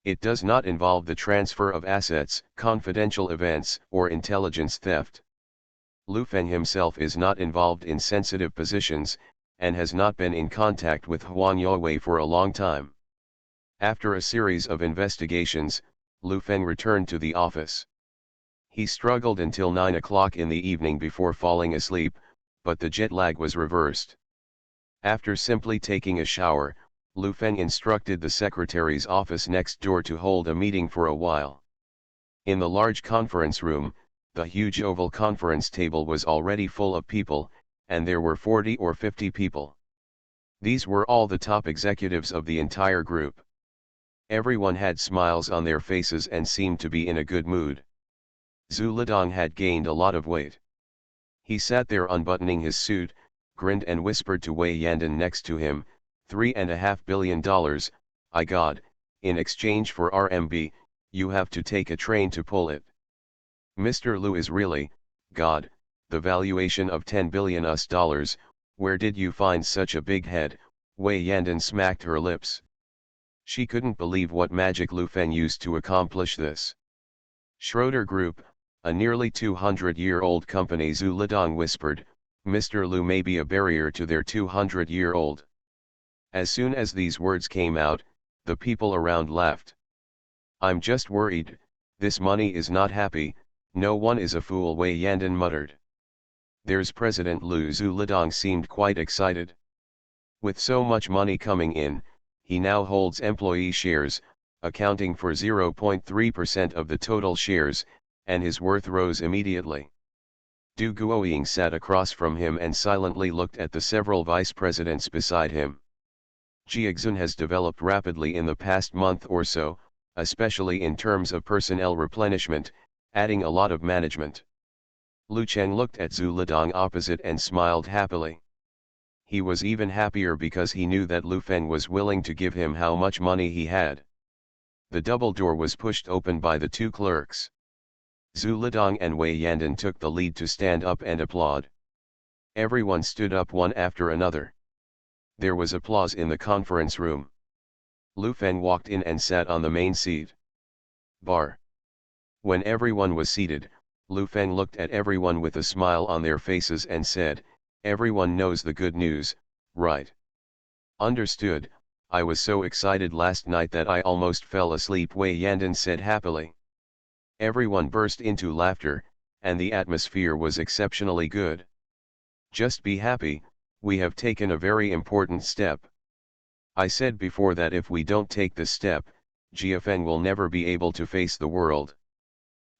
It does not involve the transfer of assets, confidential events, or intelligence theft. Lu Feng himself is not involved in sensitive positions, and has not been in contact with Huang Yawei for a long time. After a series of investigations, Lu Feng returned to the office. He struggled until 9 o'clock in the evening before falling asleep, but the jet lag was reversed. After simply taking a shower, Lu Feng instructed the secretary's office next door to hold a meeting for a while. In the large conference room, the huge oval conference table was already full of people, and there were 40 or 50 people. These were all the top executives of the entire group. Everyone had smiles on their faces and seemed to be in a good mood. Zhu Lidong had gained a lot of weight. He sat there unbuttoning his suit, grinned and whispered to Wei Yandan next to him, $3.5 billion, I God, in exchange for RMB, you have to take a train to pull it. Mr. Lu is really, God, the valuation of $10 billion US, where did you find such a big head? Wei Yandan smacked her lips. She couldn't believe what magic Lu Feng used to accomplish this. Schroeder Group, a nearly 200-year-old company, Zhu Lidong whispered, Mr. Lu may be a barrier to their 200-year-old. As soon as these words came out, the people around laughed. I'm just worried, this money is not happy, no one is a fool, Wei Yandan muttered. There's President Lu. Zhu Lidong seemed quite excited. With so much money coming in, he now holds employee shares, accounting for 0.3% of the total shares, and his worth rose immediately. Du Guoying sat across from him and silently looked at the several vice presidents beside him. Jiexun has developed rapidly in the past month or so, especially in terms of personnel replenishment, adding a lot of management. Lu Cheng looked at Zhu Lidong opposite and smiled happily. He was even happier because he knew that Lu Feng was willing to give him how much money he had. The double door was pushed open by the two clerks. Zhu Lidong and Wei Yandan took the lead to stand up and applaud. Everyone stood up one after another. There was applause in the conference room. Lu Feng walked in and sat on the main seat. Bar. When everyone was seated, Lu Feng looked at everyone with a smile on their faces and said, "Everyone knows the good news, right?" "Understood. I was so excited last night that I almost fell asleep," Wei Yandan said happily. Everyone burst into laughter, and the atmosphere was exceptionally good. "Just be happy, we have taken a very important step. I said before that if we don't take this step, Jiafeng will never be able to face the world.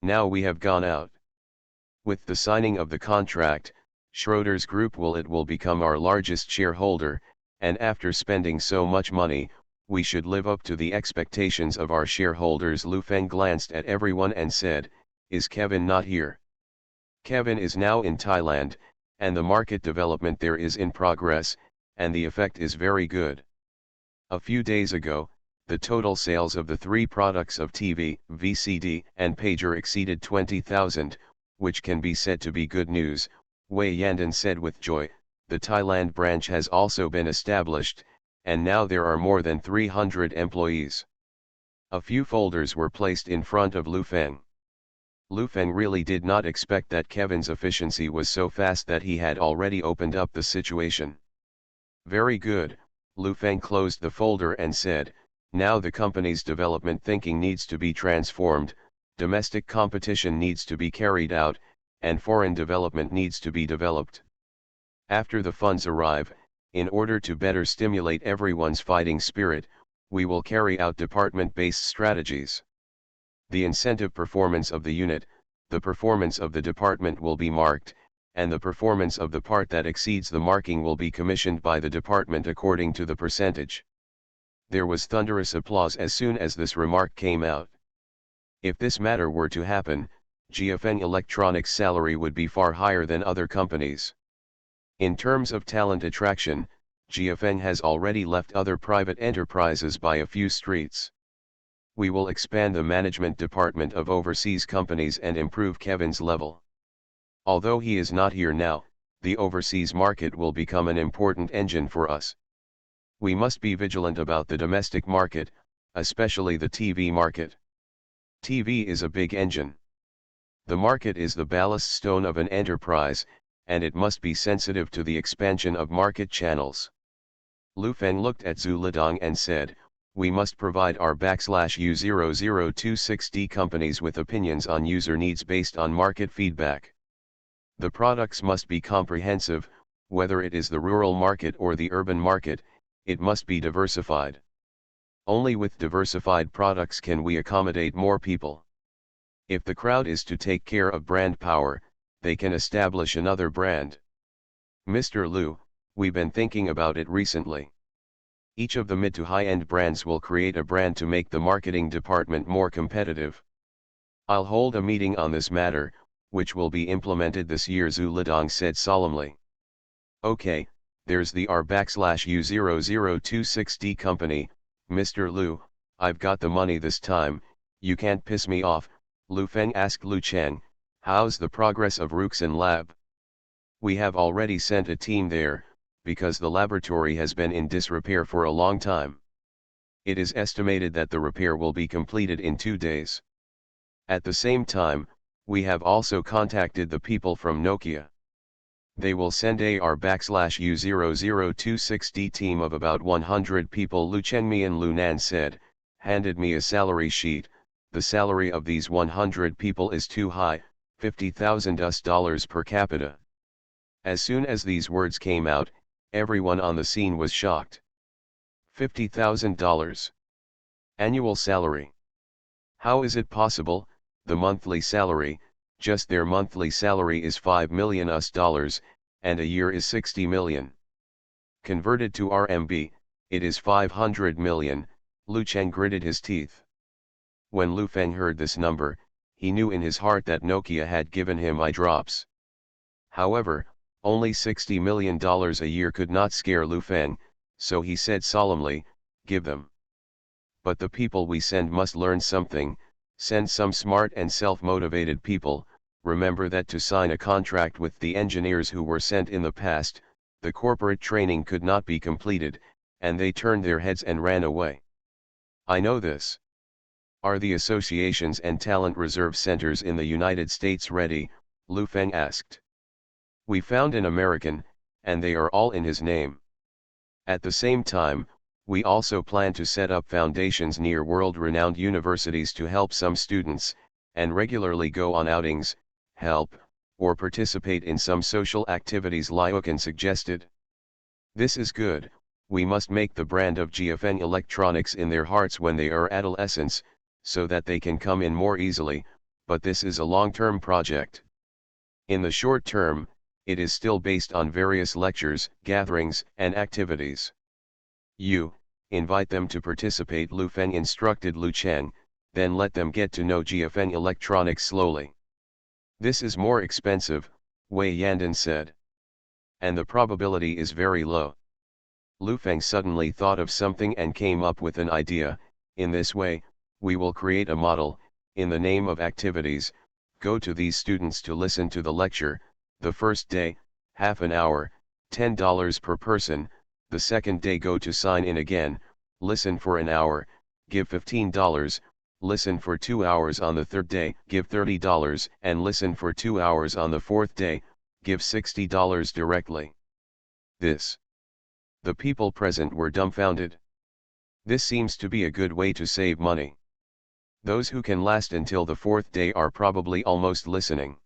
Now we have gone out. With the signing of the contract, Schroeder's Group will become our largest shareholder, and after spending so much money, we should live up to the expectations of our shareholders." Lu Feng glanced at everyone and said, "Is Kevin not here?" "Kevin is now in Thailand, and the market development there is in progress, and the effect is very good. A few days ago, the total sales of the three products of TV, VCD, and pager exceeded 20,000, which can be said to be good news," Wei Yandan said with joy. "The Thailand branch has also been established, and now there are more than 300 employees." A few folders were placed in front of Lu Feng. Lu Feng really did not expect that Kevin's efficiency was so fast that he had already opened up the situation. "Very good," Lu Feng closed the folder and said, "Now the company's development thinking needs to be transformed, domestic competition needs to be carried out, and foreign development needs to be developed. After the funds arrive, in order to better stimulate everyone's fighting spirit, we will carry out department-based strategies. The incentive performance of the unit, the performance of the department will be marked, and the performance of the part that exceeds the marking will be commissioned by the department according to the percentage." There was thunderous applause as soon as this remark came out. If this matter were to happen, Jiafeng Electronics' salary would be far higher than other companies. In terms of talent attraction, Jiafeng has already left other private enterprises by a few streets. We will expand the management department of overseas companies and improve Kevin's level. Although he is not here now, the overseas market will become an important engine for us. We must be vigilant about the domestic market, especially the TV market. TV is a big engine. The market is the ballast stone of an enterprise, and it must be sensitive to the expansion of market channels." Lu Feng looked at Zhu Lidong and said, "We must provide our /U0026D companies with opinions on user needs based on market feedback. The products must be comprehensive, whether it is the rural market or the urban market, it must be diversified. Only with diversified products can we accommodate more people. If the crowd is to take care of brand power, they can establish another brand. Mr. Lu, we've been thinking about it recently. Each of the mid to high-end brands will create a brand to make the marketing department more competitive. I'll hold a meeting on this matter, which will be implemented this year," Zhu Lidong said solemnly. "Okay, there's the R/U0026D company, Mr. Lu, I've got the money this time, you can't piss me off." Lu Feng asked Lu Cheng, "How's the progress of Ruxin Lab?" "We have already sent a team there, because the laboratory has been in disrepair for a long time. It is estimated that the repair will be completed in 2 days. At the same time, we have also contacted the people from Nokia. They will send a R/U0026D team of about 100 people." Lu Chengmian Lunan said, handed me a salary sheet. "The salary of these 100 people is too high, $50,000 per capita." As soon as these words came out, everyone on the scene was shocked. $50,000 annual salary. How is it possible? The monthly salary, just their monthly salary is $5 million, and a year is 60 million. Converted to RMB, it is 500 million, Lu Cheng gritted his teeth. When Lu Feng heard this number, he knew in his heart that Nokia had given him eye drops. However, Only $60 million a year could not scare Lu Feng, so he said solemnly, "Give them. But the people we send must learn something, send some smart and self-motivated people. Remember that to sign a contract with the engineers who were sent in the past, the corporate training could not be completed, and they turned their heads and ran away. I know this. Are the associations and talent reserve centers in the United States ready?" Lu Feng asked. "We found an American, and they are all in his name. At the same time, we also plan to set up foundations near world-renowned universities to help some students, and regularly go on outings, help, or participate in some social activities," Liu Kan suggested. "This is good. We must make the brand of GFN Electronics in their hearts when they are adolescents, so that they can come in more easily, but this is a long-term project. In the short term, it is still based on various lectures, gatherings, and activities. You invite them to participate," Lu Feng instructed Lu Cheng, "then let them get to know GFN Electronics slowly." "This is more expensive," Wei Yandan said. "And the probability is very low." Lu Feng suddenly thought of something and came up with an idea. "In this way, we will create a model, in the name of activities, go to these students to listen to the lecture, the first day, half an hour, $10 per person, the second day go to sign in again, listen for an hour, give $15, listen for 2 hours on the third day, give $30, and listen for 2 hours on the fourth day, give $60 directly." The people present were dumbfounded. This seems to be a good way to save money. Those who can last until the fourth day are probably almost listening.